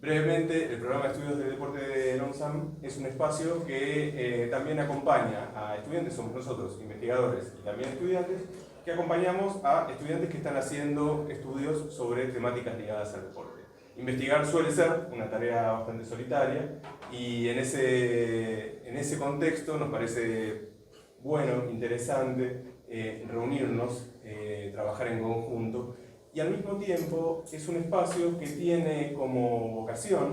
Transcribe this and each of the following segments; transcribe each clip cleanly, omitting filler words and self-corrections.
Brevemente, el programa de estudios de deporte de la UNSAM es un espacio que también acompaña a estudiantes, somos nosotros, investigadores y también estudiantes, que acompañamos a estudiantes que están haciendo estudios sobre temáticas ligadas al deporte. Investigar suele ser una tarea bastante solitaria y en ese contexto nos parece bueno, interesante reunirnos, trabajar en conjunto, y al mismo tiempo es un espacio que tiene como vocación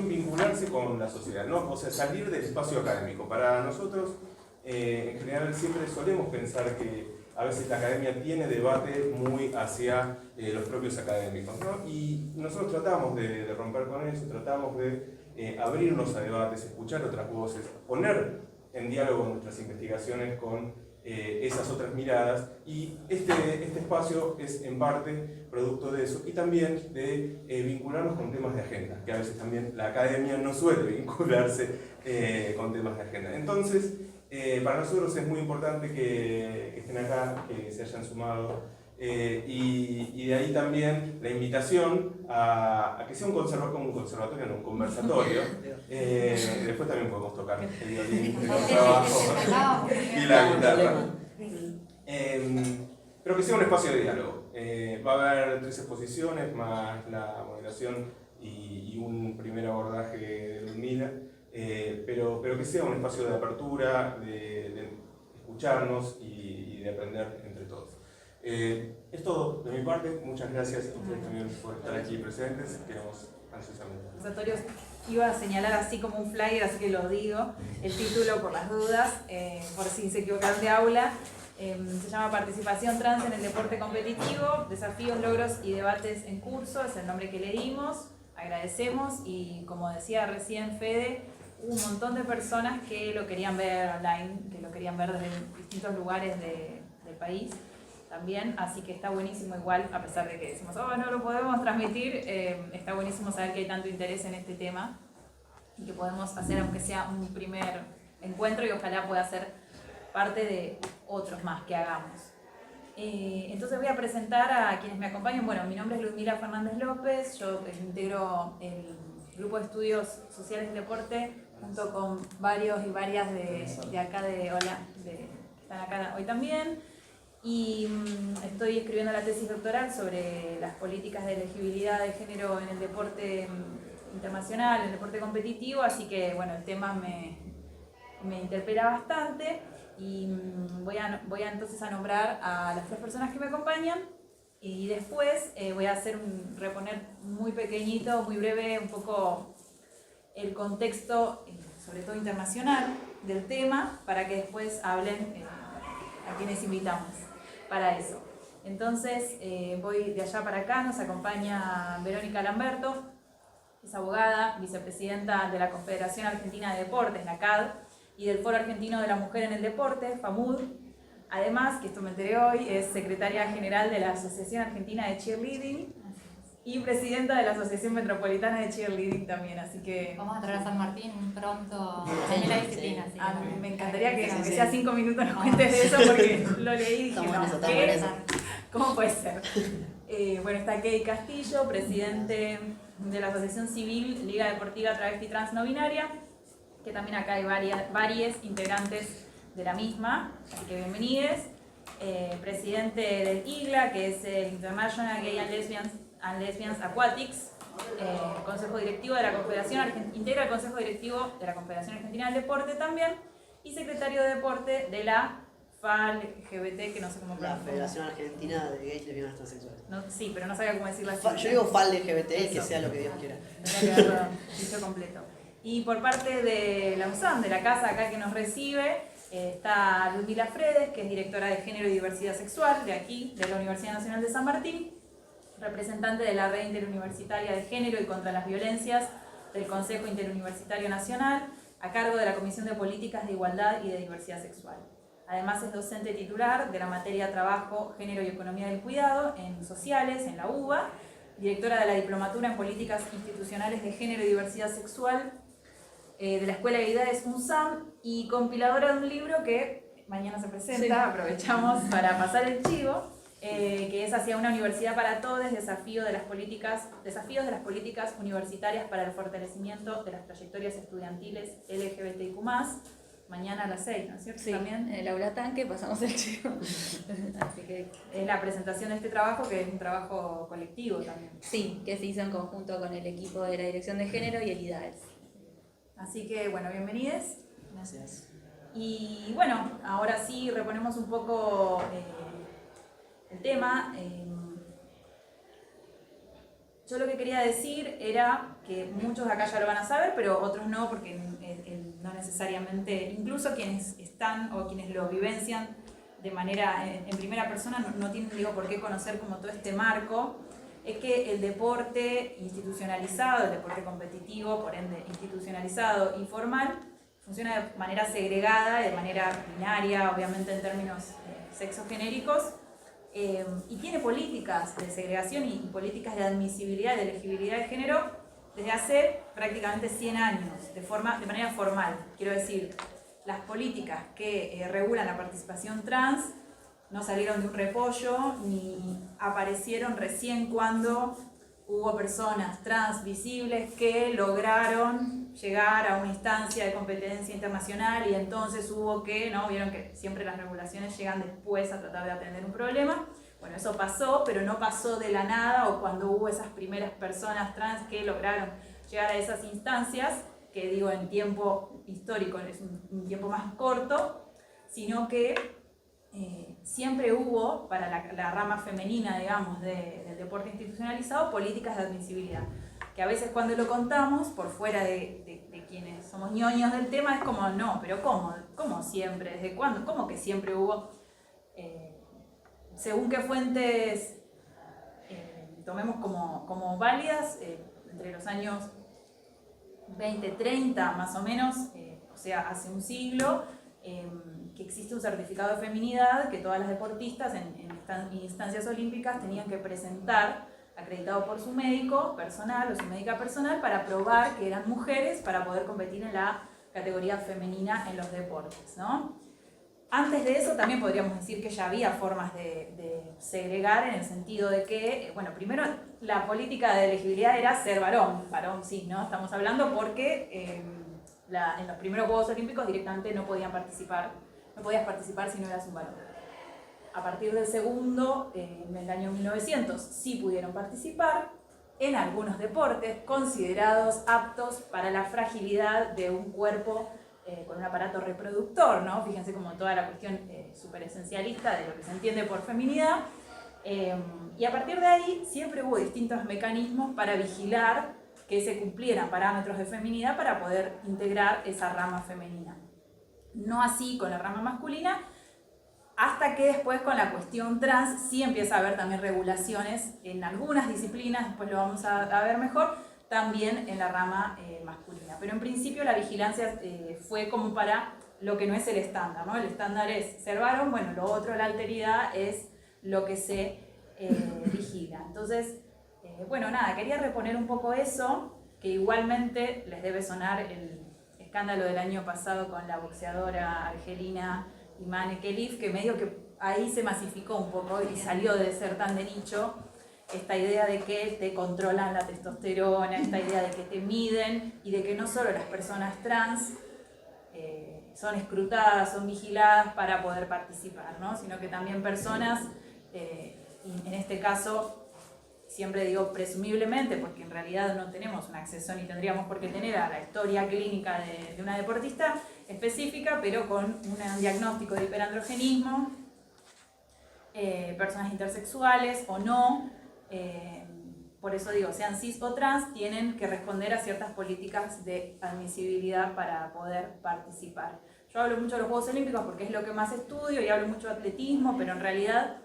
vincularse con la sociedad, ¿no? O sea, salir del espacio académico. Para nosotros, en general, siempre solemos pensar que a veces la academia tiene debate muy hacia los propios académicos, ¿no? Y nosotros tratamos de romper con eso, tratamos de abrirnos a debates, escuchar otras voces, poner en diálogo nuestras investigaciones con esas otras miradas, y este espacio es en parte producto de eso y también de vincularnos con temas de agenda, que a veces también la academia no suele vincularse con temas de agenda. Entonces, para nosotros es muy importante que estén acá, que se hayan sumado, y de ahí también la invitación a que sea un conservatorio, no un conversatorio. Después también podemos tocar el violín, el contrabajo y la guitarra. Pero que sea un espacio de diálogo. Va a haber 3 exposiciones más la moderación y un primer abordaje de Ludmila, pero que sea un espacio de apertura, de escucharnos y de aprender entre todos. Es todo de mi parte. Muchas gracias a ustedes también por estar aquí presentes. Queremos ansiosamente. Conversatorios, iba a señalar así como un flyer, así que lo digo, el título por las dudas, por si se equivocaron de aula. Se llama Participación Trans en el Deporte Competitivo, Desafíos, Logros y Debates en Curso, es el nombre que le dimos. Agradecemos, y como decía recién Fede, hubo un montón de personas que lo querían ver online, que lo querían ver desde distintos lugares del país también, así que está buenísimo igual, a pesar de que decimos, oh, no lo podemos transmitir, está buenísimo saber que hay tanto interés en este tema y que podemos hacer, aunque sea un primer encuentro, y ojalá pueda ser parte de otros más que hagamos. Entonces voy a presentar a quienes me acompañan. Bueno, mi nombre es Ludmila Fernández López, yo integro el Grupo de Estudios Sociales del Deporte junto con varios y varias de acá que están acá hoy también, y estoy escribiendo la tesis doctoral sobre las políticas de elegibilidad de género en el deporte internacional, en el deporte competitivo, así que bueno, el tema me interpela bastante. Y voy a entonces a nombrar a las 3 personas que me acompañan, y después voy a reponer muy pequeñito, muy breve, un poco el contexto, sobre todo internacional, del tema, para que después hablen a quienes invitamos para eso. Entonces voy de allá para acá. Nos acompaña Verónica Lamberto, es abogada, vicepresidenta de la Confederación Argentina de Deportes, la CAD, y del Foro Argentino de la Mujer en el Deporte, FAMUD. Además, que esto me enteré hoy, es secretaria general de la Asociación Argentina de Cheerleading y presidenta de la Asociación Metropolitana de Cheerleading también, así que... Vamos a traer a San Martín pronto en la disciplina. Sí, me encantaría que aunque sea 5 minutos nos cuentes de eso, porque lo leí y dije, ¿cómo puede ser? Bueno, está Key Castillo, presidente de la Asociación Civil Liga Deportiva Travesti Trans No Binaria, que también acá hay varias integrantes de la misma, así que bienvenidos. Presidente del IGLA, que es el International Gay and Lesbians Aquatics, Consejo Directivo de la Confederación integra el Consejo Directivo de la Confederación Argentina del Deporte también, y secretario de Deporte de la FAL-LGBT, que no sé cómo pronunciar. La Federación Argentina de Gays, Lesbianas, Transexuales. No, sí, pero no sabía cómo decirlo así. Yo digo FAL-LGBT, que sea lo que Dios quiera. Tendría que haberlo dicho completo. Y por parte de la UNSAM, de la casa acá que nos recibe, está Ludmila Fredes, que es directora de Género y Diversidad Sexual de aquí, de la Universidad Nacional de San Martín, representante de la Red Interuniversitaria de Género y contra las Violencias del Consejo Interuniversitario Nacional, a cargo de la Comisión de Políticas de Igualdad y de Diversidad Sexual. Además es docente titular de la materia Trabajo, Género y Economía del Cuidado en Sociales, en la UBA, directora de la Diplomatura en Políticas Institucionales de Género y Diversidad Sexual de la Escuela de Habilidades UNSAM, y compiladora de un libro que mañana se presenta, aprovechamos para pasar el chivo, que es hacia una universidad para todos, desafíos de las políticas universitarias para el fortalecimiento de las trayectorias estudiantiles LGBTIQ+, mañana a las 6, ¿no es cierto? Sí, También en el aula tanque pasamos el chivo. Así que es la presentación de este trabajo, que es un trabajo colectivo también. sí, que se hizo en conjunto con el equipo de la Dirección de Género y el IDAES. Así que, bueno, bienvenidos. Gracias. Y bueno, ahora sí reponemos un poco el tema. Yo lo que quería decir era que muchos acá ya lo van a saber, pero otros no, porque no necesariamente, incluso quienes están o quienes lo vivencian de manera en primera persona no tienen, por qué conocer como todo este marco. Es que el deporte institucionalizado, el deporte competitivo, por ende institucionalizado y formal, funciona de manera segregada, de manera binaria, obviamente en términos sexogenéricos, y tiene políticas de segregación y políticas de admisibilidad y de elegibilidad de género desde hace prácticamente 100 años, de manera formal. Quiero decir, las políticas que regulan la participación trans no salieron de un repollo ni aparecieron recién cuando hubo personas trans visibles que lograron llegar a una instancia de competencia internacional y entonces hubo que, ¿no? Vieron que siempre las regulaciones llegan después a tratar de atender un problema. Bueno, eso pasó, pero no pasó de la nada, o cuando hubo esas primeras personas trans que lograron llegar a esas instancias, que digo en tiempo histórico es un tiempo más corto, sino que siempre hubo, para la rama femenina, digamos, del deporte institucionalizado, políticas de admisibilidad. Que a veces cuando lo contamos, por fuera de quienes somos ñoños del tema, es como, no, pero ¿cómo? ¿Cómo siempre? ¿Desde cuándo? ¿Cómo que siempre hubo? Según qué fuentes tomemos como válidas, entre los años 20, 30 más o menos, o sea, hace un siglo, que existe un certificado de feminidad que todas las deportistas en instancias olímpicas tenían que presentar, acreditado por su médico personal o su médica personal, para probar que eran mujeres para poder competir en la categoría femenina en los deportes, ¿no? Antes de eso también podríamos decir que ya había formas de segregar, en el sentido de que, bueno, primero la política de elegibilidad era ser varón sí, ¿no? Estamos hablando porque en los primeros Juegos Olímpicos directamente no podías participar si no eras un varón. A partir del segundo, en el año 1900, sí pudieron participar en algunos deportes considerados aptos para la fragilidad de un cuerpo con un aparato reproductor, ¿no? Fíjense como toda la cuestión súper esencialista de lo que se entiende por feminidad. Y a partir de ahí siempre hubo distintos mecanismos para vigilar que se cumplieran parámetros de feminidad para poder integrar esa rama femenina. No así con la rama masculina, hasta que después con la cuestión trans sí empieza a haber también regulaciones en algunas disciplinas, después lo vamos a ver mejor, también en la rama masculina. Pero en principio la vigilancia fue como para lo que no es el estándar, ¿no? El estándar es ser varón, bueno, lo otro, la alteridad, es lo que se vigila. Entonces, bueno, nada, quería reponer un poco eso, que igualmente les debe sonar el escándalo del año pasado con la boxeadora argelina Imane Khelif, que medio que ahí se masificó un poco y salió de ser tan de nicho esta idea de que te controlan la testosterona, esta idea de que te miden y de que no solo las personas trans son escrutadas, son vigiladas para poder participar, ¿no? Sino que también personas, y en este caso siempre digo presumiblemente, porque en realidad no tenemos un acceso ni tendríamos por qué tener a la historia clínica de una deportista específica, pero con un diagnóstico de hiperandrogenismo, personas intersexuales o no, por eso digo, sean cis o trans, tienen que responder a ciertas políticas de admisibilidad para poder participar. Yo hablo mucho de los Juegos Olímpicos porque es lo que más estudio y hablo mucho de atletismo, pero en realidad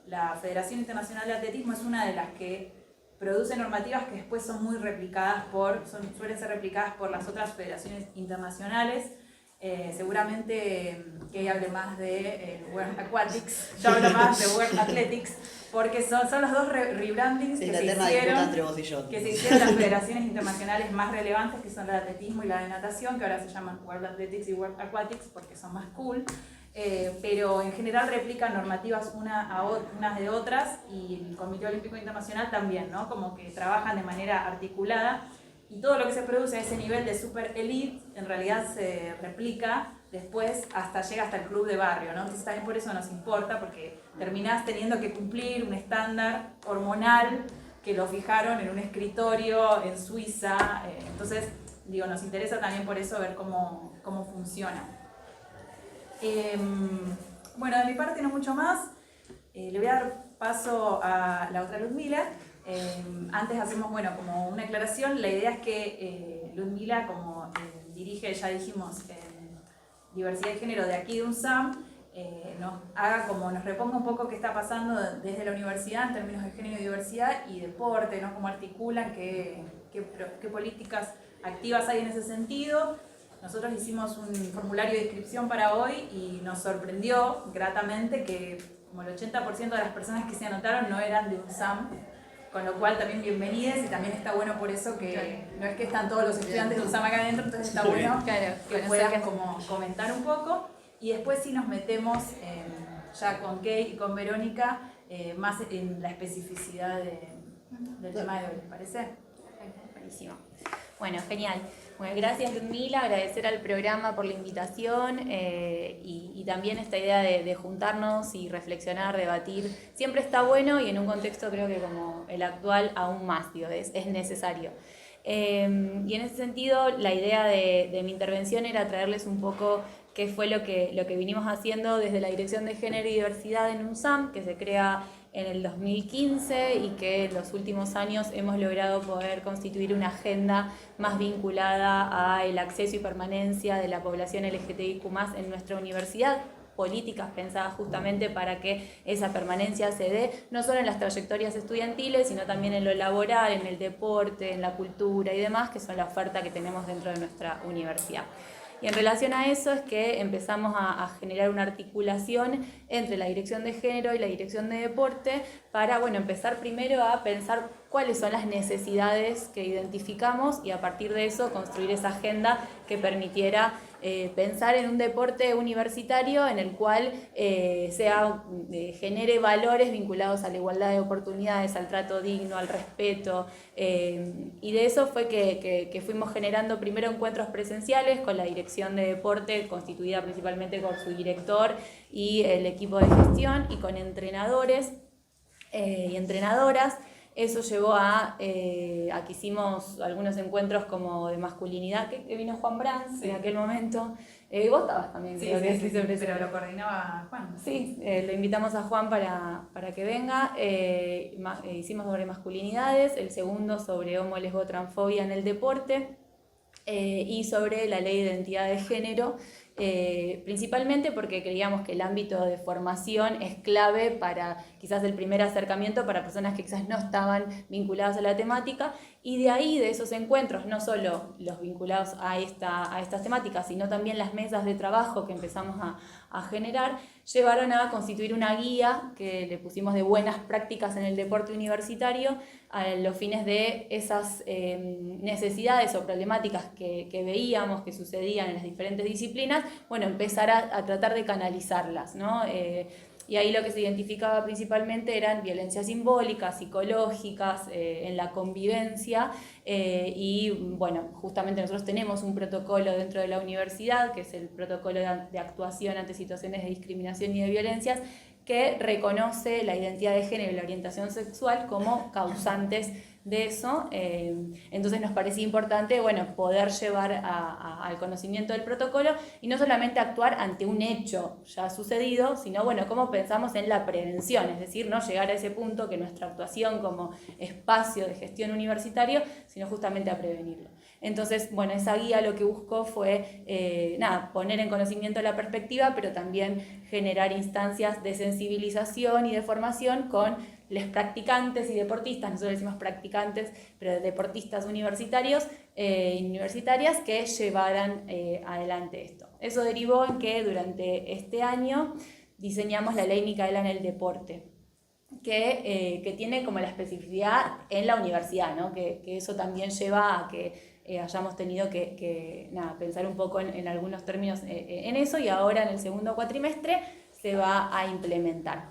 la Federación Internacional de Atletismo es una de las que produce normativas que después son muy replicadas suelen ser replicadas por las otras federaciones internacionales. Seguramente que hable más de World Aquatics, yo hablo más de World Athletics, porque son los dos rebrandings que se hicieron las federaciones internacionales más relevantes, que son la de atletismo y la de natación, que ahora se llaman World Athletics y World Aquatics porque son más cool. pero en general replican normativas unas de otras, y el Comité Olímpico Internacional también, ¿no? Como que trabajan de manera articulada, y todo lo que se produce a ese nivel de super elite en realidad se replica después llega hasta el club de barrio, ¿no? Entonces también por eso nos importa, porque terminás teniendo que cumplir un estándar hormonal que lo fijaron en un escritorio en Suiza, entonces digo, nos interesa también por eso ver cómo funciona. Bueno, de mi parte no mucho más, le voy a dar paso a la otra Ludmila. Antes hacemos, bueno, como una aclaración. La idea es que Ludmila, como dirige, ya dijimos, diversidad de género de aquí de UNSAM, nos reponga un poco qué está pasando desde la universidad en términos de género y diversidad y deporte, ¿no? Cómo articulan, qué políticas activas hay en ese sentido. Nosotros hicimos un formulario de inscripción para hoy y nos sorprendió gratamente que como el 80% de las personas que se anotaron no eran de UNSAM, con lo cual también bienvenidas, y también está bueno por eso que no es que están todos los estudiantes de UNSAM acá adentro, entonces está bueno que puedan como comentar un poco, y después sí nos metemos ya con Kate y con Verónica más en la especificidad del tema de hoy, ¿les parece? Perfecto, buenísimo. Bueno, genial. Bueno, gracias Ludmila, agradecer al programa por la invitación y también esta idea de juntarnos y reflexionar, debatir. Siempre está bueno, y en un contexto creo que como el actual aún más, digo, es necesario. Y en ese sentido la idea de mi intervención era traerles un poco qué fue lo que vinimos haciendo desde la Dirección de Género y Diversidad en UNSAM, que se crea en el 2015 y que en los últimos años hemos logrado poder constituir una agenda más vinculada al acceso y permanencia de la población LGTBIQ+ en nuestra universidad, políticas pensadas justamente para que esa permanencia se dé no solo en las trayectorias estudiantiles, sino también en lo laboral, en el deporte, en la cultura y demás, que son la oferta que tenemos dentro de nuestra universidad. Y en relación a eso es que empezamos a generar una articulación entre la Dirección de Género y la Dirección de Deporte para, bueno, empezar primero a pensar cuáles son las necesidades que identificamos y a partir de eso construir esa agenda que permitiera pensar en un deporte universitario en el cual genere valores vinculados a la igualdad de oportunidades, al trato digno, al respeto, y de eso fue que fuimos generando primero encuentros presenciales con la Dirección de Deporte, constituida principalmente por su director y el equipo de gestión, y con entrenadores y entrenadoras. Eso llevó a que hicimos algunos encuentros como de masculinidad, que vino Juan Brands en aquel momento. Vos estabas también, sí, creo sí, que pero lo coordinaba Juan. Sí, lo invitamos a Juan para que venga. Hicimos sobre masculinidades, el segundo sobre homo, lesbo, transfobia en el deporte, y sobre la ley de identidad de género, principalmente porque creíamos que el ámbito de formación es clave para quizás el primer acercamiento para personas que quizás no estaban vinculadas a la temática, y de ahí, de esos encuentros, no solo los vinculados a estas temáticas, sino también las mesas de trabajo que empezamos a generar, llevaron a constituir una guía que le pusimos de buenas prácticas en el deporte universitario a los fines de esas necesidades o problemáticas que veíamos que sucedían en las diferentes disciplinas, bueno, empezar a tratar de canalizarlas, ¿no? Y ahí lo que se identificaba principalmente eran violencias simbólicas, psicológicas, en la convivencia, y bueno, justamente nosotros tenemos un protocolo dentro de la universidad, que es el protocolo de actuación ante situaciones de discriminación y de violencias, que reconoce la identidad de género y la orientación sexual como causantes de eso. Entonces nos parecía importante, bueno, poder llevar al conocimiento del protocolo y no solamente actuar ante un hecho ya sucedido, sino, bueno, cómo pensamos en la prevención, es decir, no llegar a ese punto que nuestra actuación como espacio de gestión universitario, sino justamente a prevenirlo. Entonces, bueno, esa guía lo que buscó fue, poner en conocimiento la perspectiva, pero también generar instancias de sensibilización y de formación con los practicantes y deportistas, nosotros decimos practicantes, pero deportistas universitarios y universitarias que llevaran adelante esto. Eso derivó en que durante este año diseñamos la Ley Micaela en el deporte, que tiene como la especificidad en la universidad, ¿no? Que eso también lleva a que hayamos tenido que pensar un poco en algunos términos en eso, y ahora en el segundo cuatrimestre se va a implementar.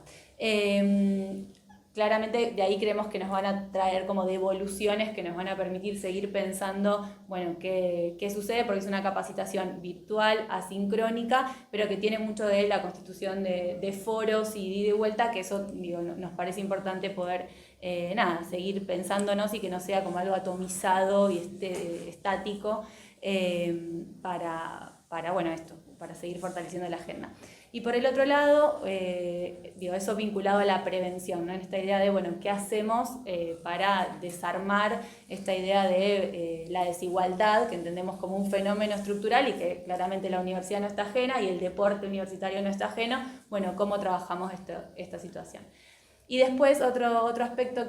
Claramente de ahí creemos que nos van a traer como devoluciones que nos van a permitir seguir pensando, bueno, qué sucede, porque es una capacitación virtual, asincrónica, pero que tiene mucho de la constitución de foros y de ida y vuelta, que eso, digo, nos parece importante poder seguir pensándonos y que no sea como algo atomizado y estático para seguir fortaleciendo la agenda. Y por el otro lado, eso vinculado a la prevención, ¿no? En esta idea de, bueno, ¿qué hacemos para desarmar esta idea de la desigualdad, que entendemos como un fenómeno estructural y que claramente la universidad no está ajena y el deporte universitario no está ajeno? Bueno, ¿cómo trabajamos esta situación? Y después otro aspecto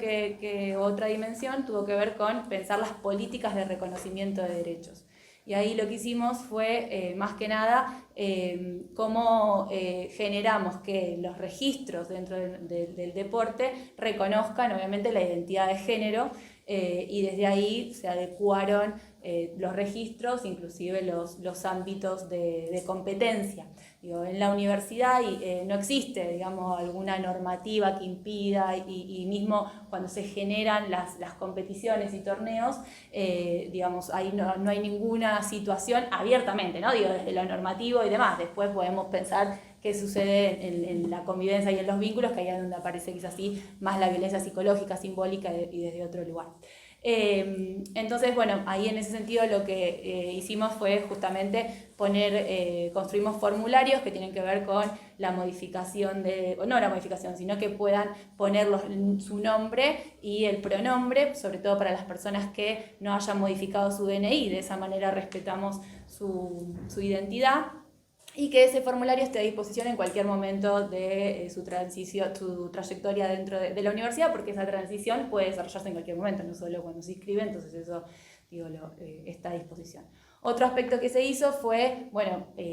otra dimensión tuvo que ver con pensar las políticas de reconocimiento de derechos. Y ahí lo que hicimos fue, más que nada, cómo generamos que los registros dentro del deporte reconozcan, obviamente, la identidad de género, y desde ahí se adecuaron los registros, inclusive los ámbitos de competencia. Digo, en la universidad no existe, digamos, alguna normativa que impida, y mismo cuando se generan las competiciones y torneos, digamos, ahí no hay ninguna situación abiertamente, ¿no? Digo, desde lo normativo y demás. Después podemos pensar qué sucede en la convivencia y en los vínculos, que ahí es donde aparece quizás así más la violencia psicológica, simbólica y desde otro lugar. Entonces, bueno, ahí en ese sentido lo que hicimos fue justamente construimos formularios que tienen que ver con la modificación no la modificación, sino que puedan poner su nombre y el pronombre, sobre todo para las personas que no hayan modificado su DNI. De esa manera respetamos su identidad, y que ese formulario esté a disposición en cualquier momento de su trayectoria dentro de la universidad, porque esa transición puede desarrollarse en cualquier momento, no solo cuando se inscribe. Entonces eso, está a disposición. Otro aspecto que se hizo fue,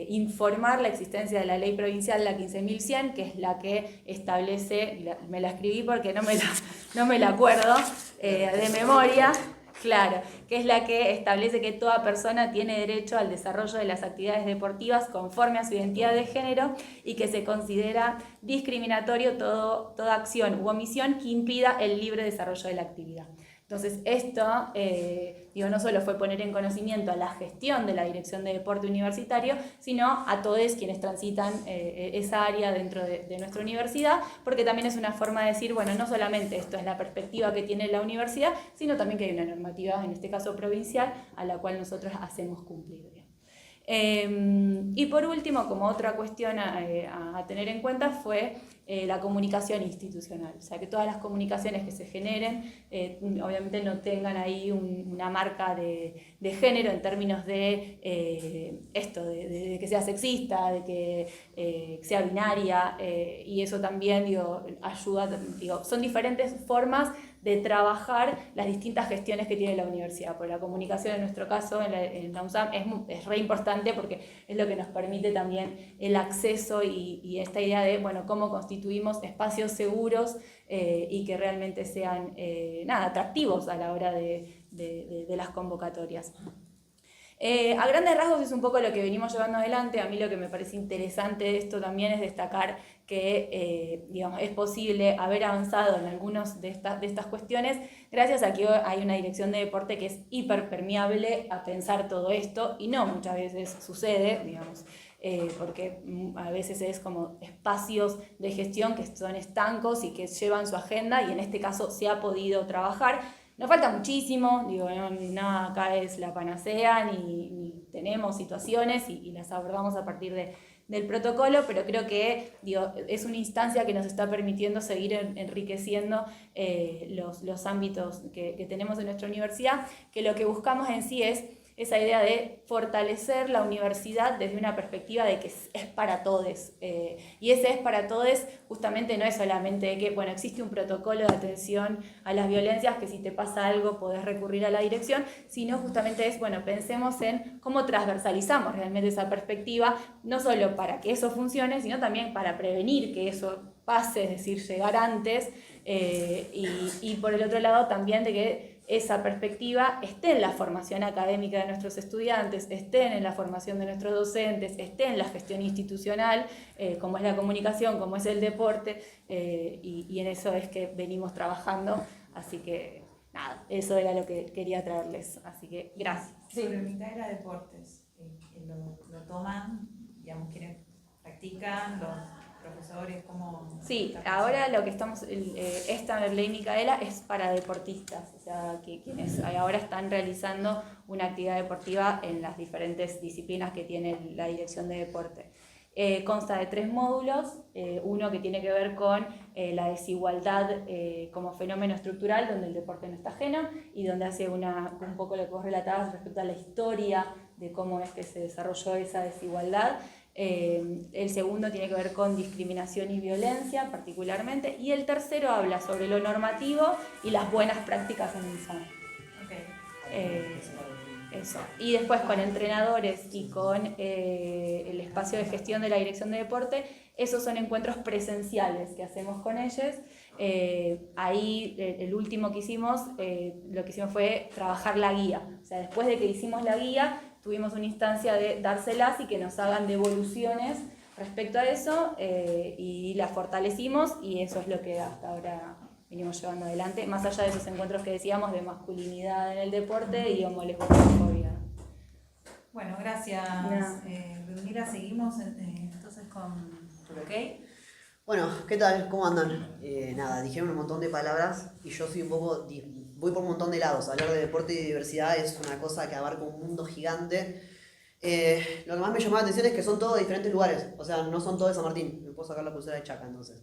informar la existencia de la ley provincial, la 15.100, que es la que establece, me la escribí porque no me la acuerdo de memoria. Claro, que es la que establece que toda persona tiene derecho al desarrollo de las actividades deportivas conforme a su identidad de género, y que se considera discriminatorio toda acción u omisión que impida el libre desarrollo de la actividad. Entonces esto, no solo fue poner en conocimiento a la gestión de la Dirección de Deporte Universitario, sino a todos quienes transitan esa área dentro de nuestra universidad, porque también es una forma de decir, bueno, no solamente esto es la perspectiva que tiene la universidad, sino también que hay una normativa, en este caso provincial, a la cual nosotros hacemos cumplir. Y por último, como otra cuestión a tener en cuenta, fue la comunicación institucional. O sea, que todas las comunicaciones que se generen, obviamente no tengan ahí una marca de género en términos de de que sea sexista, de que sea binaria, y eso también, ayuda, son diferentes formas de trabajar las distintas gestiones que tiene la universidad. Porque la comunicación, en nuestro caso, en la UNSAM, es re importante, porque es lo que nos permite también el acceso y esta idea de, cómo constituimos espacios seguros y que realmente sean atractivos a la hora de las convocatorias. A grandes rasgos es un poco lo que venimos llevando adelante. A mí lo que me parece interesante de esto también es destacar que es posible haber avanzado en algunas de estas cuestiones gracias a que hay una dirección de deporte que es hiperpermeable a pensar todo esto, y no muchas veces sucede, porque a veces es como espacios de gestión que son estancos y que llevan su agenda, y en este caso se ha podido trabajar. Nos falta muchísimo, nada acá es la panacea, ni tenemos situaciones y las abordamos a partir del protocolo, pero creo que es una instancia que nos está permitiendo seguir enriqueciendo los ámbitos que tenemos en nuestra universidad, que lo que buscamos en sí es esa idea de fortalecer la universidad desde una perspectiva de que es para todos. Y ese es para todos justamente no es solamente de que, existe un protocolo de atención a las violencias, que si te pasa algo podés recurrir a la dirección, sino justamente es, pensemos en cómo transversalizamos realmente esa perspectiva, no solo para que eso funcione, sino también para prevenir que eso pase, es decir, llegar antes, y por el otro lado también de que esa perspectiva esté en la formación académica de nuestros estudiantes, esté en la formación de nuestros docentes, esté en la gestión institucional, como es la comunicación, como es el deporte, y en eso es que venimos trabajando, así que nada, eso era lo que quería traerles, así que gracias. Sobre Micaela Deportes, lo toman, digamos, quienes practican, los profesores, ¿cómo? Sí, ahora lo que estamos, esta ley Micaela es para deportistas, o sea, que quienes ahora están realizando una actividad deportiva en las diferentes disciplinas que tiene la Dirección de Deporte. Consta de 3 módulos, uno que tiene que ver con la desigualdad como fenómeno estructural, donde el deporte no está ajeno, y donde hace un poco lo que vos relatabas respecto a la historia de cómo es que se desarrolló esa desigualdad. El segundo tiene que ver con discriminación y violencia particularmente, y el tercero habla sobre lo normativo y las buenas prácticas en el SAM. Eso. Y después con entrenadores y con el espacio de gestión de la Dirección de Deporte, esos son encuentros presenciales que hacemos con ellos. Ahí el último que hicimos, lo que hicimos fue trabajar la guía. O sea, después de que hicimos la guía, tuvimos una instancia de dárselas y que nos hagan devoluciones respecto a eso, y las fortalecimos, y eso es lo que hasta ahora venimos llevando adelante, más allá de esos encuentros que decíamos de masculinidad en el deporte y homolesbofobia. Bueno, gracias, Ludmila. Seguimos entonces con ¿ok? Bueno, ¿qué tal? ¿Cómo andan? Nada, dijeron un montón de palabras y yo soy un poco... voy por un montón de lados. Hablar de deporte y diversidad es una cosa que abarca un mundo gigante. Lo que más me llamó la atención es que son todos de diferentes lugares. O sea, no son todos de San Martín. Me puedo sacar la pulsera de Chaca, entonces.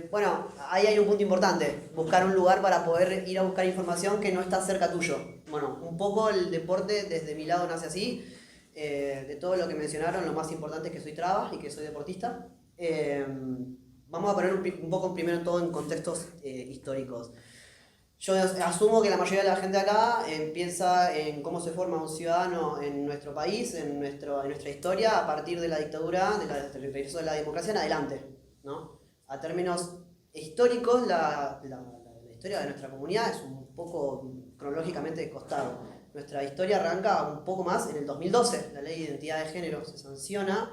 Bueno, ahí hay un punto importante. Buscar un lugar para poder ir a buscar información que no está cerca tuyo. Bueno, un poco el deporte desde mi lado nace así. De todo lo que mencionaron, lo más importante es que soy traba y que soy deportista. Vamos a poner un poco primero todo en contextos históricos. Yo asumo que la mayoría de la gente acá piensa en cómo se forma un ciudadano en nuestro país, en nuestra historia, a partir de la dictadura, del regreso de la democracia en adelante, ¿no? A términos históricos, la historia de nuestra comunidad es un poco cronológicamente de costado. Nuestra historia arranca un poco más en el 2012, la ley de identidad de género se sanciona,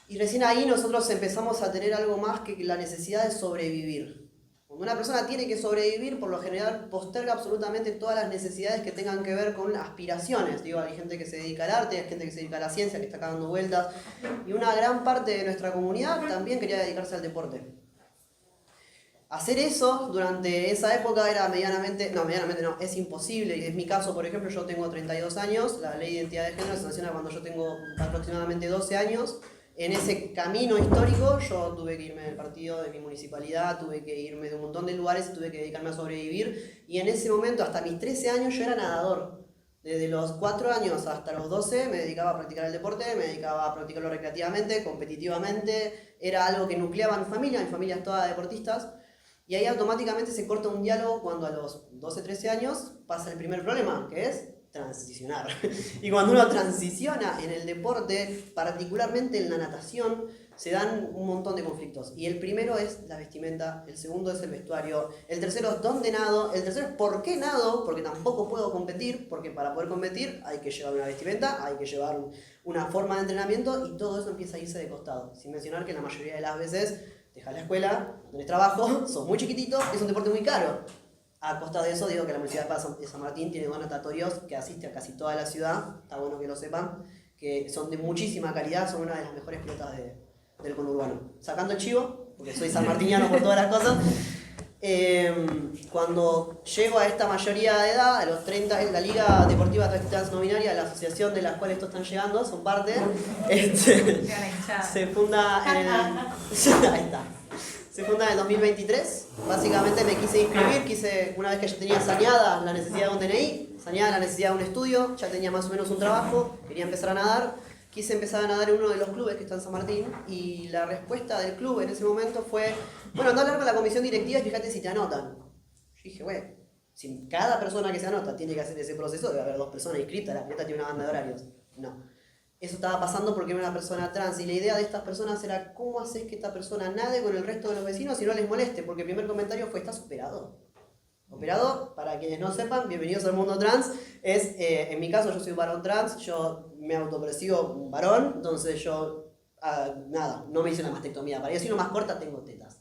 y recién ahí nosotros empezamos a tener algo más que la necesidad de sobrevivir. Cuando una persona tiene que sobrevivir, por lo general posterga absolutamente todas las necesidades que tengan que ver con aspiraciones. Digo, hay gente que se dedica al arte, hay gente que se dedica a la ciencia, que está acá dando vueltas, y una gran parte de nuestra comunidad también quería dedicarse al deporte. Hacer eso durante esa época era medianamente no, es imposible, y es mi caso, por ejemplo, yo tengo 32 años, la ley de identidad de género se sanciona cuando yo tengo aproximadamente 12 años. En ese camino histórico yo tuve que irme del partido, de mi municipalidad, tuve que irme de un montón de lugares y tuve que dedicarme a sobrevivir, y en ese momento, hasta mis 13 años, yo era nadador. Desde los 4 años hasta los 12 me dedicaba a practicar el deporte, me dedicaba a practicarlo recreativamente, competitivamente, era algo que nucleaba a mi familia es toda deportistas, y ahí automáticamente se corta un diálogo cuando a los 12, 13 años pasa el primer problema, que es transicionar. Y cuando uno transiciona en el deporte, particularmente en la natación, se dan un montón de conflictos. Y el primero es la vestimenta, el segundo es el vestuario, el tercero es dónde nado, el tercero es por qué nado, porque tampoco puedo competir, porque para poder competir hay que llevar una vestimenta, hay que llevar una forma de entrenamiento, y todo eso empieza a irse de costado. Sin mencionar que la mayoría de las veces dejas la escuela, no tenés trabajo, sos muy chiquitito, es un deporte muy caro. A costa de eso, digo que la Universidad de San Martín tiene dos natatorios que asiste a casi toda la ciudad, está bueno que lo sepan, que son de muchísima calidad, son una de las mejores pelotas del conurbano. Sacando el chivo, porque soy sanmartiniano por todas las cosas, cuando llego a esta mayoría de edad, a los 30, la Liga Deportiva Transnominaria, la asociación de la cual estos están llegando, son parte, se funda en el... Ahí está. Se funda en el 2023, básicamente me quise inscribir, una vez que ya tenía saneada la necesidad de un DNI, saneada la necesidad de un estudio, ya tenía más o menos un trabajo, quería empezar a nadar, quise empezar a nadar en uno de los clubes que está en San Martín, y la respuesta del club en ese momento fue, bueno, anda a hablar con la comisión directiva y fíjate si te anotan. Yo dije, bueno, si cada persona que se anota tiene que hacer ese proceso, debe haber 2 personas inscritas, la pileta tiene una banda de horarios. No. Eso estaba pasando porque era una persona trans y la idea de estas personas era cómo haces que esta persona nade con el resto de los vecinos y no les moleste, porque el primer comentario fue, ¿estás operado? Operado, para quienes no sepan, bienvenidos al mundo trans, es, en mi caso yo soy un varón trans, yo me autopercibo un varón, entonces yo, nada, no me hice una mastectomía, para ir así más corta tengo tetas.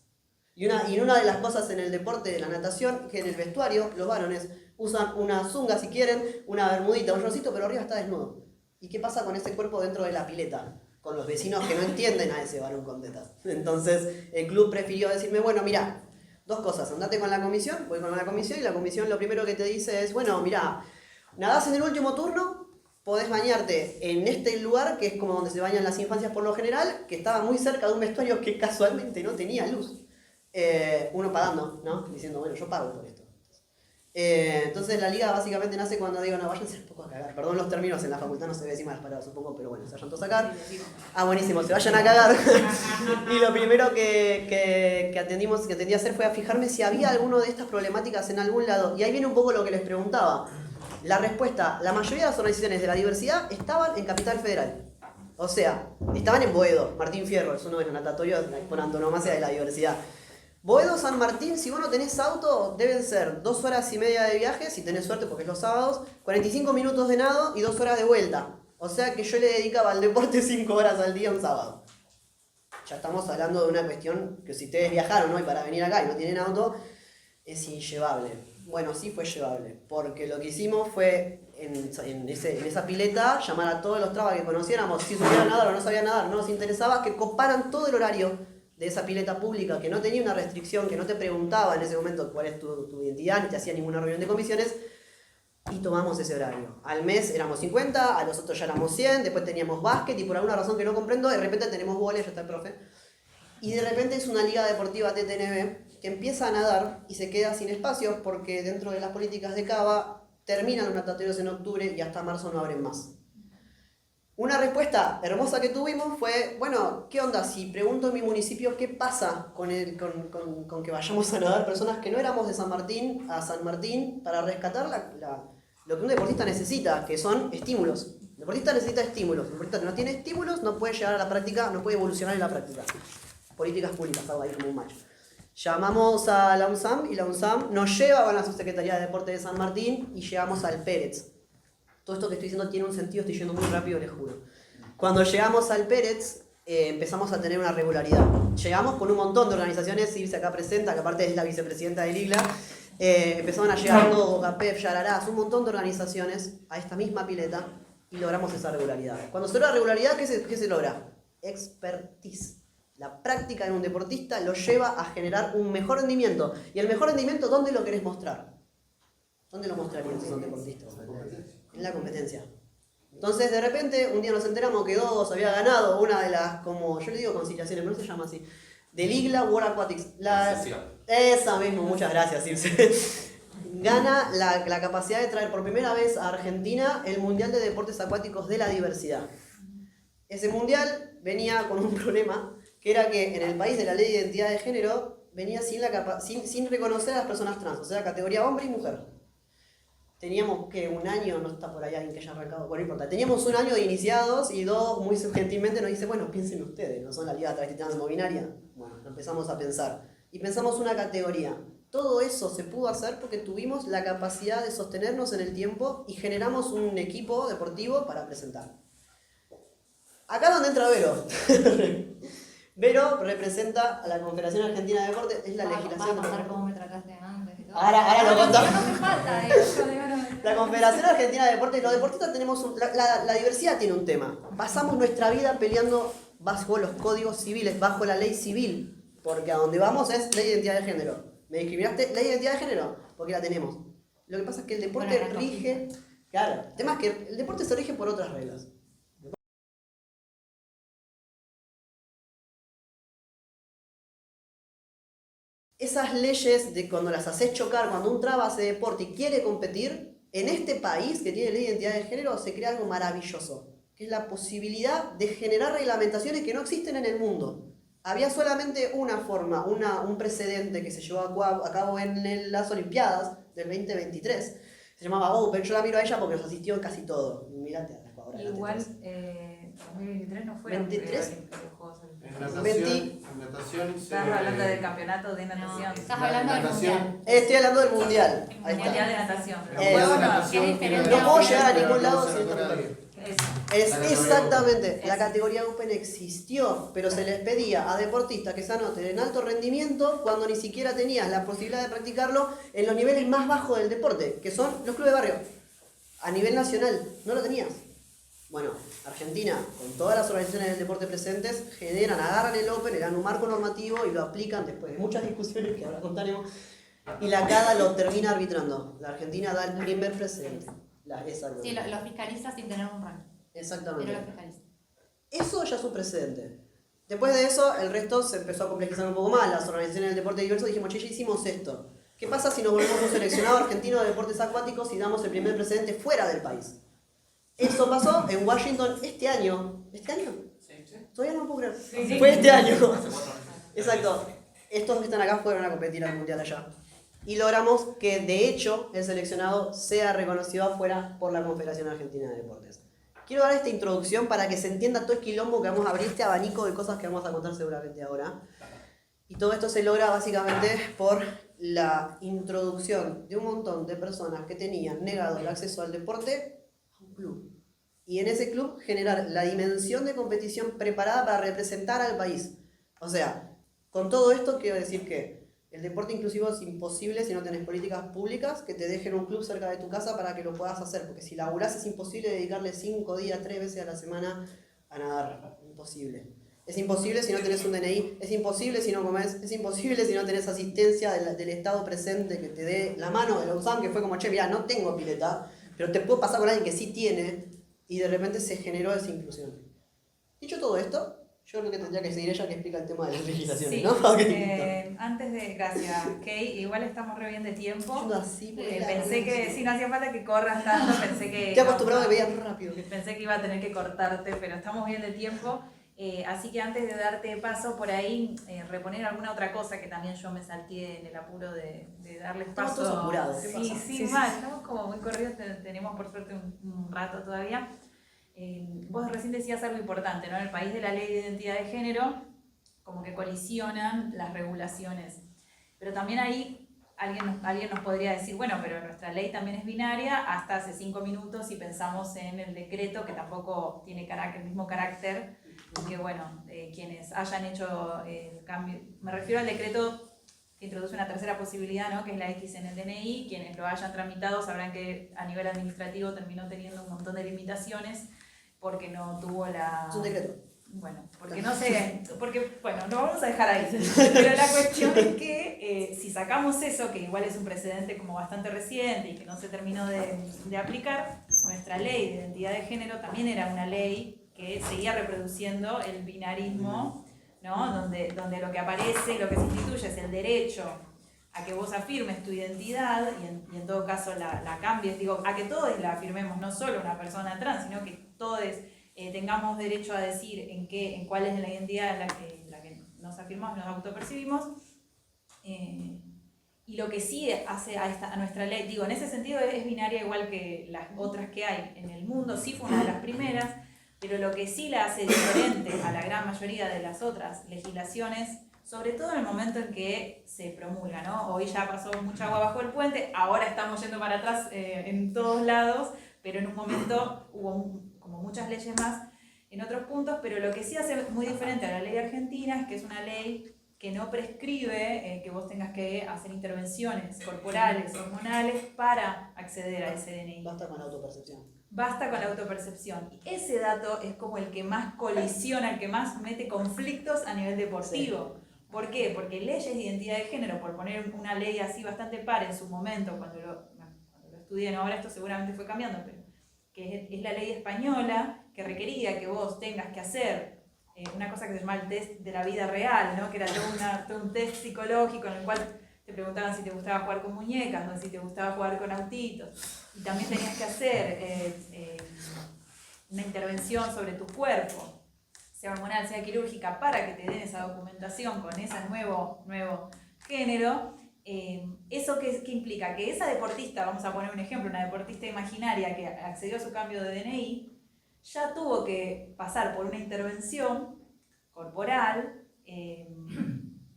Y una de las cosas en el deporte de la natación, que en el vestuario los varones usan una zunga si quieren, una bermudita, un shortcito, pero arriba está desnudo. ¿Y qué pasa con ese cuerpo dentro de la pileta? Con los vecinos que no entienden a ese varón con tetas. Entonces el club prefirió decirme, bueno, mira, dos cosas, andate con la comisión, voy con la comisión y la comisión lo primero que te dice es, bueno, mira, nadás en el último turno, podés bañarte en este lugar, que es como donde se bañan las infancias por lo general, que estaba muy cerca de un vestuario que casualmente no tenía luz. Uno pagando, ¿no? Diciendo, bueno, yo pago por esto. Entonces la liga básicamente nace cuando digo, no, váyanse un poco a cagar. Perdón los términos, en la facultad no se ve encima las palabras, supongo, pero bueno, se vayan todos a cagar. Ah, buenísimo, se vayan a cagar. Y lo primero que atendí a hacer fue a fijarme si había alguna de estas problemáticas en algún lado. Y ahí viene un poco lo que les preguntaba. La respuesta, la mayoría de las organizaciones de la diversidad estaban en Capital Federal. O sea, estaban en Boedo. Martín Fierro es uno de los natatorios por antonomasia de la diversidad. Boedo, San Martín, si vos no tenés auto, deben ser 2 horas y media de viaje, si tenés suerte porque es los sábados, 45 minutos de nado y 2 horas de vuelta. O sea que yo le dedicaba al deporte 5 horas al día un sábado. Ya estamos hablando de una cuestión que si ustedes viajaron, ¿no? Y para venir acá y no tienen auto, es inllevable. Bueno, sí fue llevable, porque lo que hicimos fue en esa pileta llamar a todos los trabas que conociéramos, si supieran nadar o no sabían nadar, no nos interesaba, que coparan todo el horario de esa pileta pública, que no tenía una restricción, que no te preguntaba en ese momento cuál es tu identidad, ni te hacía ninguna reunión de comisiones, y tomamos ese horario. Al mes éramos 50, a los otros ya éramos 100, después teníamos básquet, y por alguna razón que no comprendo, de repente tenemos vóley, ya está el profe, y de repente es una liga deportiva TTNB que empieza a nadar y se queda sin espacios porque dentro de las políticas de Cava terminan los natatorios en octubre y hasta marzo no abren más. Una respuesta hermosa que tuvimos fue, bueno, ¿qué onda? Si pregunto en mi municipio qué pasa con que vayamos a nadar personas que no éramos de San Martín a San Martín para rescatar lo que un deportista necesita, que son estímulos. El deportista necesita estímulos. El deportista que no tiene estímulos no puede llegar a la práctica, no puede evolucionar en la práctica. Políticas públicas, algo ahí como un macho. Llamamos a la UNSAM y la UNSAM nos lleva con la Subsecretaría de Deporte de San Martín y llegamos al Pérez. Todo esto que estoy diciendo tiene un sentido, estoy yendo muy rápido, les juro. Cuando llegamos al Pérez, empezamos a tener una regularidad. Llegamos con un montón de organizaciones, Irse acá presenta, que aparte es la vicepresidenta del IGLA, empezaron a llegar todo, GAPEF, Yararás, un montón de organizaciones a esta misma pileta y logramos esa regularidad. Cuando se logra regularidad, ¿qué se logra? Expertise. La práctica de un deportista lo lleva a generar un mejor rendimiento. ¿Y el mejor rendimiento dónde lo querés mostrar? ¿Dónde lo mostrarías si sos deportista? En la competencia. Entonces, de repente, un día nos enteramos que Dogos había ganado una de las, como yo le digo conciliaciones, pero no se llama así, del IGLA World Aquatics. Esa misma, muchas gracias, Circe. Gana la capacidad de traer por primera vez a Argentina el Mundial de Deportes Acuáticos de la Diversidad. Ese mundial venía con un problema, que era que en el país de la ley de identidad de género venía sin reconocer a las personas trans, o sea, categoría hombre y mujer. Teníamos que un año, no está por ahí alguien que haya arrancado, bueno, no importa, teníamos un año de iniciados y dos muy gentilmente nos dice, bueno, piensen ustedes, ¿no son la Liga Travesti Trans Movinaria? Bueno, empezamos a pensar y pensamos una categoría. Todo eso se pudo hacer porque tuvimos la capacidad de sostenernos en el tiempo y generamos un equipo deportivo para presentar. Acá donde entra Vero. Vero representa a la Confederación Argentina de Deportes, es la legislación. ¿Vas a contar cómo me trataste antes y todo? Ahora lo contamos. No me falta eso, digo, no. La Confederación Argentina de Deportes, los deportistas tenemos, la diversidad tiene un tema. Pasamos nuestra vida peleando bajo los códigos civiles, bajo la ley civil, porque a donde vamos es ley de identidad de género. ¿Me discriminaste? Ley de identidad de género, porque la tenemos. Lo que pasa es que el deporte rige, claro, el tema es que el deporte se rige por otras reglas. Esas leyes de cuando las haces chocar, cuando un traba hace deporte y quiere competir, en este país que tiene ley de identidad de género se crea algo maravilloso, que es la posibilidad de generar reglamentaciones que no existen en el mundo. Había solamente una forma, un precedente que se llevó a cabo en las Olimpiadas del 2023. Se llamaba Open, yo la miro a ella porque nos asistió en casi todo. Mirate a la jugadora. Igual, 2023 no fueron 23. los Juegos Olímpicos. En natación Estás hablando del campeonato de natación. No, estás hablando del mundial. Estoy hablando del mundial. Ahí Mundial está. de natación. Los Es- Juegos no. natación es tiene diferente. No puedo llegar a la ningún lado bronce sin dorada. territorio. Eso. Es La categoría exactamente, Open. la categoría Open existió, pero se les pedía a deportistas que se anoten en alto rendimiento cuando ni siquiera tenías la posibilidad de practicarlo en los niveles más bajos del deporte, que son los clubes de barrio. A nivel nacional, no lo tenías. Bueno, Argentina, con todas las organizaciones del deporte presentes, agarran el Open, le dan un marco normativo y lo aplican después de muchas discusiones que ahora contaremos, y la CADA lo termina arbitrando. La Argentina da el primer precedente. Sí, lo fiscaliza sin tener un ranking. Exactamente. Pero lo fiscaliza. Eso ya es un precedente. Después de eso, el resto se empezó a complejizar un poco más. Las organizaciones del deporte diverso dijimos, che, ya hicimos esto. ¿Qué pasa si nos volvemos un seleccionado argentino de deportes acuáticos y damos el primer precedente fuera del país? Eso pasó en Washington este año. ¿Este año? Todavía no lo puedo creer. Fue este año. Exacto. Estos que están acá fueron a competir al mundial allá. Y logramos que, de hecho, el seleccionado sea reconocido afuera por la Confederación Argentina de Deportes. Quiero dar esta introducción para que se entienda todo el quilombo que vamos a abrir, este abanico de cosas que vamos a contar seguramente ahora. Y todo esto se logra básicamente por la introducción de un montón de personas que tenían negado el acceso al deporte a un club. Y en ese club generar la dimensión de competición preparada para representar al país. O sea, con todo esto quiero decir que el deporte inclusivo es imposible si no tenés políticas públicas que te dejen un club cerca de tu casa para que lo puedas hacer. Porque si laburás es imposible dedicarle 5 días, 3 veces a la semana a nadar. Imposible. Es imposible si no tenés un DNI, es imposible si no comés, es imposible si no tenés asistencia del Estado presente que te dé la mano de la USAM, que fue como, che, mirá, no tengo pileta, pero te puedo pasar con alguien que sí tiene, y de repente se generó esa inclusión. Dicho todo esto, yo creo que tendría que seguir ella que explica el tema de las legislaciones, Sí, ¿no? Okay. antes de... Gracias, Kay. Igual estamos re bien de tiempo. Yo así, porque Pensé que sí, no hacía falta que corras tanto, pensé que... Estoy acostumbrado a que veas rápido. Pensé que iba a tener que cortarte, pero estamos bien de tiempo. Así que antes de darte paso por ahí, reponer alguna otra cosa que también yo me salté en el apuro de darles Estamos paso. todos apurados, ¿qué Sí, pasa? sí, mal, estamos como muy corridos, tenemos por suerte un rato todavía. Vos recién decías algo importante, ¿no? En el país de la ley de identidad de género, como que colisionan las regulaciones. Pero también ahí alguien nos podría decir, bueno, pero nuestra ley también es binaria hasta hace 5 minutos si pensamos en el decreto que tampoco tiene el mismo carácter, que bueno, quienes hayan hecho el cambio, me refiero al decreto que introduce una tercera posibilidad, ¿no? Que es la X en el DNI, quienes lo hayan tramitado sabrán que a nivel administrativo terminó teniendo un montón de limitaciones porque no tuvo la... Es un decreto. Bueno, porque no sé, porque, bueno, lo vamos a dejar ahí. Pero la cuestión es que si sacamos eso, que igual es un precedente como bastante reciente y que no se terminó de aplicar, nuestra ley de identidad de género también era una ley que seguía reproduciendo el binarismo, ¿no? Donde lo que aparece y lo que se instituye es el derecho a que vos afirmes tu identidad y en todo caso la cambies, digo, a que todos la afirmemos, no solo una persona trans, sino que todos tengamos derecho a decir en cuál es la identidad en la que nos afirmamos, nos autopercibimos. Y lo que sí hace a nuestra ley, digo, en ese sentido es binaria igual que las otras que hay en el mundo, sí fue una de las primeras, pero lo que sí la hace diferente a la gran mayoría de las otras legislaciones, sobre todo en el momento en que se promulga, ¿no? Hoy ya pasó mucha agua bajo el puente, ahora estamos yendo para atrás en todos lados, pero en un momento hubo como muchas leyes más en otros puntos, pero lo que sí hace muy diferente a la ley argentina es que es una ley que no prescribe que vos tengas que hacer intervenciones corporales, hormonales, para acceder a ese DNI. Basta con la autopercepción. Basta con la autopercepción. Y ese dato es como el que más colisiona, el que más mete conflictos a nivel deportivo. Sí. ¿Por qué? Porque leyes de identidad de género, por poner una ley así bastante par en su momento, cuando lo estudié, ahora esto seguramente fue cambiando, pero que es la ley española que requería que vos tengas que hacer una cosa que se llama el test de la vida real, ¿no? Que era todo un test psicológico en el cual te preguntaban si te gustaba jugar con muñecas o si te gustaba jugar con autitos. Y también tenías que hacer una intervención sobre tu cuerpo, sea hormonal, sea quirúrgica, para que te den esa documentación con ese nuevo género. ¿Eso qué implica? Que esa deportista, vamos a poner un ejemplo, una deportista imaginaria que accedió a su cambio de DNI, ya tuvo que pasar por una intervención corporal.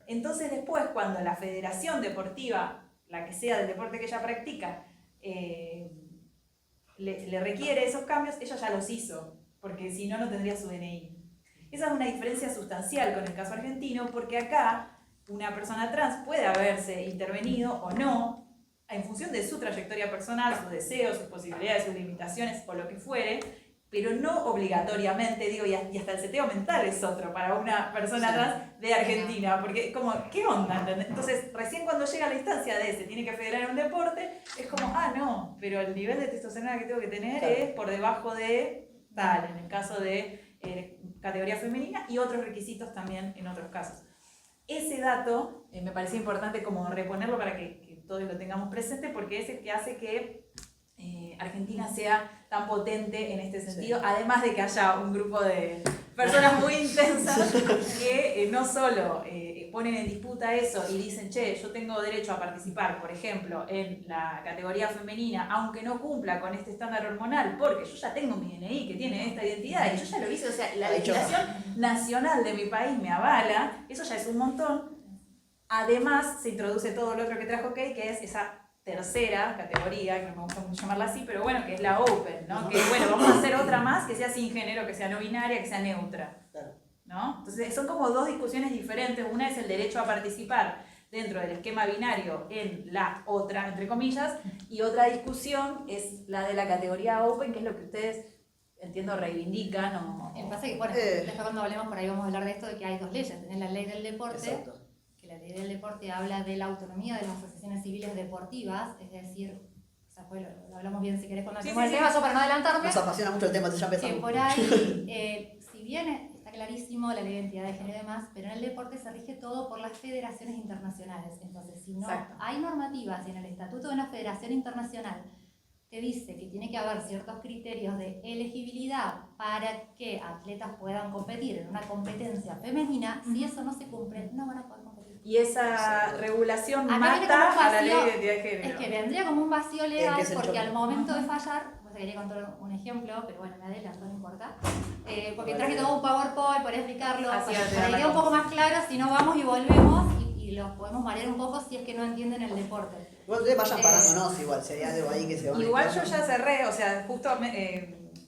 Entonces después, cuando la federación deportiva, la que sea del deporte que ella practica, le requiere esos cambios, ella ya los hizo, porque si no, no tendría su DNI. Esa es una diferencia sustancial con el caso argentino, porque acá una persona trans puede haberse intervenido o no, en función de su trayectoria personal, sus deseos, sus posibilidades, sus limitaciones o lo que fuere, pero no obligatoriamente, digo, y hasta el seteo mental es otro para una persona trans de Argentina, porque como, ¿qué onda? ¿Entendés? Entonces, recién cuando llega la instancia de se tiene que federar en un deporte, es como, no, pero el nivel de testosterona que tengo que tener es por debajo de tal, en el caso de categoría femenina, y otros requisitos también en otros casos. Ese dato me parece importante como reponerlo para que todos lo tengamos presente, porque es el que hace que Argentina sea tan potente en este sentido, además de que haya un grupo de personas muy intensas que no solo ponen en disputa eso y dicen, che, yo tengo derecho a participar, por ejemplo, en la categoría femenina, aunque no cumpla con este estándar hormonal, porque yo ya tengo mi DNI que tiene esta identidad y yo ya lo hice, o sea, la legislación nacional de mi país me avala, eso ya es un montón. Además, se introduce todo lo otro que trajo Kate, que es esa tercera categoría, que no me gusta mucho llamarla así, pero bueno, que es la Open, ¿no? Que bueno, vamos a hacer otra más que sea sin género, que sea no binaria, que sea neutra, ¿no? Entonces son como dos discusiones diferentes. Una es el derecho a participar dentro del esquema binario en la otra, entre comillas, y otra discusión es la de la categoría Open, que es lo que ustedes, entiendo, reivindican o... El pasa que, bueno, después cuando hablemos por ahí vamos a hablar de esto, de que hay dos leyes. Tenés la ley del deporte, Exacto. que la ley del deporte habla de la autonomía de las asociaciones civiles deportivas, es decir, o sea, pues lo hablamos bien si querés cuando hacemos el tema, yo para no adelantarme, Nos apasiona mucho el tema, entonces ya que empezamos. por ahí, si bien está clarísimo la ley de identidad de género y demás, pero en el deporte se rige todo por las federaciones internacionales. Entonces, si no hay normativas y en el estatuto de una federación internacional te dice que tiene que haber ciertos criterios de elegibilidad para que atletas puedan competir en una competencia femenina, si eso no se cumple, no van a poder competir. Y esa regulación Acá viene como un mata a la ley vacío, de identidad de género. Es que vendría como un vacío legal, que es el porque choque. al momento de fallar, pues quería contar un ejemplo, pero bueno, me adelanto, no importa, porque traje todo un PowerPoint para explicarlo, Así para es, que quede un poco más claro, si no vamos y volvemos y los podemos marear un poco si es que no entienden el deporte. Bueno, ustedes vayan parándonos igual, si hay algo ahí que se va a Igual mezclar. yo ya cerré, o sea, justo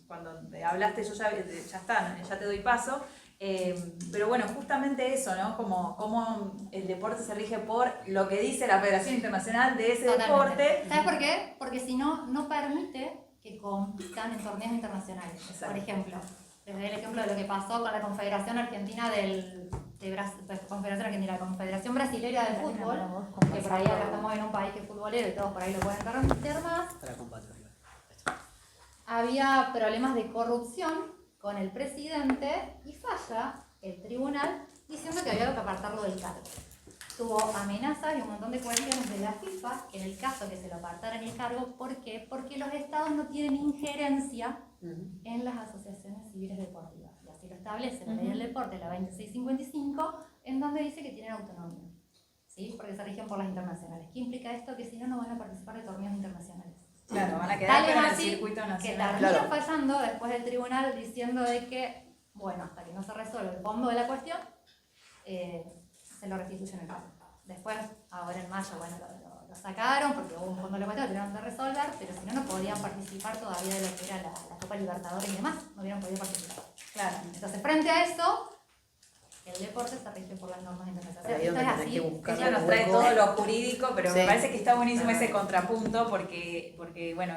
cuando hablaste yo ya está, ya te doy paso. Pero bueno, justamente eso, ¿no? Como el deporte se rige por lo que dice la Federación Internacional de ese Totalmente. deporte. ¿Sabes por qué? Porque si no, no permite que compitan en torneos internacionales. Exacto. Por ejemplo, les doy el ejemplo de lo que pasó con la Confederación Argentina la Confederación Brasilera del Fútbol, que por ahí acá estamos en un país que es futbolero y todos por ahí lo pueden entender más. Para compartir. Había problemas de corrupción con el presidente y falla el tribunal diciendo que había que apartarlo del cargo. Tuvo amenazas y un montón de cuestiones de la FIFA, que en el caso que se lo apartaran el cargo, ¿por qué? Porque los estados no tienen injerencia en las asociaciones civiles deportivas. Y así lo establece la ley del deporte, la 2655, en donde dice que tienen autonomía, ¿sí? Porque se rigen por las internacionales. ¿Qué implica esto? Que si no, no van a participar de torneos internacionales. Claro, van a quedar Tal en es el así circuito que nacional. termina Claro. fallando después del tribunal diciendo de que, bueno, hasta que no se resuelva el fondo de la cuestión, se lo restituyen el pago. Después, ahora en mayo, bueno, lo sacaron porque hubo un fondo de la cuestión, lo tuvieron que resolver, pero si no, no podían participar todavía de lo que era la Copa Libertadores y demás, no hubieran podido participar. Claro. Entonces, frente a eso, el deporte se rige por las normas internacionales. Ahí es Esto donde es tenés así. que buscar. Ella nos trae todo lo jurídico, pero Sí. me parece que está buenísimo ese contrapunto porque bueno,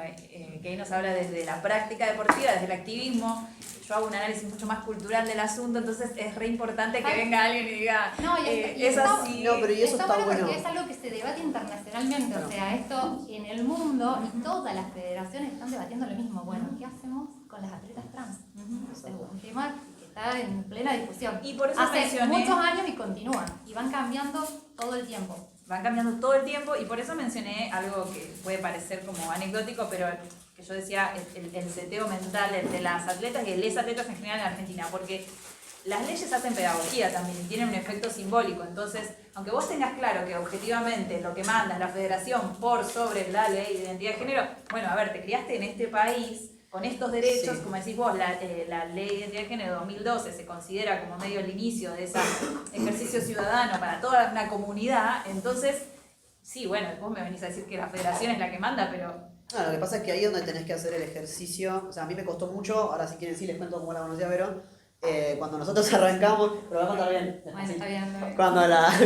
que ahí nos habla desde la práctica deportiva, desde el activismo. Yo hago un análisis mucho más cultural del asunto, entonces es re importante que venga alguien y diga, No, y es está- así. No, pero y eso está bueno. Porque es algo que se debate internacionalmente, o sea, esto en el mundo y todas las federaciones están debatiendo lo mismo. Bueno, ¿qué hacemos con las atletas trans? Es un tema que está en plena discusión. Y por eso Hace mencioné- muchos años y continúan, y van cambiando todo el tiempo. Van cambiando todo el tiempo y por eso mencioné algo que puede parecer como anecdótico, pero que yo decía el seteo mental de las atletas y de los atletas en general en Argentina, porque las leyes hacen pedagogía también y tienen un efecto simbólico. Entonces, aunque vos tengas claro que objetivamente lo que manda es la federación por sobre la ley de identidad de género, bueno, a ver, te criaste en este país, con estos derechos, Sí. como decís vos, la ley de identidad de género de 2012 se considera como medio el inicio de ese ejercicio ciudadano para toda una comunidad, entonces, sí, bueno, vos me venís a decir que la federación es la que manda, pero No, lo que pasa es que ahí es donde tenés que hacer el ejercicio. O sea, a mí me costó mucho, ahora si quieren sí les cuento cómo la conocí a Vero. Cuando nosotros arrancamos, pero lo voy a contar bien. Bueno, está bien, está bien.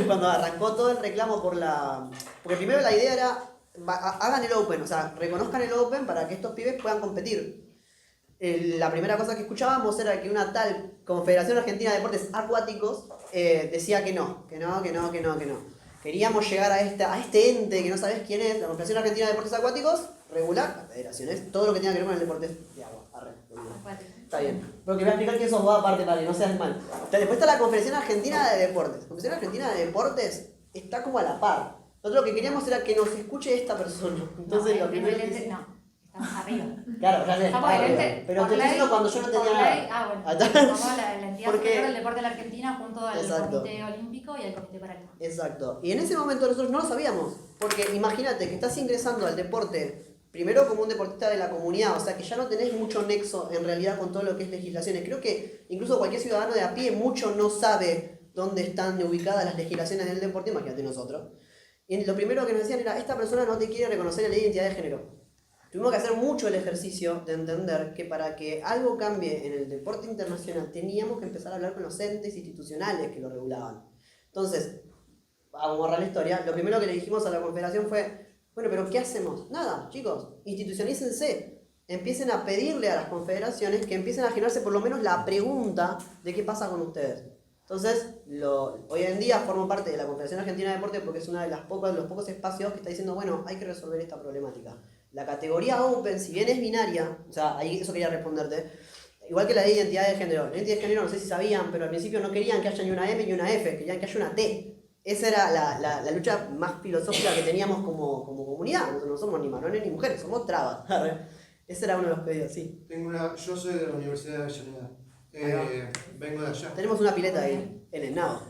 Cuando arrancó todo el reclamo por la... Porque primero la idea era, hagan el Open, o sea, reconozcan el Open para que estos pibes puedan competir. La primera cosa que escuchábamos era que una tal Confederación Argentina de Deportes Acuáticos decía que no. Queríamos llegar a este ente que no sabés quién es, la Confederación Argentina de Deportes Acuáticos, regular, las federaciones, todo lo que tenga que ver con el deporte de agua. Está bien. Pero que voy a explicar que eso va aparte para que no seas mal. Después está la Confederación Argentina de Deportes. La Confederación Argentina de Deportes está como a la par. Nosotros lo que queríamos era que nos escuche esta persona. Entonces lo primero que hice- No, estamos arriba. Claro, ya sé. Estamos está del bien. ente. Pero por te estoy diciendo cuando yo no por tenía ley, nada. bueno, somos la entidad Porque- superior del deporte de la Argentina junto al Exacto. Comité Olímpico y al Comité Paralímpico. Exacto. Y en ese momento nosotros no lo sabíamos. Porque imagínate que estás ingresando al deporte primero como un deportista de la comunidad, o sea que ya no tenés mucho nexo en realidad con todo lo que es legislaciones. Creo que incluso cualquier ciudadano de a pie mucho no sabe dónde están ubicadas las legislaciones del deporte, imagínate nosotros. Y lo primero que nos decían era, esta persona no te quiere reconocer la ley de identidad de género. Tuvimos que hacer mucho el ejercicio de entender que para que algo cambie en el deporte internacional teníamos que empezar a hablar con los entes institucionales que lo regulaban. Entonces, vamos a borrar la historia, lo primero que le dijimos a la confederación fue, bueno, pero ¿qué hacemos? Nada, chicos, institucionalícense. Empiecen a pedirle a las confederaciones que empiecen a generarse por lo menos la pregunta de qué pasa con ustedes. Entonces, hoy en día formo parte de la Confederación Argentina de Deporte porque es uno de los pocos espacios que está diciendo, bueno, hay que resolver esta problemática. La categoría Open, si bien es binaria, o sea, ahí eso quería responderte, igual que la ley de identidad de género. La ley de identidad de género no sé si sabían, pero al principio no querían que haya ni una M ni una F, querían que haya una T. Esa era la lucha más filosófica que teníamos como comunidad. Nosotros no somos ni varones ni mujeres, somos trabas. Ese era uno de los pedidos, sí. Yo soy de la Universidad de Avellaneda. Vengo de allá. Tenemos una pileta ahí, en el nado.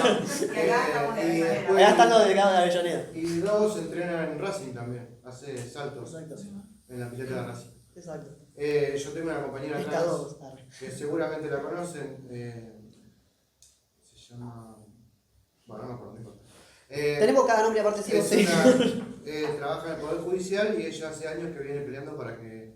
Y después- Allá están los delegados de Avellaneda. Y dos entrenan en Racing también, hace saltos Exacto. en la pileta de Racing. Exacto. Yo tengo una compañera Pista trans 2. que seguramente la conocen. Se llama. Bueno, no me acuerdo, no importa. Tenemos cada nombre aparte, sí o Es sí. trabaja en el Poder Judicial y ella hace años que viene peleando para que.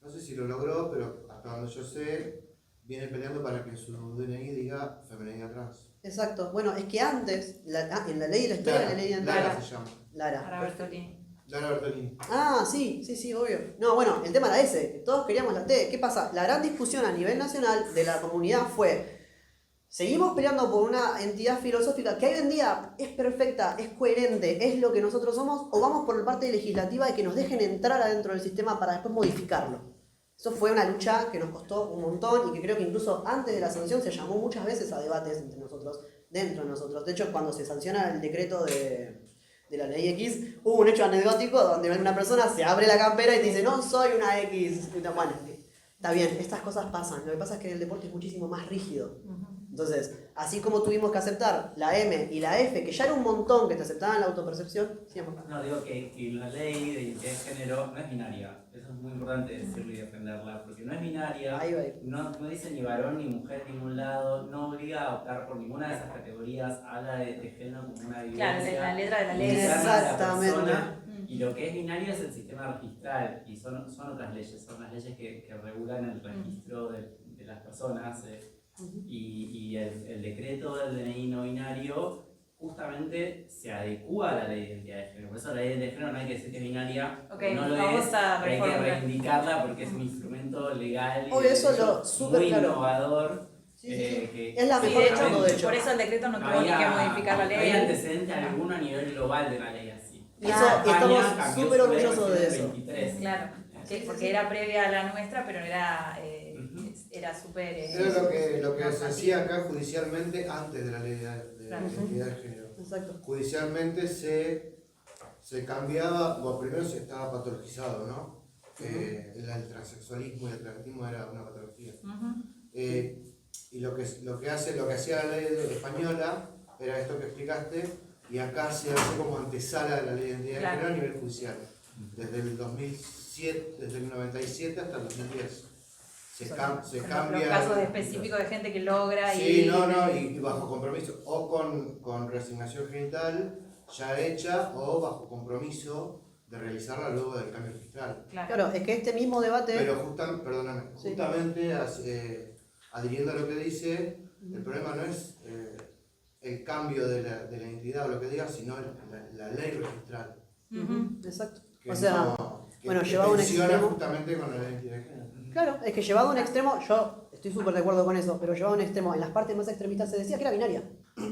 No sé si lo logró, pero hasta donde yo sé, viene peleando para que su DNI diga femenina trans. Exacto. Bueno, es que antes, en la ley de la historia de la ley de identidad. Lara se llama. para Lara. Bertolini. Lara Bertolini. Ah, sí, obvio. No, bueno, el tema era ese. Todos queríamos la T. ¿Qué pasa? La gran discusión a nivel nacional de la comunidad fue, seguimos peleando por una entidad filosófica que hoy en día es perfecta, es coherente, es lo que nosotros somos, o vamos por la parte legislativa de que nos dejen entrar adentro del sistema para después modificarlo. Eso fue una lucha que nos costó un montón y que creo que incluso antes de la sanción se llamó muchas veces a debates entre nosotros, dentro de nosotros. De hecho, cuando se sanciona el decreto de la ley X, hubo un hecho anecdótico donde una persona se abre la campera y te dice, no soy una X. Bueno, está bien, estas cosas pasan. Lo que pasa es que el deporte es muchísimo más rígido. Entonces, así como tuvimos que aceptar la M y la F, que ya era un montón que te aceptaban la autopercepción, sigamos. No, digo que la ley de identidad de género no es binaria. Eso es muy importante decirlo y defenderla, porque no es binaria, Ahí va. no dice ni varón ni mujer en ningún lado, no obliga a optar por ninguna de esas categorías, habla de género como una vivencia. Claro, es la letra de la ley. interna de la Exactamente. persona, y lo que es binario es el sistema registral, y son otras leyes, son las leyes que regulan el registro de las personas. Y el decreto del DNI no binario justamente se adecua a la ley de identidad de género. Por eso la ley de identidad de género no hay que decir que es binaria, Ok, no lo vamos es, a hay que reformular. reivindicarla porque es un instrumento legal y Obvio, de eso derecho lo súper muy claro. innovador. Sí. Que Es la Sí, mejor de del mundo, de hecho. por eso el decreto no tuvo ni que modificar la No hay ley. antecedente alguno a nivel global de una ley así. Y eso, España estamos cambió súper su ley orgullosos de recién en eso. el 23. Claro, sí, porque era previa a la nuestra, pero era súper... Era lo que se hacía acá judicialmente antes de la ley de Claro. identidad de género. Exacto. Judicialmente se cambiaba, bueno, primero se estaba patologizado, ¿no? El transexualismo y el travestismo era una patología. Y lo que hacía la ley española era esto que explicaste, y acá se hace como antesala de la ley de identidad de Claro. género a nivel judicial. desde el 2007, desde el 97 hasta el 2010. Se Los cambia. casos específicos de gente que logra Sí, y... y bajo compromiso, o con resignación genital ya hecha, o bajo compromiso de realizarla luego del cambio registral. Claro, es que este mismo debate... Pero justamente adhiriendo a lo que dice, el problema no es el cambio de la identidad o lo que diga, sino la ley registral. Exacto. Que O sea, que llevado a un tensiona extremo... justamente con la identidad de género. Claro, es que llevado a un extremo, yo estoy súper de acuerdo con eso, pero llevado a un extremo, en las partes más extremistas se decía que era binaria.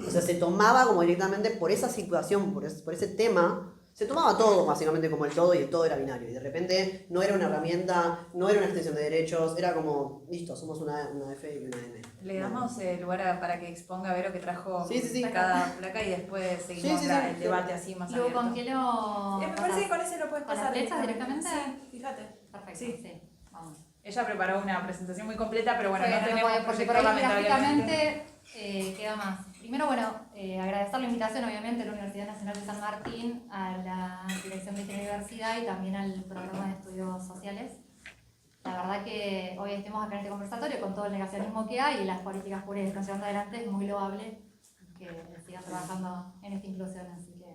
O sea, se tomaba como directamente por esa situación, por ese tema, se tomaba todo básicamente como el todo y el todo era binario. Y de repente no era una herramienta, no era una extensión de derechos, era como, listo, somos una F y una N. Le damos lugar para que exponga Vero que trajo Sí. cada placa y después seguimos el debate así más Luego, abierto. ¿con qué lo...? Me parece que con ese lo puedes ¿Con pasar las flechas directamente? Sí, fíjate. Perfecto, Sí. sí. Vamos. Ella preparó una presentación muy completa, pero bueno, Bueno, no tenemos porque proyector por ahí lamentablemente. gráficamente queda más. Primero, agradecer la invitación obviamente a la Universidad Nacional de San Martín, a la Dirección de Género y Diversidad y también al Programa de Estudios Sociales. La verdad que hoy estemos acá en este conversatorio con todo el negacionismo que hay y las políticas públicas que están llevando adelante, es muy loable que sigan trabajando en esta inclusión. Así que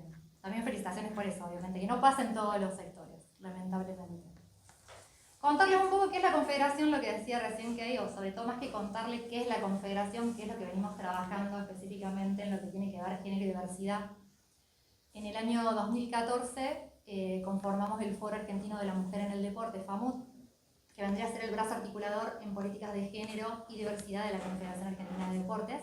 también felicitaciones por eso, obviamente, que no pasa en todos los sectores, lamentablemente. Contarles un poco qué es la Confederación, lo que decía recién Kay, o sobre todo más que contarles qué es la Confederación, qué es lo que venimos trabajando específicamente en lo que tiene que ver género y diversidad. En el año 2014 conformamos el Foro Argentino de la Mujer en el Deporte, FAMUD, que vendría a ser el brazo articulador en políticas de género y diversidad de la Confederación Argentina de Deportes.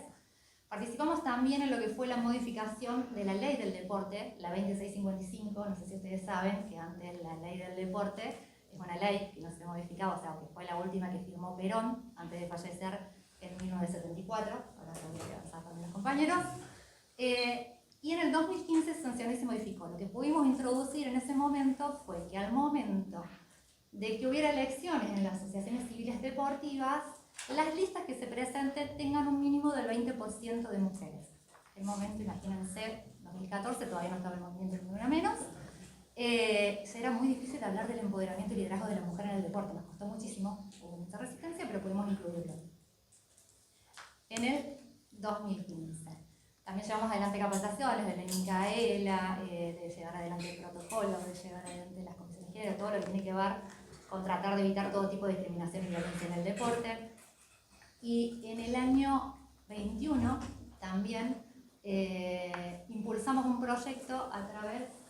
Participamos también en lo que fue la modificación de la Ley del Deporte, la 2655, no sé si ustedes saben que antes la Ley del Deporte es una ley que no se modificaba, o sea, que fue la última que firmó Perón antes de fallecer en 1974, ahora tendría que avanzar también los compañeros. Y en el 2015 se sancionó y se modificó. Lo que pudimos introducir en ese momento fue que al momento de que hubiera elecciones en las asociaciones civiles deportivas, las listas que se presenten tengan un mínimo del 20% de mujeres. En el momento, imagínense, 2014, todavía no estaba el movimiento Ni Una Menos, era muy difícil hablar del empoderamiento y liderazgo de la mujer en el deporte. Nos costó muchísimo, hubo mucha resistencia, pero pudimos incluirlo. En el 2015 también llevamos adelante capacitaciones de la Micaela, de llevar adelante protocolos, de llevar adelante las comisiones de género, todo lo que tiene que ver con tratar de evitar todo tipo de discriminación y violencia en el deporte. Y en el año 21 también impulsamos un proyecto a través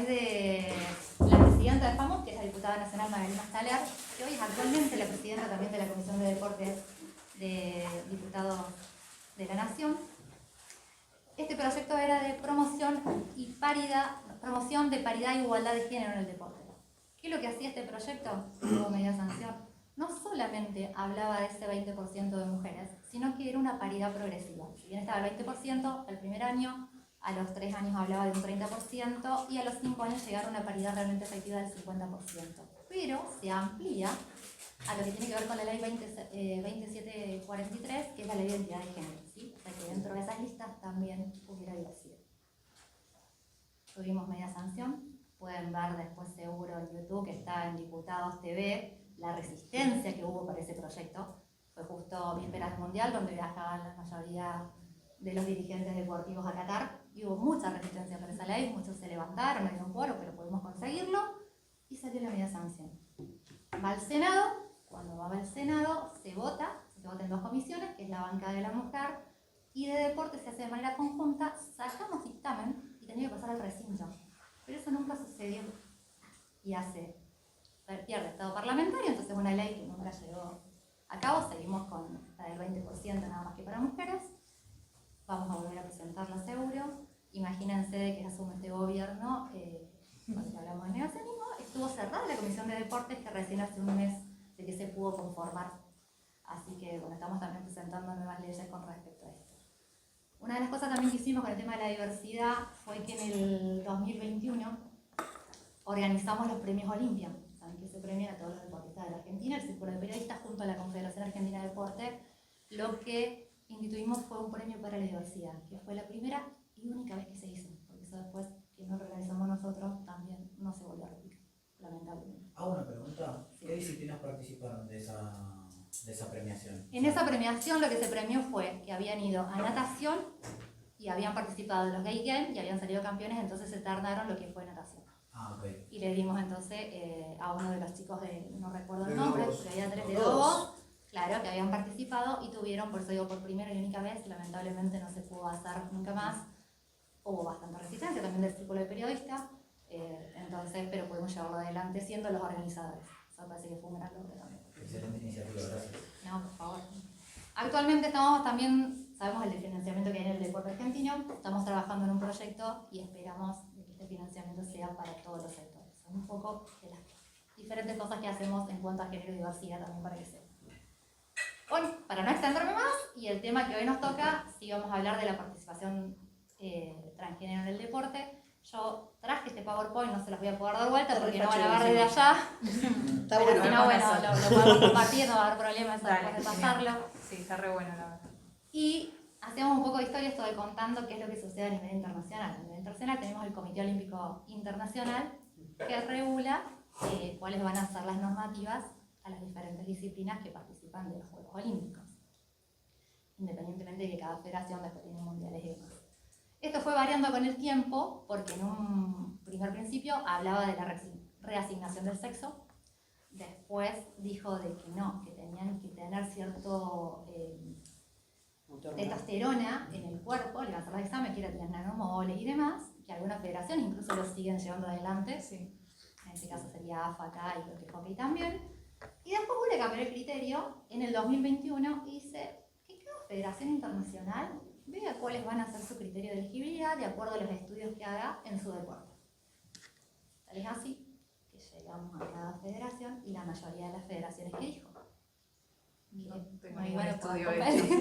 de la presidenta de FAMUD, que es la diputada nacional Magdalena Staller, que hoy es actualmente la presidenta también de la Comisión de Deportes de Diputados de la Nación. Este proyecto era de promoción de paridad e igualdad de género en el deporte. ¿Qué es lo que hacía este proyecto? Hubo media sanción. No solamente hablaba de ese 20% de mujeres, sino que era una paridad progresiva. Si bien estaba el 20% el primer año, a los 3 años hablaba de un 30% y a los 5 años llegar a una paridad realmente efectiva del 50%. Pero se amplía a lo que tiene que ver con la ley 2743, que es la ley de identidad de género, ¿sí? O sea que dentro de esas listas también hubiera diversidad. Tuvimos media sanción, pueden ver después seguro en YouTube que está en Diputados TV la resistencia que hubo para ese proyecto. Fue justo vísperas del Mundial, donde viajaban la mayoría de los dirigentes deportivos a Qatar, y hubo mucha resistencia para esa ley, muchos se levantaron, no dio un quórum, pero pudimos conseguirlo, y salió la media sanción. Va al Senado, cuando va al Senado se vota en 2 comisiones, que es la banca de la mujer, y de deporte se hace de manera conjunta, sacamos dictamen y tenía que pasar al recinto. Pero eso nunca sucedió, y pierde estado parlamentario, entonces una ley que nunca llegó a cabo, seguimos con la del 20% nada más que para mujeres. Vamos a volver a presentarla seguro. Imagínense de que asume este gobierno, cuando hablamos de negacionismo, estuvo cerrada la Comisión de Deportes, que recién hace un mes de que se pudo conformar. Así que bueno, estamos también presentando nuevas leyes con respecto a esto. Una de las cosas también que hicimos con el tema de la diversidad fue que en el 2021 organizamos los premios Olimpia. Saben que se premian a todos los deportistas de la Argentina, el Círculo de Periodistas junto a la Confederación Argentina de Deporte. Lo que instituimos fue un premio para la diversidad, que fue la primera y única vez que se hizo, porque eso después que no organizamos nosotros, también no se volvió a replicar, lamentablemente. Hago una pregunta. ¿Qué disciplinas participaron de esa premiación? En esa premiación lo que se premió fue que habían ido a natación y habían participado en los Gay Games y habían salido campeones, entonces se tardaron lo que fue natación. Ah, ok. Y le dimos entonces a uno de los chicos de, no recuerdo el De nombre, Lobos. pero había 3 de Los Lobos, claro, que habían participado y tuvieron, por eso digo, por primera y única vez, lamentablemente no se pudo hacer nunca más. Hubo bastante resistencia también del círculo de periodistas, entonces, pero pudimos llevarlo adelante siendo los organizadores. Eso parece que fue un gran logro también. Excelente iniciativa, gracias. No, por favor. Actualmente estamos también, sabemos el financiamiento que hay en el deporte argentino, estamos trabajando en un proyecto y esperamos que este financiamiento sea para todos los sectores. Son un poco de las diferentes cosas que hacemos en cuanto a género y diversidad también para que sepan. Bueno, para no extenderme más, y el tema que hoy nos toca, sí vamos a hablar de la participación transgénero en el deporte. Yo traje este PowerPoint, no se los voy a poder dar vuelta porque no van a ver desde allá. Está Pero bueno. si no, bueno, lo podemos compartir, no va a haber problema eso Dale, después de genial. pasarlo. Sí, está re bueno, la verdad. Y hacemos un poco de historia, estoy contando qué es lo que sucede a nivel internacional. A nivel internacional tenemos el Comité Olímpico Internacional que regula cuáles van a ser las normativas a las diferentes disciplinas que participan de los Juegos Olímpicos, independientemente de que cada federación después tiene mundiales y demás. Esto fue variando con el tiempo porque en un primer principio hablaba de la reasignación del sexo, después dijo de que no, que tenían que tener cierto testosterona en el cuerpo, le iban a hacer el examen, que era tener nanomoles y demás, que algunas federaciones incluso lo siguen llevando adelante, Sí. en este caso sería AFA acá y creo que hockey también. Y después le cambió el criterio en el 2021 y dice que cada federación internacional vea cuáles van a ser su criterio de elegibilidad de acuerdo a los estudios que haga en su deporte. Tal es así que llegamos a cada federación y la mayoría de las federaciones que dijo. No tengo Muy ningún bueno, estudio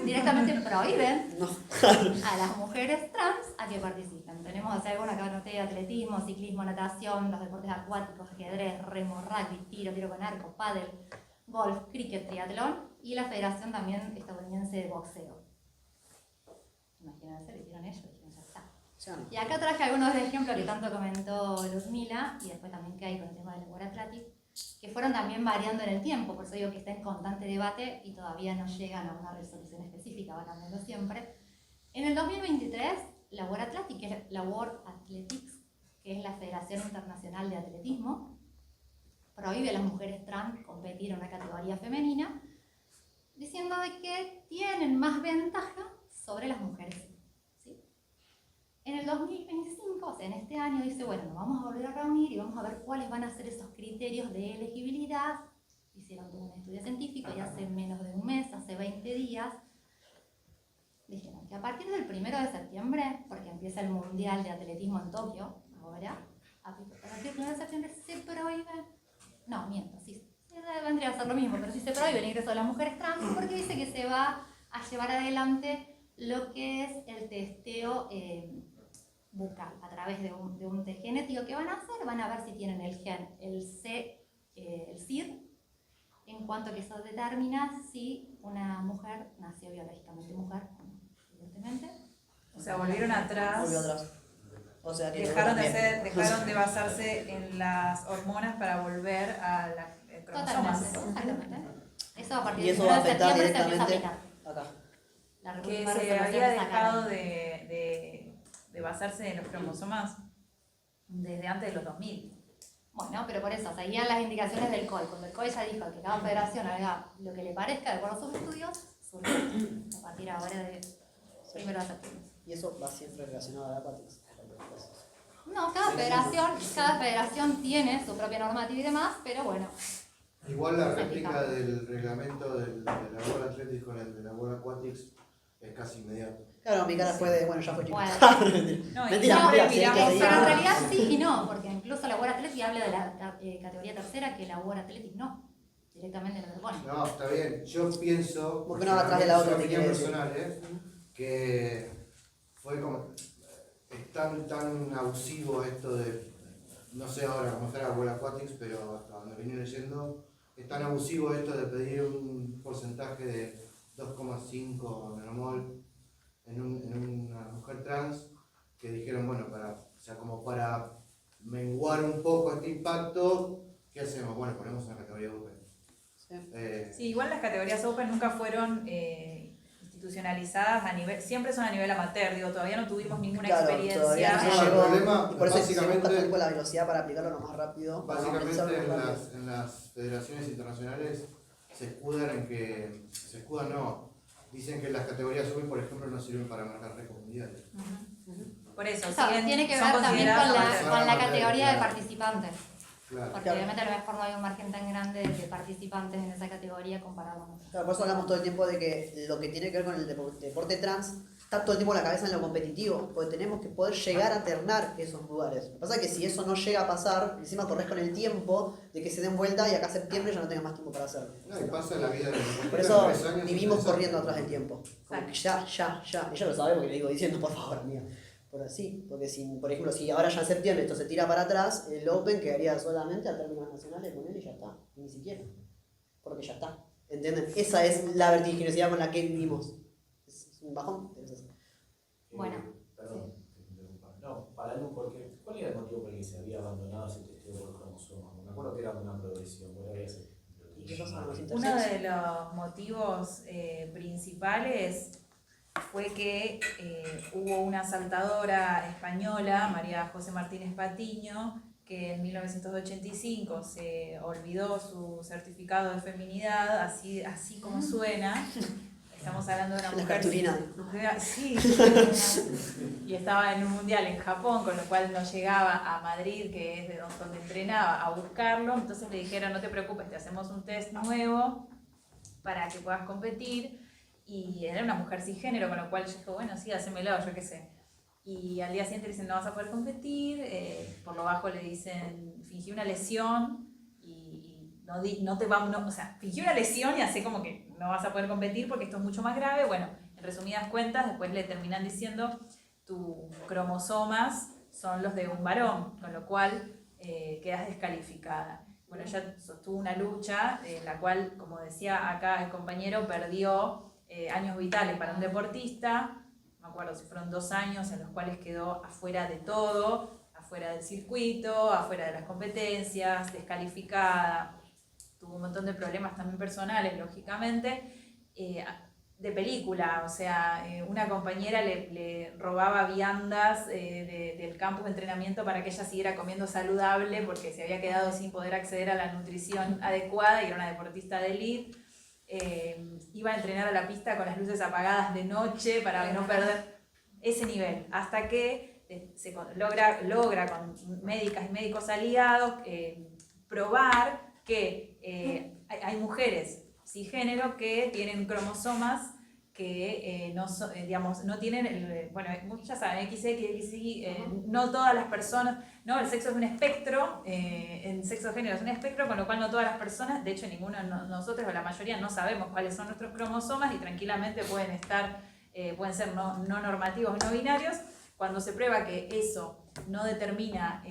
directamente prohíben No. a las mujeres trans a que participen. Tenemos, o sea, alguna que anoté, atletismo, ciclismo, natación, los deportes acuáticos, ajedrez, remo, rugby, tiro con arco, pádel, golf, cricket, triatlón y la Federación también estadounidense de boxeo. Imagínense, lo hicieron ellos, dijeron ya está. Ya no. Y acá traje algunos ejemplos que tanto comentó Luzmila y después también que hay con el tema del World Athletics, que fueron también variando en el tiempo, por eso digo que está en constante debate y todavía no llegan a una resolución específica, va cambiando siempre. En el 2023, la World Athletics, que es la Federación Internacional de Atletismo, prohíbe a las mujeres trans competir en una categoría femenina, diciendo de que tienen más ventaja sobre las mujeres. ¿Sí? En el 2025, o sea, en este año, dice, bueno, nos vamos a volver a reunir y vamos a ver cuáles van a ser esos criterios de elegibilidad. Hicieron todo un estudio científico y hace menos de un mes, hace 20 días, dijeron que a partir del 1 de septiembre, porque empieza el Mundial de Atletismo en Tokio, ahora, a partir del 1 de septiembre se prohíbe, no, miento, sí, vendría a ser lo mismo, pero sí se prohíbe el ingreso de las mujeres trans, porque dice que se va a llevar adelante lo que es el testeo bucal, a través de un test genético que van a hacer, van a ver si tienen el gen, el CIR, en cuanto a que eso determina si una mujer nació biológicamente mujer, evidentemente. O sea, volvieron atrás. Volvió atrás. O sea que Dejaron también. dejaron de basarse en las hormonas para volver a la cromosomas. Totalmente, exactamente. Eso a partir Y del eso 1 va a de afectar septiembre se empieza a directamente aplicar. acá. La Que última se resolución había que sacaron. dejado de basarse en los cromosomas desde antes de los 2000. Bueno, pero por eso, seguían las indicaciones del COI. Cuando el COI ya dijo que cada federación haga lo que le parezca de acuerdo a sus estudios, surgió a partir ahora de 1 de septiembre. Y eso va siempre relacionado a la Aquatics. No, cada federación tiene su propia normativa y demás, pero bueno. Igual la réplica del reglamento de la World Athletics con el de la World Aquatics es casi inmediato. Claro, mi cara fue de, bueno, ya fue chico. Bueno. No, y Mentira, no, mentira, pero sí, hay que miramos seguir. Pero en realidad sí y no, porque incluso la World Athletics habla de la categoría tercera, que la World Athletics no. Directamente no lo pone. No, está bien. Yo pienso, Porque no va atrás de la otra, es una te opinión quiere personal, que fue como es tan abusivo esto de, no sé ahora cómo será World Aquatics, pero hasta donde vine leyendo, es tan abusivo esto de pedir un porcentaje de 2,5 nanomol en una mujer trans, que dijeron, bueno, para sea, como para menguar un poco este impacto, ¿qué hacemos? Bueno, ponemos una categoría Open. Sí, igual las categorías Open nunca fueron institucionalizadas a nivel, siempre son a nivel amateur, digo, todavía no tuvimos ninguna Todavía no experiencia. se No, el llegó, problema, y por eso se busca básicamente- todo el tiempo la velocidad para aplicarlo lo más rápido. para no pensar Básicamente muy rápido. en las federaciones internacionales se escudan en que, dicen que las categorías Open, por ejemplo, no sirven para marcar récords mundiales. Por eso, O sea, si bien tiene que son ver también con consideradas la amateur, categoría de claro. participantes. Claro. Porque obviamente a lo mejor no hay un margen tan grande de participantes en esa categoría comparado con otras. Claro, por eso hablamos todo el tiempo de que lo que tiene que ver con el deporte trans está todo el tiempo en la cabeza en lo competitivo, porque tenemos que poder llegar a ternar esos lugares. Lo que pasa es que si eso no llega a pasar, encima corres con el tiempo de que se den vuelta y acá septiembre ya no tenga más tiempo para hacerlo. No, y pasa en la vida de los Por deportistas, eso 3 años, vivimos 3 años. corriendo atrás del tiempo. Como que ya. Ella lo sabe porque le digo diciendo, por favor, amiga. Por así, porque si, por ejemplo, si ahora ya en septiembre esto se tira para atrás, el Open quedaría solamente a términos nacionales con él y ya está. Ni siquiera. Porque ya está. ¿Entienden? Esa es la vertiginosidad con la que vivimos. Es un bajón, pero es así. Bueno. Perdón, que te interrumpa. No, para Lu, porque ¿cuál era el motivo por el que se había abandonado ese testeo por cromosomas? Me acuerdo que era una progresión, ¿cuál había ese? ¿Y qué pasa con los Uno intersexos? de los motivos principales fue que hubo una saltadora española, María José Martínez Patiño, que en 1985 se olvidó su certificado de feminidad, así como suena. Estamos hablando de una La mujer... cartulina. Sí, y estaba en un mundial en Japón, con lo cual no llegaba a Madrid, que es de donde entrenaba, a buscarlo. Entonces le dijeron, no te preocupes, te hacemos un test nuevo para que puedas competir. Y era una mujer cisgénero, con lo cual yo dije, bueno, sí, hacémelo, yo qué sé. Y al día siguiente le dicen, no vas a poder competir. Por lo bajo le dicen, fingí una lesión y no te vamos, o sea, fingí una lesión y hace como que no vas a poder competir porque esto es mucho más grave. Bueno, en resumidas cuentas, después le terminan diciendo, tus cromosomas son los de un varón, con lo cual quedas descalificada. Bueno, ella sostuvo una lucha en la cual, como decía acá el compañero, perdió años vitales para un deportista. No me acuerdo si fueron 2 años en los cuales quedó afuera de todo, afuera del circuito, afuera de las competencias, descalificada. Tuvo un montón de problemas también personales, lógicamente, de película. O sea, una compañera le robaba viandas del campus de entrenamiento para que ella siguiera comiendo saludable porque se había quedado sin poder acceder a la nutrición adecuada y era una deportista de elite. Iba a entrenar a la pista con las luces apagadas de noche para no perder ese nivel, hasta que se logra con médicas y médicos aliados probar que hay mujeres cisgénero que tienen cromosomas que no tienen, bueno, muchas saben, XX, XY, no todas las personas, no, el sexo es un espectro, el sexo de género es un espectro, con lo cual no todas las personas, de hecho ninguno de nosotros o la mayoría no sabemos cuáles son nuestros cromosomas y tranquilamente pueden ser no normativos, no binarios. Cuando se prueba que eso no determina,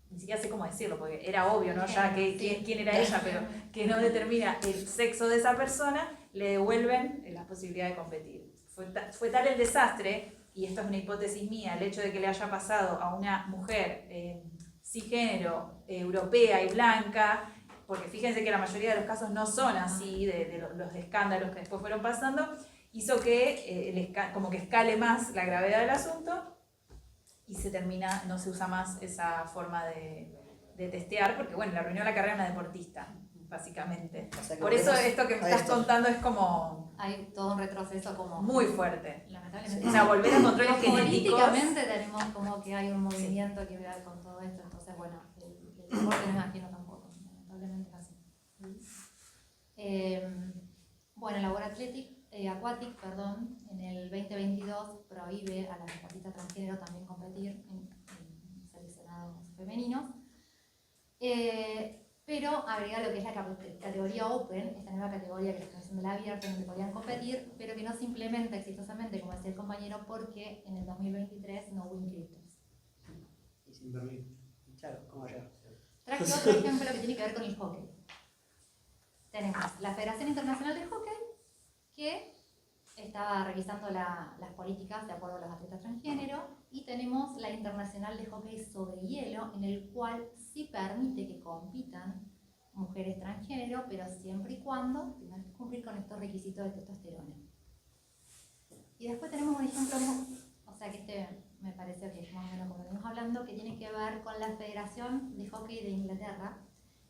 ni siquiera sé cómo decirlo, porque era obvio, ¿no? Ya quién era ella, pero que no determina el sexo de esa persona, le devuelven la posibilidad de competir. Fue tal el desastre, y esto es una hipótesis mía, el hecho de que le haya pasado a una mujer cisgénero, europea y blanca, porque fíjense que la mayoría de los casos no son así, de los escándalos que después fueron pasando, hizo que como que escale más la gravedad del asunto, y no se usa más esa forma de testear, porque bueno, le arruinó la carrera a una deportista, básicamente. O sea que Por eso volvemos esto que me a estás esto. contando es como Hay todo un retroceso como... muy fuerte. Lamentablemente. O sea, volver a controles genéticos. Políticamente tenemos como que hay un movimiento que ver con todo esto, entonces bueno, el deporte no es ajeno tampoco, lamentablemente es así. Bueno, la World Aquatic, en el 2022 prohíbe a las deportistas transgénero también competir en seleccionados femeninos, pero agrega lo que es la categoría Open, esta nueva categoría que está haciendo la abierta, donde podían competir, pero que no se implementa exitosamente, como decía el compañero, porque en el 2023 no hubo inscritos. Y sin permiso. Claro, ¿cómo llegar? Traje otro ejemplo que tiene que ver con el hockey. Tenemos la Federación Internacional de Hockey, que estaba revisando las políticas de acuerdo a los atletas transgénero Y tenemos la Internacional de Hockey sobre Hielo, en el cual sí permite que compitan mujeres transgénero, pero siempre y cuando tengan que cumplir con estos requisitos de testosterona. Y después tenemos un ejemplo, o sea que este me parece que es más o menos como venimos hablando, que tiene que ver con la Federación de Hockey de Inglaterra,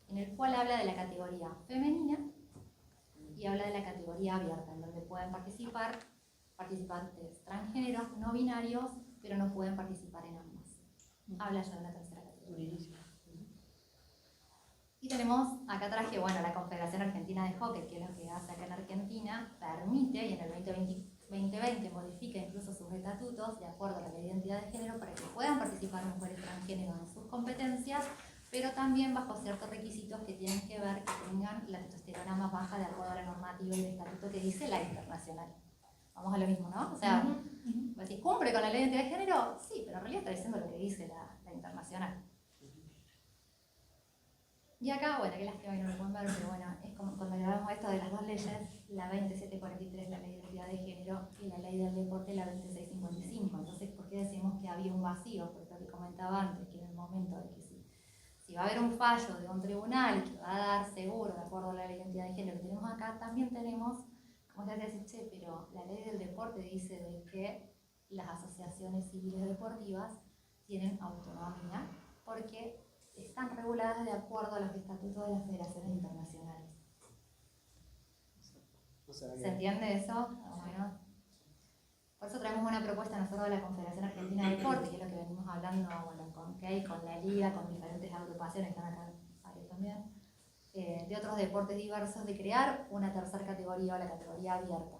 en el cual habla de la categoría femenina y habla de la categoría abierta, en donde pueden participar participantes transgéneros, no binarios, pero no pueden participar en ambas. Habla ya de una tercera categoría. Y tenemos, acá traje, bueno, la Confederación Argentina de Hockey, que es lo que hace acá en Argentina, permite, y en el 2020 modifica incluso sus estatutos de acuerdo a la ley de identidad de género para que puedan participar mujeres transgénero en sus competencias, pero también bajo ciertos requisitos que tienen que ver que tengan la testosterona más baja de acuerdo a la normativa y el estatuto que dice la internacional. Vamos a lo mismo, ¿no? O sea, si cumple con la ley de identidad de género, sí, pero en realidad está diciendo lo que dice la internacional. Y acá, bueno, que lástima que no lo pueden ver, pero bueno, es como cuando grabamos esto de las dos leyes, la 2743, la ley de identidad de género, y la ley del deporte, la 2655. Entonces, ¿por qué decimos que había un vacío? Porque lo que comentaba antes, que en el momento de que si va a haber un fallo de un tribunal que va a dar seguro, de acuerdo a la ley de identidad de género que tenemos acá, también tenemos, como te decía, che, pero la ley del deporte dice de que las asociaciones civiles deportivas tienen autonomía porque están reguladas de acuerdo a los estatutos de las federaciones internacionales. ¿Se entiende eso? Bueno, por eso traemos una propuesta nosotros de la Confederación Argentina de Deporte, que es lo que venimos hablando, bueno, con Key, con la Liga, con diferentes agrupaciones que están acá también, de otros deportes diversos, de crear una tercera categoría o la categoría abierta.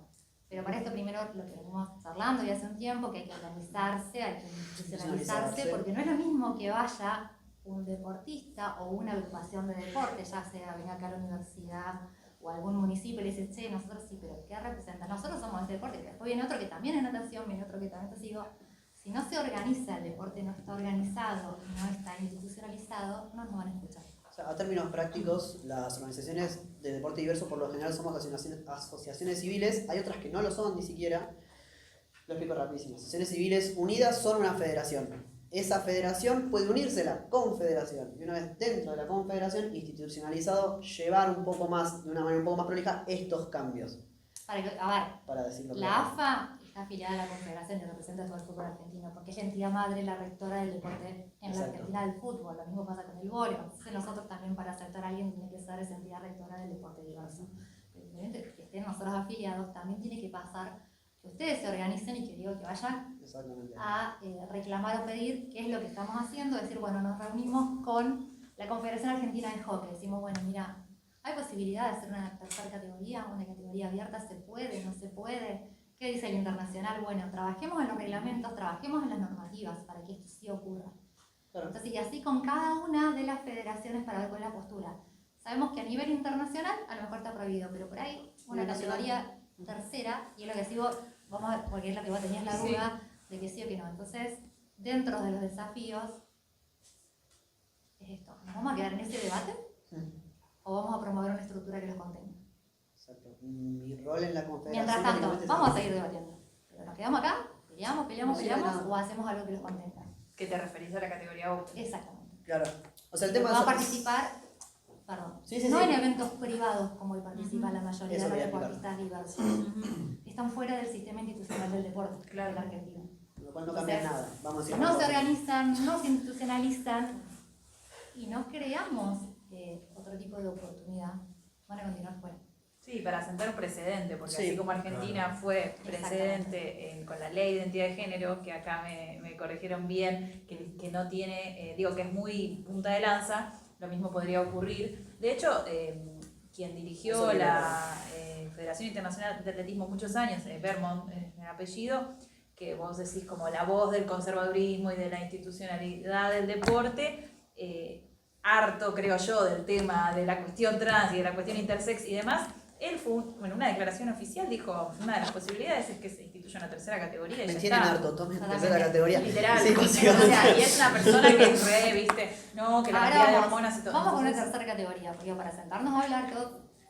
Pero para esto primero lo que venimos charlando ya hace un tiempo, que hay que organizarse, hay que institucionalizarse, porque no es lo mismo que vaya un deportista o una agrupación de deporte, ya sea venga acá a la universidad o algún municipio y le dice, che, nosotros sí, pero ¿qué representa? Nosotros somos este deporte, que después viene otro que también es natación, viene otro que también te sigo. Si no se organiza, el deporte no está organizado, no está institucionalizado, no nos van a escuchar. O sea, a términos prácticos, las organizaciones de deporte diverso por lo general somos asociaciones civiles, hay otras que no lo son ni siquiera. Lo explico rapidísimo. Asociaciones civiles unidas son una federación. Esa federación puede unirse a la confederación y una vez dentro de la confederación, institucionalizado, llevar un poco más, de una manera un poco más prolija, estos cambios. Para decirlo la claro. AFA está afiliada a la confederación que representa todo el fútbol argentino, porque es la entidad madre, la rectora del deporte en la Argentina del fútbol. Lo mismo pasa con el vóley. Entonces nosotros también para aceptar a alguien tiene que ser esa entidad rectora del deporte diverso. Pero que estén nosotros afiliados, también tiene que pasar que ustedes se organicen y que digo que vayan a reclamar o pedir qué es lo que estamos haciendo, decir, bueno, nos reunimos con la Confederación Argentina de Hockey, decimos, bueno, mira, ¿hay posibilidad de hacer una tercera categoría, una categoría abierta? ¿Se puede? ¿No se puede? ¿Qué dice el internacional? Bueno, trabajemos en los reglamentos, trabajemos en las normativas para que esto sí ocurra. Claro. Entonces, y así con cada una de las federaciones para ver cuál es la postura. Sabemos que a nivel internacional a lo mejor está prohibido, pero por ahí una categoría tercera, y es lo que sigo, vamos a ver, porque es lo que vos tenías la duda de que sí o que no. Entonces, dentro de los desafíos, es esto. ¿Nos vamos a quedar en ese debate? ¿O vamos a promover una estructura que los contenga? Exacto. Mi rol en la confederación... Mientras tanto, vamos a seguir debatiendo. Pero nos quedamos acá, peleamos, o hacemos algo que los contenga. ¿Qué te referís a la categoría U? Exactamente. Claro. O sea, el tema va a participar, no en eventos privados como hoy participa la mayoría de los deportistas diversos. Están fuera del sistema institucional del deporte, de la Argentina. Lo cual no cambia nada. Vamos a no se organizan, no se institucionalizan y no creamos otro tipo de oportunidad. Van a continuar fuera. Sí, para sentar un precedente, porque así como Argentina fue precedente con la ley de identidad de género, que acá me corrigieron bien, que no tiene, digo que es muy punta de lanza, lo mismo podría ocurrir. De hecho, quien dirigió la Federación Internacional de Atletismo muchos años, Vermont, el apellido, que vos decís como la voz del conservadurismo y de la institucionalidad del deporte, harto creo yo del tema de la cuestión trans y de la cuestión intersex y demás, él fue, una declaración oficial dijo, una de las posibilidades es que se instituya una tercera categoría. Y me ya tienen está. harto, tomen tercera categoría. Literal. Sí, o sea, y es una persona que viste, no, que la cantidad de hormonas y todo. Vamos con una tercera categoría, porque para sentarnos a hablar,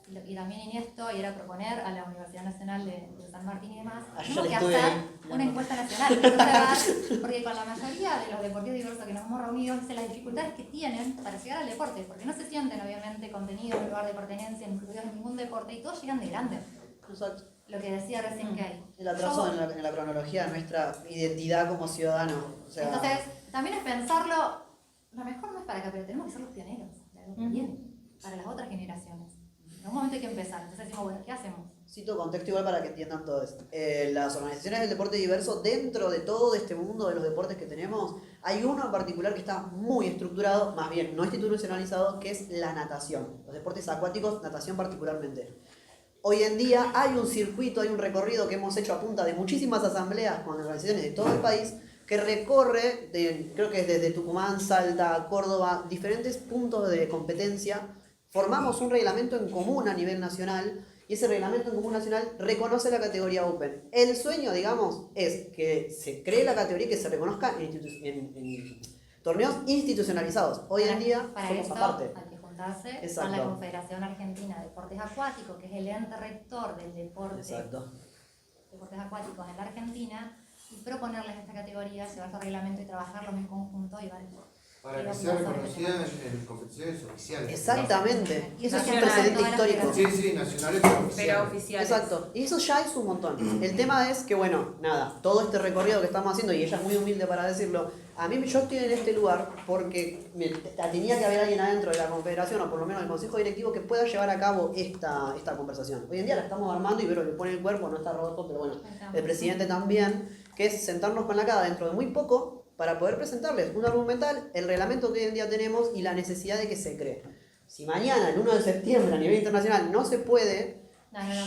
y también Iniesto, y era proponer a la Universidad Nacional de San Martín y demás, Ah, yo tenemos que estuve hacer ahí. una encuesta nacional, observar, porque con la mayoría de los deportistas diversos que nos hemos reunido, sé las dificultades que tienen para llegar al deporte, porque no se sienten obviamente contenidos en lugar de pertenencia, incluidos en ningún deporte, y todos llegan de grande. Exacto. Lo que decía recién que hay. El atraso en la cronología de nuestra identidad como ciudadano. O sea, Entonces, también es pensarlo, lo mejor no es para acá, pero tenemos que ser los pioneros de algo que viene, para las otras generaciones. En algún momento hay que empezar, entonces decimos, bueno, ¿qué hacemos? cito contexto igual para que entiendan todo esto. Las organizaciones del deporte diverso, dentro de todo este mundo de los deportes que tenemos, hay uno en particular que está muy estructurado, más bien no institucionalizado, que es la natación. Los deportes acuáticos, natación particularmente. Hoy en día hay un circuito, hay un recorrido que hemos hecho a punta de muchísimas asambleas con organizaciones de todo el país que recorre, creo que es desde Tucumán, Salta, Córdoba, diferentes puntos de competencia. Formamos un reglamento en común a nivel nacional y ese reglamento en común nacional reconoce la categoría Open. El sueño, digamos, es que se cree la categoría y que se reconozca en torneos institucionalizados. Hoy en día para somos eso aparte. hay que juntarse Exacto. con la Confederación Argentina de Deportes Acuáticos, que es el ente rector del deporte, Exacto. deportes acuáticos en la Argentina, y proponerles esta categoría, llevar su reglamento y trabajarlos en conjunto y Para que sea reconocida en competiciones oficiales. Exactamente. Y eso es un Nacional, precedente todas las histórico. Sí, sí, nacionales pero Pero oficiales. oficiales. Exacto, y eso ya es un montón. El tema es que, bueno, nada, todo este recorrido que estamos haciendo, y ella es muy humilde para decirlo, a mí yo estoy en este lugar porque tenía que haber alguien adentro de la confederación, o por lo menos del consejo directivo, que pueda llevar a cabo esta conversación. Hoy en día la estamos armando y Vero le pone el cuerpo, no está Rodolfo, pero bueno, el presidente también, que es sentarnos con la cara dentro de muy poco para poder presentarles un argumental, el reglamento que hoy en día tenemos y la necesidad de que se cree. Si mañana, el 1 de septiembre, a nivel internacional, no se puede,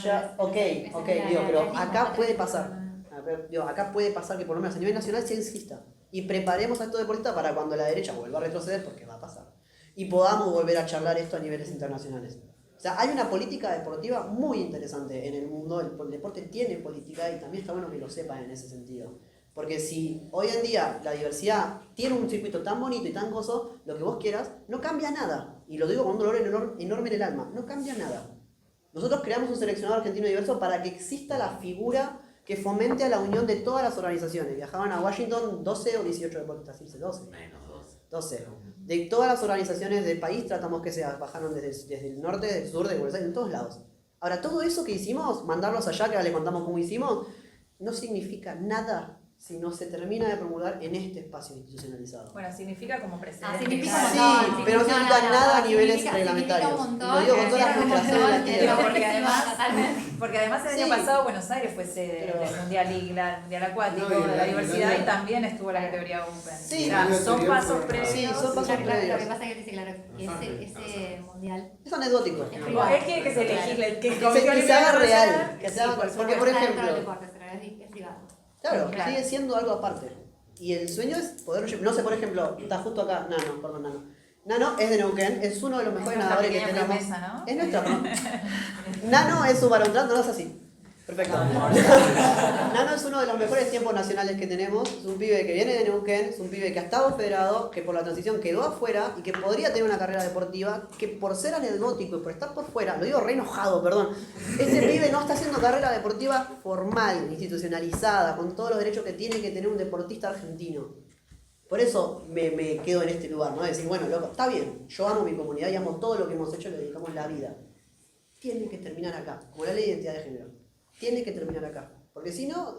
ya, ok, digo, pero acá puede pasar. A ver, digo, acá puede pasar que por lo menos a nivel nacional sí exista. Y preparemos a estos deportistas para cuando la derecha vuelva a retroceder, porque va a pasar. Y podamos volver a charlar esto a niveles internacionales. O sea, hay una política deportiva muy interesante en el mundo. El deporte tiene política y también está bueno que lo sepan en ese sentido. Porque si hoy en día la diversidad tiene un circuito tan bonito y tan gozo, lo que vos quieras, no cambia nada. Y lo digo con un dolor enorme en el alma, no cambia nada. Nosotros creamos un seleccionado argentino diverso para que exista la figura que fomente a la unión de todas las organizaciones. Viajaban a Washington 12 o 18 deportistas, 12. Menos 12. De todas las organizaciones del país tratamos que sea, bajaron desde el norte, del sur, de Buenos Aires, en todos lados. Ahora, todo eso que hicimos, mandarlos allá, que ahora les contamos cómo hicimos, no significa nada si no se termina de promulgar en este espacio institucionalizado. Bueno, significa como precedente. significa claro. un Sí, montón. pero no significa nada a niveles significa reglamentarios. un montón, Y lo digo con todas las significa un frustraciones de la montón, tierra. Porque además el año Sí. pasado Buenos Aires fue sede Pero- del Mundial Igla, el Mundial Acuático, No, y de la la- diversidad, y y también estuvo la categoría Open. Sí. O sea, Y la son anterior pasos fue- previos. Sí, son pasos Claro, lo previos. que pasa es que dice, claro, que ese mundial Es anecdótico. es Como privado. él quiere que se legisle, que Que se haga real. Que se haga, por porque, por Está dentro del ejemplo, deporte, pero es privado. claro, Claro. sigue siendo algo aparte. Y el sueño es poder... No sé, por ejemplo, está justo acá Nano, perdón, Nano. Nano es de Neuquén, es uno de los mejores nuestra nadadores que pequeña tenemos. promesa, ¿no? Es nuestra Nano es su varón, no lo hace así. Perfecto. Nano es uno de los mejores tiempos nacionales que tenemos. Es un pibe que viene de Neuquén, es un pibe que ha estado federado, que por la transición quedó afuera y que podría tener una carrera deportiva, que por ser anecdótico y por estar por fuera, lo digo re enojado, perdón, este pibe no está haciendo carrera deportiva formal, institucionalizada, con todos los derechos que tiene que tener un deportista argentino. Por eso me quedo en este lugar, ¿no? Decir, bueno, loco, está bien, yo amo mi comunidad y amo todo lo que hemos hecho, le dedicamos la vida. Tiene que terminar acá, como la ley de identidad de género. Tiene que terminar acá, porque si no...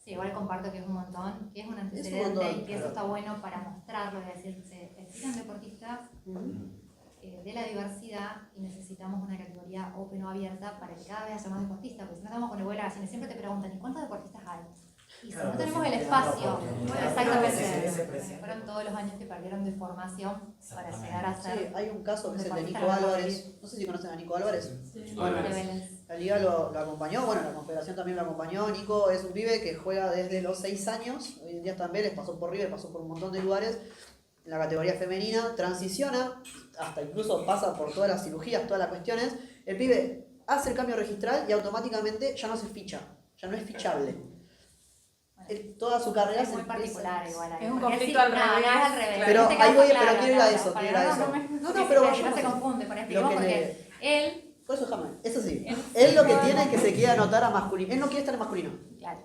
Sí, igual comparto que es un montón, que es un Es un antecedente montón, y que eso claro. está bueno para mostrarlo y decir, existen deportistas de la diversidad y necesitamos una categoría open o abierta para que cada vez haya más deportistas, porque si no estamos con el vuelo a la gallina, siempre te preguntan, ¿y cuántos deportistas hay? Y si no tenemos el espacio, exactamente, fueron todos los años que perdieron de formación para llegar a Sí, ser hay un caso que es el de deportista Nico de la Álvarez, no sé si conocen a Nico Álvarez. Bueno, de Vélez. la liga lo acompañó, bueno, la confederación también lo acompañó. Nico es un pibe que juega desde los 6 años, hoy en día está en Vélez, pasó por River, pasó por un montón de lugares, en la categoría femenina, transiciona, hasta incluso pasa por todas las cirugías, todas las cuestiones. El pibe hace el cambio registral y automáticamente ya no se ficha, ya no es fichable. Toda su carrera Es muy se empieza- particular igual ahí. Es un porque conflicto sí, al no, revés. no es al revés. Pero En este ahí caso, voy, claro, pero quiero ir a claro, eso, para quiero ir a no, eso. no, No, pero no vayamos se a- confunde, para Lo explicar, que porque él Por eso jamás. Eso sí. Él lo que tiene es que se quiere anotar a masculino. Él no quiere estar en masculino. Claro.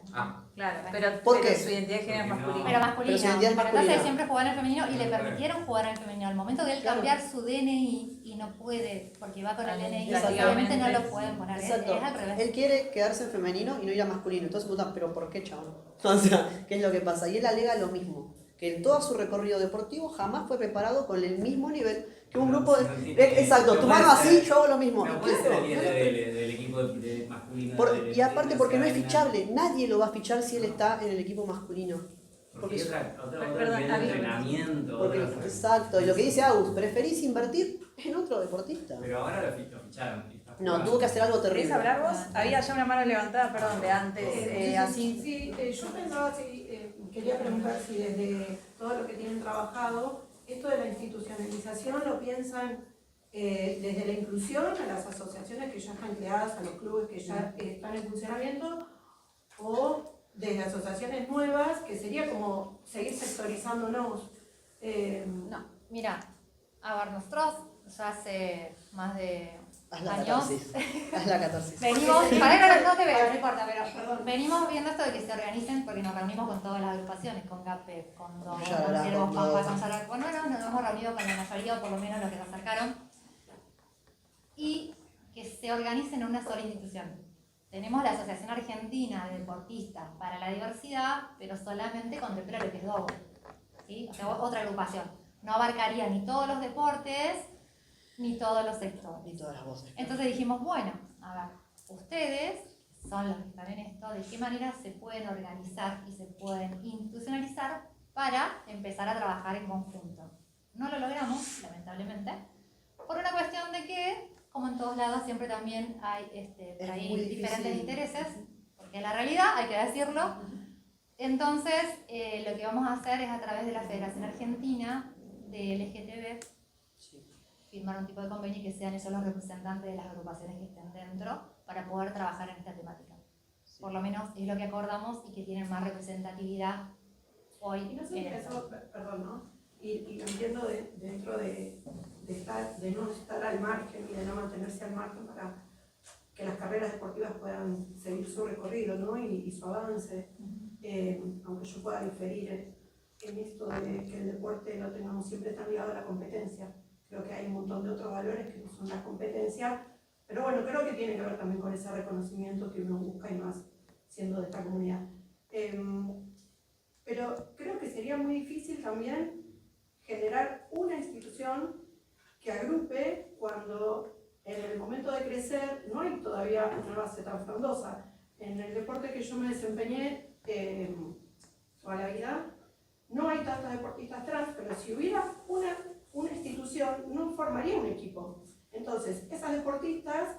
Claro, pero, ¿Por pero qué? su identidad de género es masculina. Pero masculino. Pero su identidad es Pero entonces masculina. él siempre jugó en el femenino y le permitieron jugar en el femenino. Al momento de él Claro. cambiar su DNI y no puede, porque va con el DNI, Exactamente. obviamente no lo pueden poner. Exacto. Es al revés. Él quiere quedarse en femenino y no ir a masculino. Entonces preguntan, ¿pero por qué, chabón? O sea, ¿qué es lo que pasa? Y él alega lo mismo. Que en todo su recorrido deportivo jamás fue preparado con el mismo nivel que un grupo de... Exacto, tu mano así, yo hago lo mismo. No Y puede ser claro, el líder del equipo de masculino. y aparte porque no es nacional. fichable. Nadie lo va a fichar si él está en el equipo masculino. Porque hay otro Perdón, nivel de había- entrenamiento. Porque, exacto, y lo que dice Agus, preferís invertir en otro deportista. Pero ahora lo ficharon. y está No, jugando. tuvo que hacer algo ¿Querés terrible. hablar vos? Había ya una mano levantada, perdón, de antes. Así. Sí, yo pensaba, quería preguntar si desde todo lo que tienen trabajado, esto de la institucionalización lo piensan desde la inclusión a las asociaciones que ya están creadas, a los clubes que ya están en funcionamiento, o desde asociaciones nuevas, que sería como seguir sectorizándonos. No, mira, a ver, nosotros ya hace más de Haz la años catarsis. Haz la catarsis. venimos, Porque para se- que no te veo, no importa, pero Perdón. venimos viendo esto de que se organicen, porque nos reunimos con todas las agrupaciones, con GAPE, con DOM, Ya, con la, Ciervos, con Pampa, DOM. con Salar. Bueno, nos hemos reunido con la mayoría, o por lo menos los que nos acercaron, y que se organicen en una sola institución. Tenemos la Asociación Argentina de Deportistas para la Diversidad, pero solamente contempla lo que es DOM, ¿sí? O sea, otra agrupación. No abarcaría ni todos los deportes, ni todos los sectores. Y todas las voces. Entonces dijimos, bueno, a ver, ustedes son los que están en esto, ¿de qué manera se pueden organizar y se pueden institucionalizar para empezar a trabajar en conjunto? No lo logramos, lamentablemente, por una cuestión de que, como en todos lados, siempre también hay por ahí muy diferentes difícil. intereses, porque la realidad, hay que decirlo. Entonces, lo que vamos a hacer es a través de la Federación Argentina de LGTB, firmar un tipo de convenio y que sean ellos los representantes de las agrupaciones que estén dentro para poder trabajar en esta temática. Por lo menos es lo que acordamos y que tienen más representatividad hoy. Y no sé, en esto. eso, perdón, ¿no? Y lo entiendo dentro de no estar al margen y de no mantenerse al margen para que las carreras deportivas puedan seguir su recorrido, ¿no? y su avance. Aunque yo pueda diferir en esto de que el deporte lo tengamos siempre tan ligado a la competencia. Creo que hay un montón de otros valores que no son la competencia, pero bueno, creo que tiene que ver también con ese reconocimiento que uno busca y más siendo de esta comunidad. Pero creo que sería muy difícil también generar una institución que agrupe cuando en el momento de crecer no hay todavía una base tan frondosa. En el deporte que yo me desempeñé toda la vida, no hay tantos deportistas trans, pero si hubiera una institución, no formaría un equipo. Entonces, esas deportistas,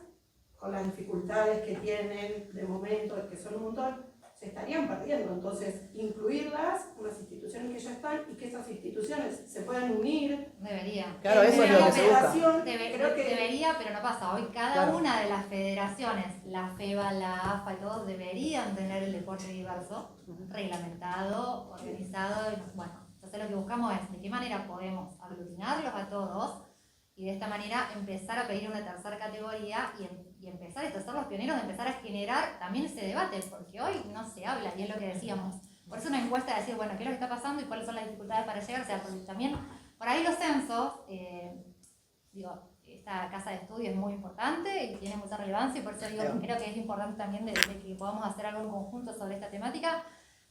con las dificultades que tienen de momento, que son un montón, se estarían perdiendo. Entonces, incluirlas, unas instituciones que ya están, y que esas instituciones se puedan unir. Debería. Claro, eso es lo que se busca. Federación, creo que Debería, pero no pasa. Hoy cada Claro. una de las federaciones, la FEBA, la AFA y todos, deberían tener el deporte diverso, reglamentado, organizado. Y, bueno, entonces lo que buscamos es de qué manera podemos aglutinarlos a todos y de esta manera empezar a pedir una tercera categoría y empezar a ser los pioneros de empezar a generar también ese debate, porque hoy no se habla y es lo que decíamos. Por eso una encuesta de decir, bueno, ¿qué es lo que está pasando y cuáles son las dificultades para llegar? O sea, porque también por ahí los censos, esta casa de estudio es muy importante y tiene mucha relevancia y por eso digo, creo que es importante también de que podamos hacer algo en conjunto sobre esta temática,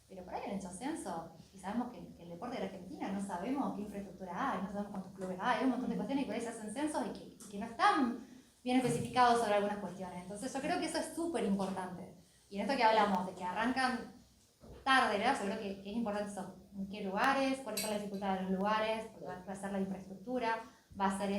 pero por ahí han hecho censo y sabemos que el deporte de la Argentina no sabemos qué infraestructura hay, no sabemos cuántos clubes hay un montón de cuestiones y por ahí se hacen censos y que no están bien especificados sobre algunas cuestiones. Entonces yo creo que eso es súper importante. Y en esto que hablamos de que arrancan tarde, ¿verdad? Yo creo que es importante eso. ¿En qué lugares? ¿Cuáles son las dificultades de los lugares? Porque va a ser la infraestructura, va a ser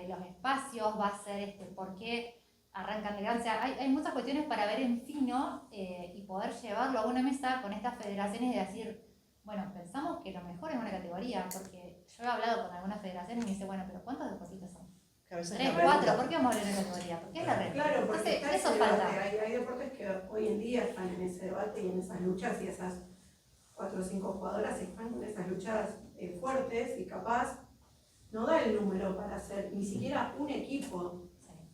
los espacios, va a ser por qué arrancan de grande. O sea, hay muchas cuestiones para ver en fino y poder llevarlo a una mesa con estas federaciones y decir, bueno, pensamos que lo mejor es una categoría, porque yo he hablado con algunas federaciones y me dice, bueno, pero ¿cuántos deportistas son? 3, 4, ¿por qué vamos a hablar de una categoría? ¿Por qué es la regla? Claro, porque Entonces, está eso ese falta. debate. Hay deportes que hoy en día están en ese debate y en esas luchas, y esas 4 o 5 jugadoras están en esas luchas fuertes y capaz no da el número para hacer ni siquiera un equipo.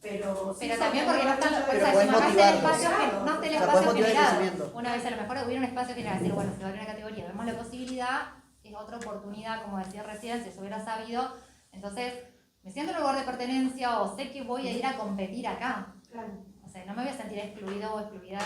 Pero, sí Pero también porque no están, o Pero sea, podés si no está el motivarlos. espacio, no está el O sea, espacio podés motivar el generado. crecimiento. Una vez a lo mejor hubiera un espacio generado, decir, bueno, se va a abrir una categoría, vemos la posibilidad, es otra oportunidad, como decía recién, si se hubiera sabido, entonces me siento en un lugar de pertenencia o sé que voy a ir a competir acá. Claro. O sea, no me voy a sentir excluido o excluida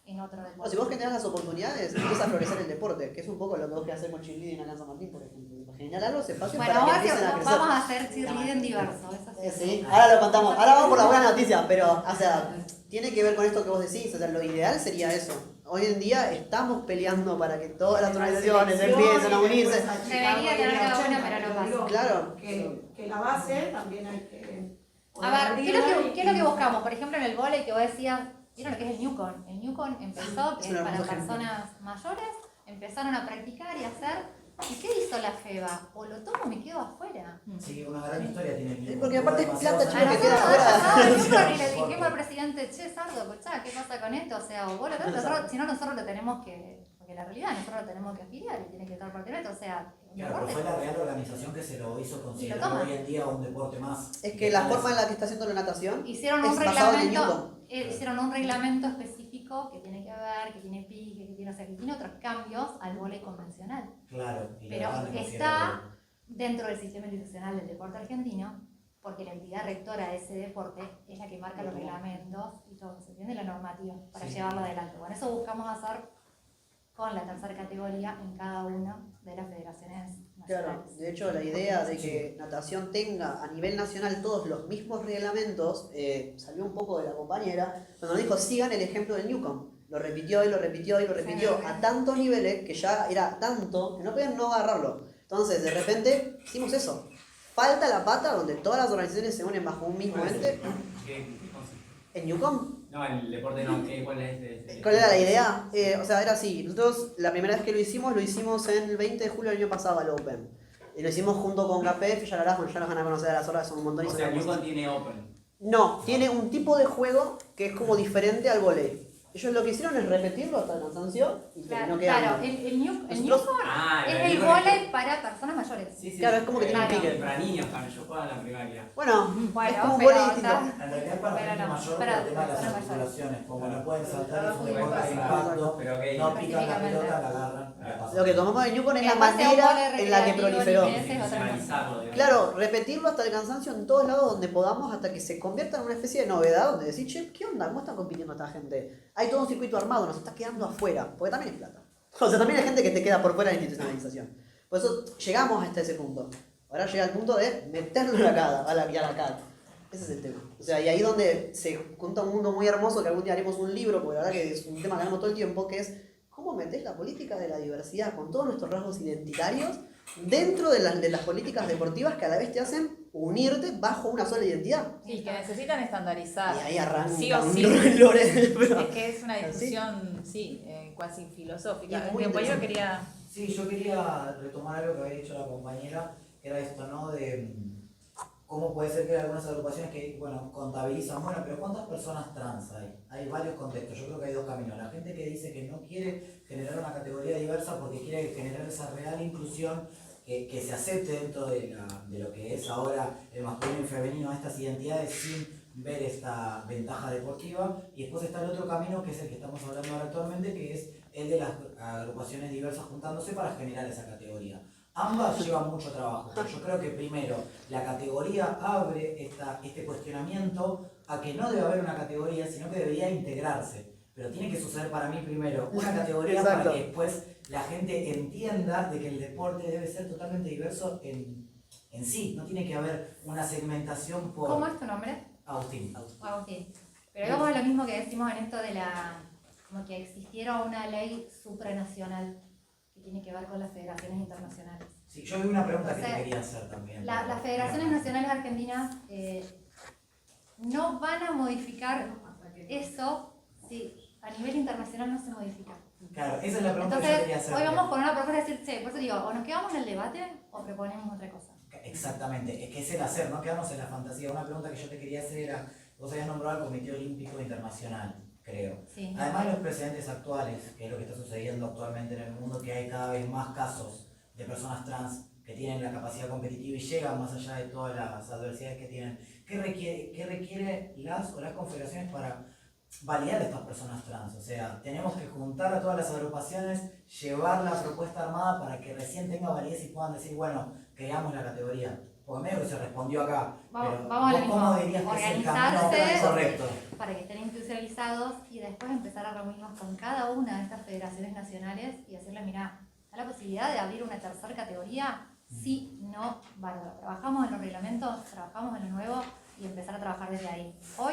en otro O deporte. si vos generás las oportunidades, empieza a florecer el deporte, que es un poco lo que vos querés hacer con cheerleading acá en San Martín, por ejemplo. Generar los espacios Bueno, para que ahora empiecen a crecer. vamos a hacer cheerleading diverso, eso sí. Sí, ahora lo contamos. Ahora vamos por la buena noticia, pero, o sea, tiene que ver con esto que vos decís. O sea, lo ideal sería eso. Hoy en día estamos peleando para que todas las organizaciones empiecen a unirse. Debería tener cada uno, pero no pasa. Claro. Que la base también hay que... A ver, ¿qué es lo que buscamos? Por ejemplo, en el vóley que vos decías, ¿vieron lo que es el Newcon? El Newcon empezó, que Es es un para hermoso ejemplo. personas mayores, empezaron a practicar y a hacer. ¿Y qué hizo la FEBA? O lo tomo o me quedo afuera. Sí, una gran historia tiene el Sí, porque aparte es plata, A chico, que nosotros queda nos ha pasado el afuera. Newcon y le dijimos al presidente, che, Sardo, escuchá, ¿qué pasa con esto? O sea, o vos lo traes, nosotros, si no nosotros lo tenemos que, porque la realidad nosotros lo tenemos que afiliar y tiene que estar parte de esto, o sea, un Claro, pero deporte. fue la Real Organización que se lo hizo considerar toma. hoy en día un deporte más. Es que la forma en la que está haciendo la natación Hicieron es un basado en el reglamento, Newcom. hicieron un reglamento específico que tiene que ver, que tiene pique, que tiene, o sea, que tiene otros cambios al vóley convencional. Claro, y Pero lo van a está dentro del sistema institucional del deporte argentino, porque la entidad rectora de ese deporte es la que marca los reglamentos y todo, ¿se entiende? La normativa para Sí. llevarlo adelante. Bueno, eso buscamos hacer con la tercera categoría en cada una de las federaciones Claro, nacionales. de hecho la idea de que natación tenga a nivel nacional todos los mismos reglamentos salió un poco de la compañera cuando nos dijo sigan el ejemplo del Newcom. Lo repitió y lo repitió y lo repitió Sí. a tantos niveles que ya era tanto que no podían no agarrarlo. Entonces de repente hicimos eso. Falta la pata donde todas las organizaciones se unen bajo un mismo ente. ¿Qué consiste? ¿En Newcom? No, el deporte no, ¿cuál es este? ¿Cuál era la idea? O sea, era así. Nosotros la primera vez que lo hicimos en el 20 de julio del año pasado al Open. Y lo hicimos junto con KPF y Yalarás, bueno, ya los van a conocer a las horas, son un montón y O son sea, hermosos. Newcom tiene Open. No, tiene un tipo de juego que es como diferente al volei. Ellos lo que hicieron es repetirlo hasta el cansancio y terminó quedando. Claro, el Nosotros- Newcom Ah, es el Newcom vóley para personas mayores. Sí, sí, Claro, sí. es como que tiene un Claro. pique. Para niños también, yo jugaba en la primaria. Bueno, Bueno, es como un pero volei distinto. está- En realidad para Pero gente no, mayor, para por el tema de las personas mayores. articulaciones, como no pueden saltar, es un Puede deporte de pasar. impacto, Pero ok. no pican la pelota, la agarran, la pasan. Lo que tomamos de Newcom es la Después sea un manera vóley en la que recreativo, proliferó. ni ese es otra cosa. Maximalizarlo, digamos. Claro, repetirlo hasta el cansancio en todos lados donde podamos hasta que se convierta en una especie de novedad donde decís, che, ¿qué onda? ¿Cómo están compitiendo esta gente? Hay todo un circuito armado, nos está quedando afuera, porque también es plata. O sea, también hay gente que te queda por fuera de la institucionalización. Por eso llegamos hasta ese punto. Ahora llega el punto de meterlo a la cara, a la cara. Ese es el tema. O sea, y ahí donde se junta un mundo muy hermoso que algún día haremos un libro, porque la verdad que es un tema que hablamos todo el tiempo, que es cómo metés la política de la diversidad con todos nuestros rasgos identitarios dentro de las políticas deportivas que a la vez te hacen unirte bajo una sola identidad. Sí, que necesitan estandarizar. Y ahí arranca Sí o un sí. lore, pero- Es que es una discusión, sí, cuasi Y filosófica. es muy Mi compañero interesante. quería... Sí, yo quería retomar algo que había dicho la compañera, que era esto, ¿no? De cómo puede ser que hay algunas agrupaciones que, bueno, contabilizan, bueno, pero ¿cuántas personas trans hay? Hay varios contextos, yo creo que hay dos caminos. La gente que dice que no quiere generar una categoría diversa porque quiere generar esa real inclusión que se acepte dentro de lo que es ahora el masculino y el femenino, estas identidades sin ver esta ventaja deportiva. Y después está el otro camino, que es el que estamos hablando ahora actualmente, que es el de las agrupaciones diversas juntándose para generar esa categoría. Ambas llevan mucho trabajo, pero yo creo que primero la categoría abre este cuestionamiento a que no debe haber una categoría, sino que debería integrarse. Pero tiene que suceder para mí primero una categoría Exacto. para que después la gente entienda de que el deporte debe ser totalmente diverso en sí. No tiene que haber una segmentación por... ¿Cómo es tu nombre? Agustín. Agustín. Pero vamos a lo mismo que decimos en esto de como que existiera una ley supranacional que tiene que ver con las federaciones internacionales. Sí, yo vi una pregunta O que sea, te quería hacer también. Las federaciones nacionales argentinas no van a modificar eso si a nivel internacional no se modifica. Claro, esa es la pregunta que yo quería Entonces, hacer. hoy vamos con una propuesta de decir, por eso digo, o nos quedamos en el debate o proponemos otra cosa. Exactamente, es que es el hacer, no quedarnos en la fantasía. Una pregunta que yo te quería hacer era, vos habías nombrado al Comité Olímpico Internacional, creo. Sí. Además de los precedentes actuales, que es lo que está sucediendo actualmente en el mundo, que hay cada vez más casos de personas trans que tienen la capacidad competitiva y llegan más allá de todas las adversidades que tienen. ¿Qué requiere las confederaciones para validar a estas personas trans? O sea, tenemos que juntar a todas las agrupaciones, llevar la propuesta armada para que recién tenga validez y puedan decir, bueno, creamos la categoría. Porque medio que se respondió acá. Pero Vamos a lo mismo. ¿cómo dirías que es el camino Organizarse correcto? para que estén institucionalizados y después empezar a reunirnos con cada una de estas federaciones nacionales y decirle, mira, ¿está la posibilidad de abrir una tercera categoría? Sí, no, bárbaro. Trabajamos en los reglamentos, trabajamos en lo nuevo y empezar a trabajar desde ahí. Hoy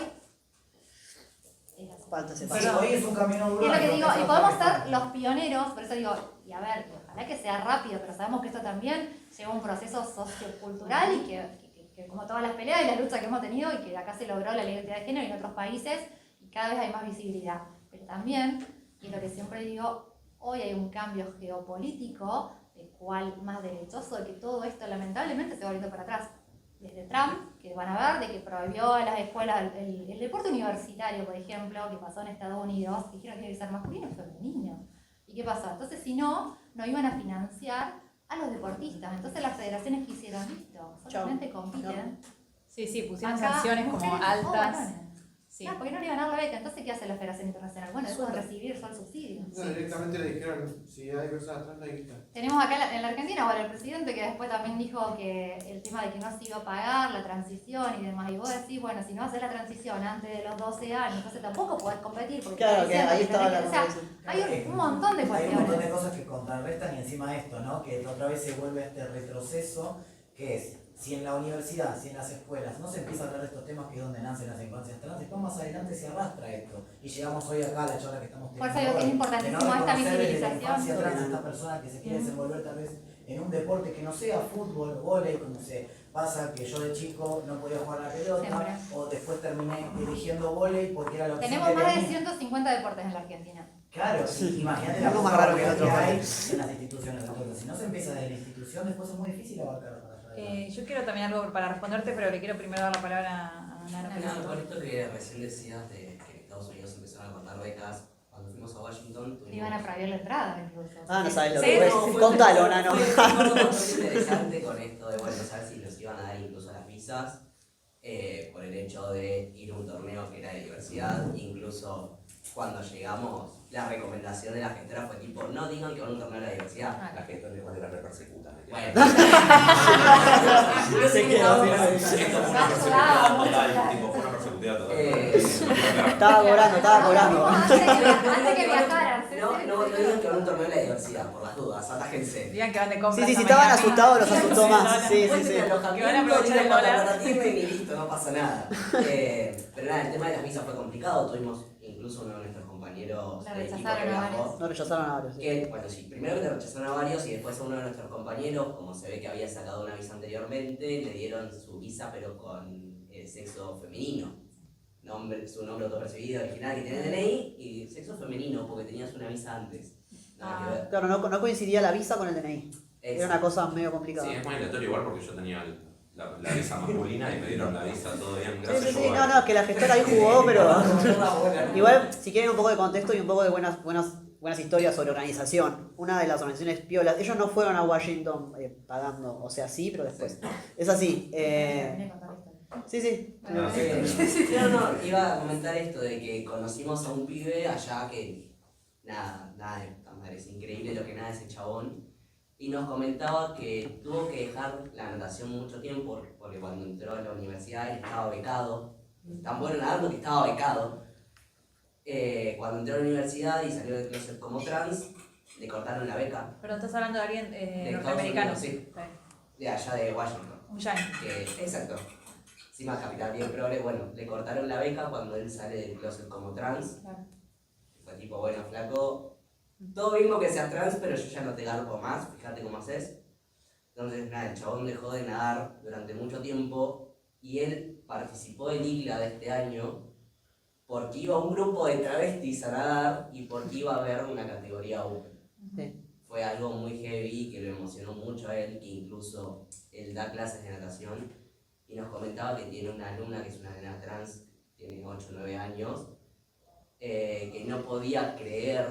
es así. Falta ese Sí, paso. hoy es un camino duro. Y es lo que digo, empezar y a podemos trabajar. ser los pioneros, por eso digo, y a ver, ojalá que sea rápido, pero sabemos que esto también lleva un proceso sociocultural y que como todas las peleas y la lucha que hemos tenido y que acá se logró la ley de identidad de género y en otros países, y cada vez hay más visibilidad. Pero también, y lo que siempre digo, hoy hay un cambio geopolítico, de cual más derechoso, de que todo esto lamentablemente se va volviendo para atrás. Desde Trump, que van a ver, de que prohibió a las escuelas el deporte universitario, por ejemplo, que pasó en Estados Unidos, que dijeron que debe ser masculino y femenino. ¿Y qué pasó? Entonces, si no, no iban a financiar a los deportistas. Entonces, las federaciones que hicieron, listo, solamente compiten. Sí, sí, pusieron Acá, sanciones como mujeres o altas. varones. Sí. Claro, porque no le iban a dar la beca. Entonces, ¿qué hace la Federación Internacional? Bueno, dejo de recibir solo subsidios. No, directamente le dijeron, si hay personas trans, hay que estar. Tenemos acá en la Argentina, bueno, el presidente que después también dijo que el tema de que no se iba a pagar la transición y demás. Y vos decís, bueno, si no haces la transición antes de los 12 años, entonces tampoco podés competir. Porque Claro, que diciendo ahí que estaba tenés la que- o sea, contradicción. hay un montón de Hay un montón de cuestiones. cosas que contrarrestan y encima esto, ¿no? Que otra vez se vuelve este retroceso, que es, si en la universidad, si en las escuelas no se empieza a hablar de estos temas, que es donde nacen las infancias trans, después más adelante se arrastra esto. Y llegamos hoy acá a la charla que estamos Por teniendo. eso digo que es ahora, importantísimo de no esta reconocer desde la visibilización. infancia trans a esta persona que se quiere desenvolver tal vez en un deporte que no sea fútbol, vóley, como se pasa que yo de chico no podía jugar a la pelota, Siempre. o después terminé eligiendo vóley porque era lo que Tenemos más de 150 deportes en la Argentina. Claro, sí, imagínate la Algo más raro que el otro. hay en las instituciones. Entonces, si no se empieza desde la institución, después es muy difícil abarcar para allá. Yo quiero también algo para responderte, pero le quiero primero dar la palabra a Nano. que No, lo- por esto que recién decías de que en Estados Unidos empezaron a cortar becas, cuando fuimos a Washington Te iban a prohibir la entrada incluso. Ah, no sabes lo Sí, que no, es. Contalo, Nano. Fue interesante con esto de, bueno, saber si nos iban a dar incluso las visas, por el hecho de ir a un torneo que era de diversidad. Incluso cuando llegamos, la recomendación de la gestora fue tipo, no digan que van a un torneo de la diversidad. La gente de manera repersecuta. Bueno, Se quedó, Esto fue una persecución total, tipo, fue una persecución total. Estaba cobrando. Antes que viajaran. ¿sí? no digan que van a un torneo de la diversidad, por las dudas, atájense. Digan que van de compras. Sí, a estaban Miami. asustados, los asustó más. Sí, sí, Después sí. el alojamiento, Que van a aprovechar tienen el para dólar. la rotativa y listo, no pasa nada. Pero nada, el tema de las visas fue complicado. Tuvimos incluso uno de nuestros compañeros La del equipo rechazaron que a viajó, varios. No rechazaron a varios. Sí. que, bueno, sí, primero que te rechazaron a varios y después a uno de nuestros compañeros, como se ve que había sacado una visa anteriormente, le dieron su visa pero con sexo femenino. Su nombre autopercibido original que tiene DNI y sexo femenino porque tenías una visa antes. Nada que ver. Claro, no coincidía la visa con el DNI. Era una cosa medio complicada. Sí, es muy aleatorio igual porque yo tenía la visa masculina y me dieron la visa todo bien, Sí, gracias. sí, sí, yo, no, es que la gestora ahí jugó, pero igual, si quieren un poco de contexto y un poco de buenas historias sobre organización, una de las organizaciones piolas, ellos no fueron a Washington pagando, o sea, sí, pero después. Es así. Terminé de contar la historia. Sí, sí. No, iba a comentar esto de que conocimos a un pibe allá que nada de puta madre, es increíble lo que nada ese chabón. Y nos comentaba que tuvo que dejar la natación mucho tiempo porque cuando entró a la universidad él estaba becado. Tan bueno nadando que estaba becado. Cuando entró a la universidad y salió del closet como trans, le cortaron la beca Pero estás hablando de alguien Estados norteamericano. Unidos, sí. Está bien. de allá de Washington. Un yankee. Exacto. Encima capital bien progre, bueno, le cortaron la beca cuando él sale del closet como trans. Claro. Fue tipo, bueno, flaco, todo mismo que seas trans, pero yo ya no te garpo más, fíjate cómo haces. Entonces, nada, el chabón dejó de nadar durante mucho tiempo y él participó del ICLA de este año porque iba a un grupo de travestis a nadar y porque iba a ver una categoría Open. Sí. Fue algo muy heavy que lo emocionó mucho a él, que incluso él da clases de natación y nos comentaba que tiene una alumna que es una nena trans, tiene 8 o 9 años, que no podía creer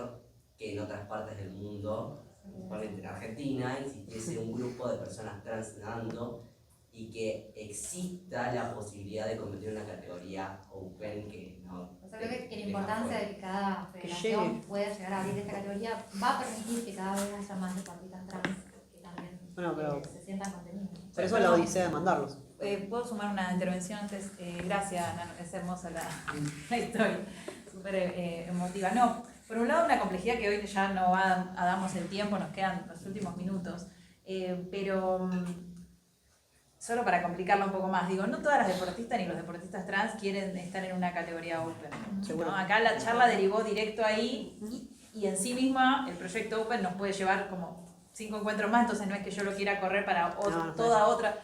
que en otras partes del mundo en Argentina existiese un grupo de personas trans nadando y que exista la posibilidad de convertir en una categoría open que no... O sea, creo que la importancia de que cada federación pueda llegar a abrir esta categoría va a permitir que cada vez haya más deportistas trans que también se sientan contenidos. Por eso la odisea de mandarlos. ¿Puedo sumar una intervención antes? Gracias, Nano, es hermosa la historia, súper emotiva. No, por un lado una complejidad que hoy ya no damos el tiempo, nos quedan los últimos minutos, pero solo para complicarlo un poco más, digo, no todas las deportistas ni los deportistas trans quieren estar en una categoría open, ¿no? Acá la charla derivó directo ahí y en sí misma el proyecto open nos puede llevar como 5 encuentros más, entonces no es que yo lo quiera correr para toda otra,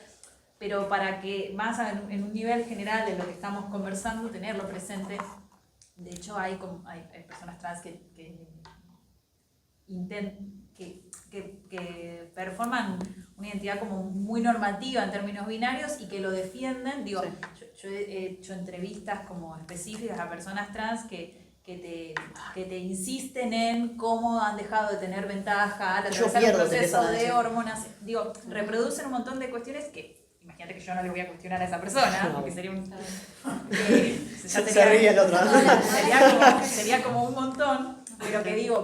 pero para que más en un nivel general de lo que estamos conversando, tenerlo presente. De hecho hay personas trans que performan una identidad como muy normativa en términos binarios y que lo defienden. Digo, yo he hecho entrevistas como específicas a personas trans que te insisten en cómo han dejado de tener ventaja al atravesar un proceso de hormonas. Digo, reproducen un montón de cuestiones que, imagínate que yo no le voy a cuestionar a esa persona, porque sería un... se ríe el otro. Sería como un montón, pero que digo,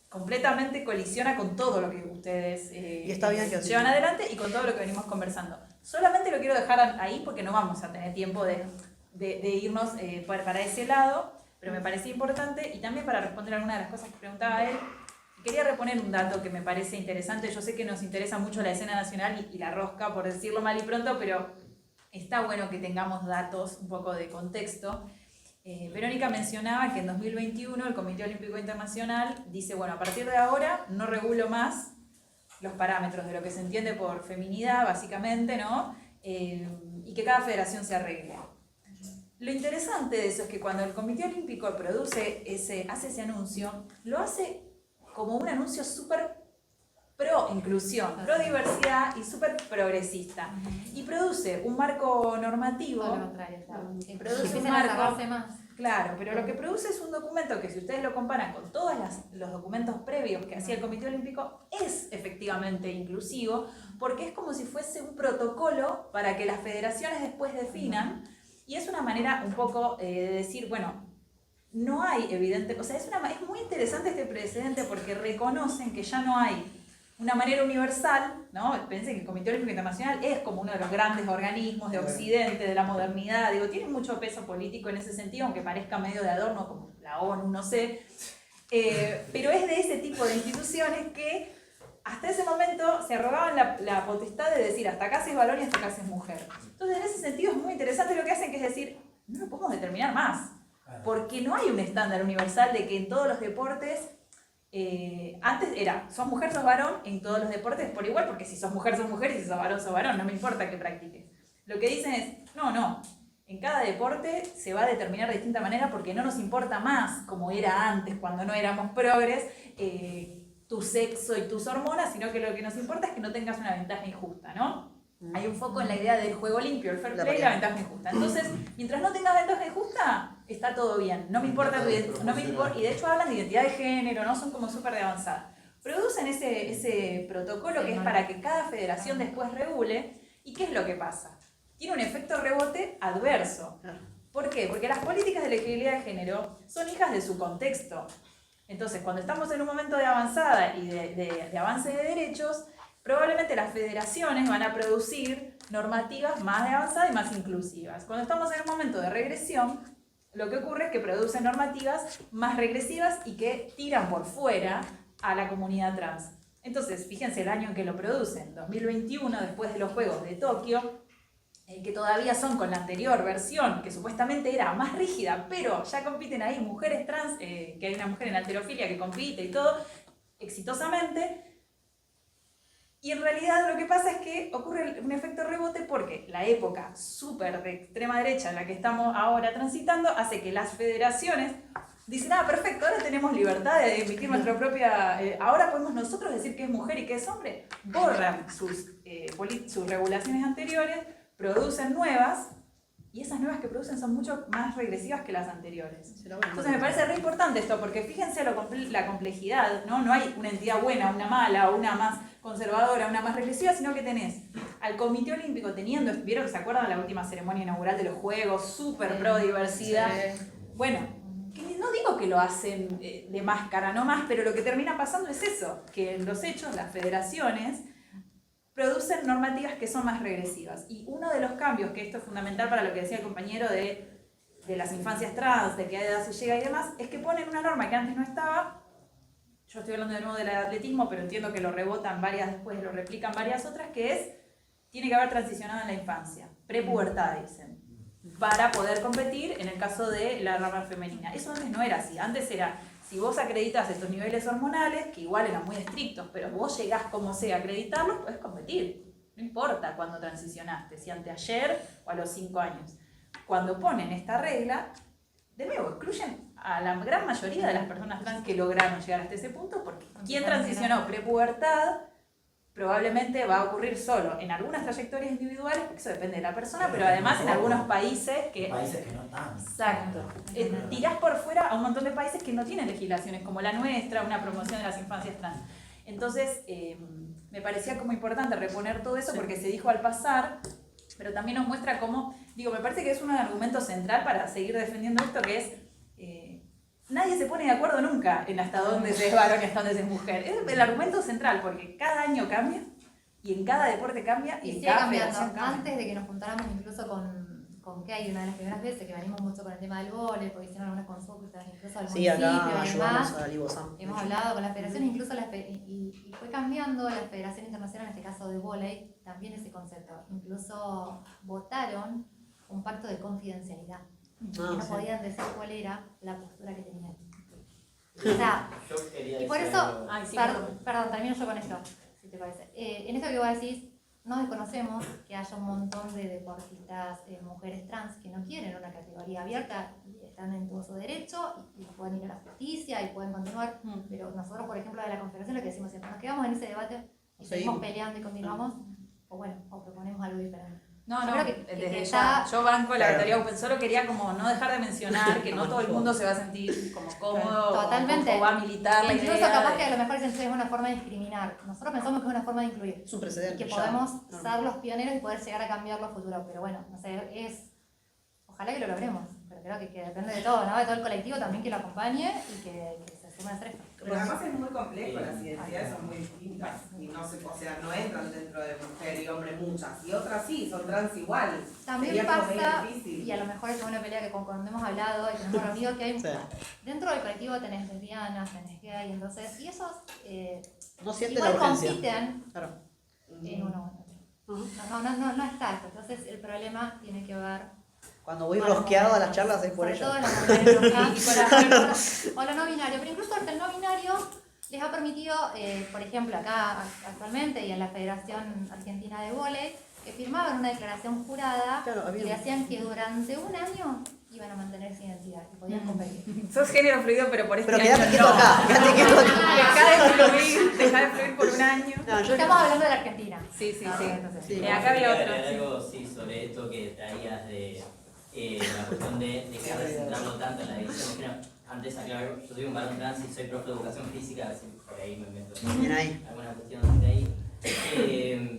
completamente colisiona con todo lo que ustedes y está bien que llevan adelante y con todo lo que venimos conversando. Solamente lo quiero dejar ahí porque no vamos a tener tiempo de irnos para ese lado, pero me parecía importante y también para responder algunas de las cosas que preguntaba él. Quería reponer un dato que me parece interesante. Yo sé que nos interesa mucho la escena nacional y la rosca, por decirlo mal y pronto, pero está bueno que tengamos datos, un poco de contexto. Verónica mencionaba que en 2021 el Comité Olímpico Internacional dice, bueno, a partir de ahora no regulo más los parámetros de lo que se entiende por feminidad, básicamente, ¿no? Y que cada federación se arregle. Lo interesante de eso es que cuando el Comité Olímpico hace ese anuncio, lo hace como un anuncio súper pro inclusión, pro diversidad y súper progresista. Y produce un marco normativo. Produce un marco más. Claro, pero lo que produce es un documento que si ustedes lo comparan con todos los documentos previos que hacía el Comité Olímpico, es efectivamente inclusivo, porque es como si fuese un protocolo para que las federaciones después definan, y es una manera un poco de decir, bueno, no hay evidente, o sea, es muy interesante este precedente porque reconocen que ya no hay una manera universal, ¿no? Pensé que el Comité Olímpico Internacional es como uno de los grandes organismos de Occidente, de la modernidad, digo, tiene mucho peso político en ese sentido, aunque parezca medio de adorno como la ONU, no sé, pero es de ese tipo de instituciones que hasta ese momento se arrogaban la potestad de decir hasta acá se es varón y hasta acá se es mujer. Entonces, en ese sentido es muy interesante lo que hacen, que es decir, no lo podemos determinar más, porque no hay un estándar universal de que en todos los deportes, antes era, sos mujer, sos varón, en todos los deportes por igual, porque si sos mujer, sos mujer, y si sos varón, no me importa que practiques. Lo que dicen es, no, en cada deporte se va a determinar de distinta manera porque no nos importa más, como era antes, cuando no éramos progres, tu sexo y tus hormonas, sino que lo que nos importa es que no tengas una ventaja injusta, ¿no? Hay un foco en la idea del juego limpio, el fair play y la ventaja injusta. Entonces, mientras no tengas ventaja injusta, está todo bien. No me importa tu identidad, y de hecho hablan de identidad de género, ¿no? Son como súper de avanzada. Producen ese protocolo que es para que cada federación después regule. ¿Y qué es lo que pasa? Tiene un efecto rebote adverso. ¿Por qué? Porque las políticas de la equidad de género son hijas de su contexto. Entonces, cuando estamos en un momento de avanzada y de avance de derechos, probablemente las federaciones van a producir normativas más de avanzada y más inclusivas. Cuando estamos en un momento de regresión, lo que ocurre es que producen normativas más regresivas y que tiran por fuera a la comunidad trans. Entonces, fíjense el año en que lo producen, 2021, después de los Juegos de Tokio, que todavía son con la anterior versión, que supuestamente era más rígida, pero ya compiten ahí mujeres trans, que hay una mujer en halterofilia que compite y todo, exitosamente. Y en realidad lo que pasa es que ocurre un efecto rebote porque la época súper de extrema derecha en la que estamos ahora transitando hace que las federaciones dicen, perfecto, ahora tenemos libertad de emitir nuestra propia... ahora podemos nosotros decir que es mujer y que es hombre. Borran sus regulaciones anteriores, producen nuevas y esas nuevas que producen son mucho más regresivas que las anteriores. Entonces me parece re importante esto, porque fíjense la complejidad, ¿no? No hay una entidad buena, una mala, una más conservadora, una más regresiva, sino que tenés al Comité Olímpico teniendo, vieron que se acuerdan de la última ceremonia inaugural de los Juegos, súper pro diversidad. Bueno, que no digo que lo hacen de máscara, no más, pero lo que termina pasando es eso, que en los hechos las federaciones producen normativas que son más regresivas. Y uno de los cambios, que esto es fundamental para lo que decía el compañero de las infancias trans, de qué edad se llega y demás, es que ponen una norma que antes no estaba. Yo estoy hablando de nuevo del atletismo, pero entiendo que lo rebotan varias después, lo replican varias otras, que es, tiene que haber transicionado en la infancia, prepubertad dicen, para poder competir en el caso de la rama femenina. Eso antes no era así, antes era, si vos acreditas estos niveles hormonales, que igual eran muy estrictos, pero vos llegás como sea a acreditarlos, podés competir. No importa cuándo transicionaste, si anteayer o a los 5 años. Cuando ponen esta regla, de nuevo, excluyen a la gran mayoría de las personas trans que lograron llegar hasta ese punto, porque quien transicionó prepubertad probablemente va a ocurrir solo en algunas trayectorias individuales, porque eso depende de la persona, pero además en algunos países que... Países que no están. Exacto. Tirás por fuera a un montón de países que no tienen legislaciones como la nuestra, una promoción de las infancias trans. Entonces, me parecía como importante reponer todo eso porque se dijo al pasar, pero también nos muestra cómo, digo, me parece que es un argumento central para seguir defendiendo esto, que es, nadie se pone de acuerdo nunca en hasta dónde se es varón y hasta dónde se es mujer. Es el argumento central, porque cada año cambia, y en cada deporte cambia, y en sigue cada cambiando. federación cambia. Antes de que nos juntáramos incluso con Kay, una de las primeras veces que venimos mucho con el tema del vóley, porque hicieron algunas consultas incluso al Sí, municipio acá y ayudamos demás. a Libosam. Hemos hablado con las federaciones, incluso y fue cambiando la Federación Internacional, en este caso de vóley, también ese concepto. Incluso votaron un pacto de confidencialidad. Que no podían decir cuál era la postura que tenían. O sea, Yo quería y por decir eso, algo. perdón, termino yo con esto, si te parece. En esto que vos decís, no desconocemos que haya un montón de deportistas, mujeres trans, que no quieren una categoría abierta, y están en todo su derecho, y pueden ir a la justicia, y pueden continuar, pero nosotros, por ejemplo, de la Confederación, lo que decimos siempre, nos quedamos en ese debate, y seguimos peleando y continuamos, o bueno, o proponemos algo diferente. No, Yo no, creo que desde está- ya. Yo banco la Claro. teoría open, solo quería como no dejar de mencionar que no todo el mundo se va a sentir como cómodo Totalmente. o va a militar la Incluso idea capaz de- que a lo mejor es una forma de discriminar. Nosotros pensamos que es una forma de incluir. Es un Y precedente. que ya. podemos No. ser los pioneros y poder llegar a cambiarlo a futuro. Pero bueno, no sé, ojalá que lo logremos. Pero creo que depende de todo, ¿no? De todo el colectivo también que lo acompañe y que se sume a hacer esto. Pero además es muy complejo, las identidades son muy distintas y no se, o sea, no entran dentro de mujer y hombre muchas, y otras sí, son trans igual. También Sería como medio pasa, difícil. y a lo mejor es una pelea que cuando hemos hablado y tenemos reunido, que hay, Sí. dentro del colectivo tenés lesbianas, tenés gay, entonces, y esos No sienten la igual urgencia. compiten Claro. en uno u otro. No está esto. Entonces el problema tiene que ver Cuando voy Bueno, rosqueado a las charlas es por sobre ello. todo en las mujeres trans o lo no binario, pero incluso hasta el no binario les ha permitido, por ejemplo, acá actualmente y en la Federación Argentina de Vóley, que firmaban una declaración jurada y le hacían que durante un año iban a mantener su identidad y podían competir. Sos género fluido, pero por este Pero año quédate quieto no. acá, quédate quieto acá. Dejá de fluir por un año. Estamos hablando de la Argentina. Sí, sí, Ah, sí. entonces, Acá había otro. Agregar algo, sí, sobre esto que traías de la cuestión de dejar de centrarlo tanto en la división de género. Antes aclaro, yo soy un varón trans y soy profe de educación física, así por ahí me meto Bien ahí. alguna cuestión de ahí.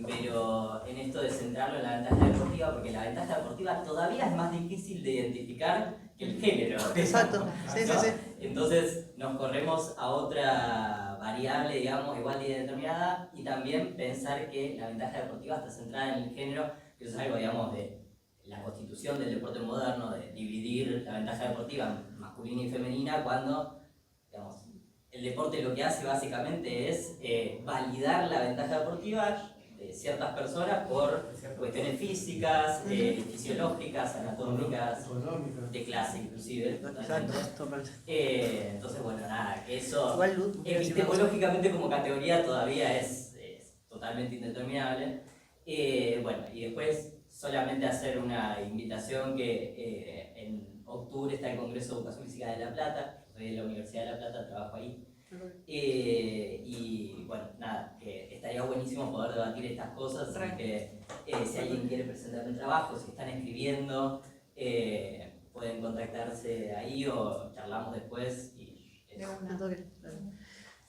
Pero en esto de centrarlo en la ventaja deportiva, porque la ventaja deportiva todavía es más difícil de identificar que el género. Exacto, sí, sí, sí. Entonces nos corremos a otra variable, digamos, igual y determinada, y también pensar que la ventaja deportiva está centrada en el género, que eso es algo, digamos, de la constitución del deporte moderno, de dividir la ventaja deportiva masculina y femenina, cuando, digamos, el deporte lo que hace básicamente es validar la ventaja deportiva de ciertas personas por cuestiones físicas, fisiológicas, anatómicas, de clase inclusive. Exacto, Entonces, bueno, nada, que eso Igual, Luz, ¿quieres decir una cosa? epistemológicamente como categoría todavía es totalmente indeterminable. Bueno, y después solamente hacer una invitación que en octubre está el Congreso de Educación Física de La Plata. Soy de la Universidad de La Plata, trabajo ahí. Y bueno, nada, que estaría buenísimo poder debatir estas cosas, así que si alguien quiere presentar un trabajo, si están escribiendo, pueden contactarse ahí o charlamos después. De una.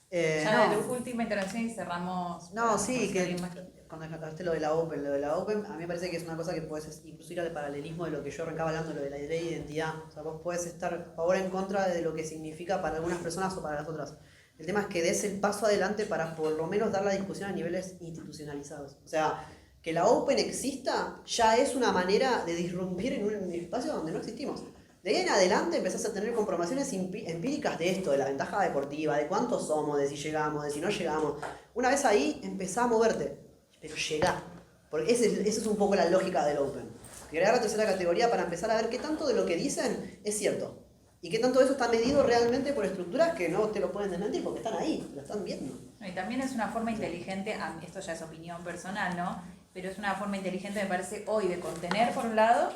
Eh, Ya no. de la última intervención y cerramos. No, sí, que alguien más. cuando contaste lo de la Open, a mí me parece que es una cosa que puedes incluso ir al paralelismo de lo que yo arrancaba hablando, lo de la ley de identidad. O sea, vos puedes estar a favor o en contra de lo que significa para algunas personas o para las otras. El tema es que des el paso adelante para por lo menos dar la discusión a niveles institucionalizados. O sea, que la Open exista ya es una manera de disrumpir en un espacio donde no existimos. De ahí en adelante empezás a tener comprobaciones empíricas de esto, de la ventaja deportiva, de cuántos somos, de si llegamos, de si no llegamos. Una vez ahí empezá a moverte, pero llegá. Porque esa es un poco la lógica del Open. Crear la tercera categoría para empezar a ver qué tanto de lo que dicen es cierto. Y qué tanto de eso está medido realmente por estructuras que no te lo pueden desmentir porque están ahí, lo están viendo. Y también es una forma inteligente, esto ya es opinión personal, ¿no? Pero es una forma inteligente, me parece, hoy de contener, por un lado,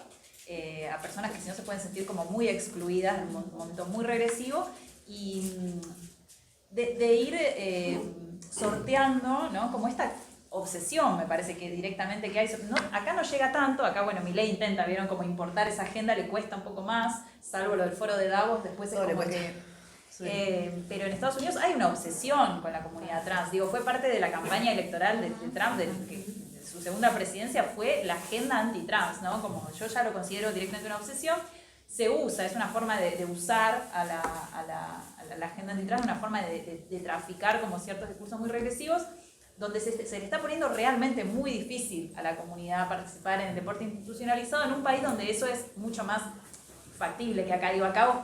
a personas que si no se pueden sentir como muy excluidas en un momento muy regresivo y de ir sorteando, ¿no? Como esta obsesión, me parece que directamente que hay. No, acá no llega tanto, acá, bueno, Milei intenta, vieron, como importar esa agenda, le cuesta un poco más, salvo lo del foro de Davos, después es como que... pero en Estados Unidos hay una obsesión con la comunidad trans. Digo, fue parte de la campaña electoral de Trump, su segunda presidencia fue la agenda anti-trans, ¿no? Como yo ya lo considero directamente una obsesión, se usa, es una forma de usar a la agenda anti-trans, una forma de traficar como ciertos discursos muy regresivos, donde se le está poniendo realmente muy difícil a la comunidad participar en el deporte institucionalizado en un país donde eso es mucho más factible que acá. Digo, acá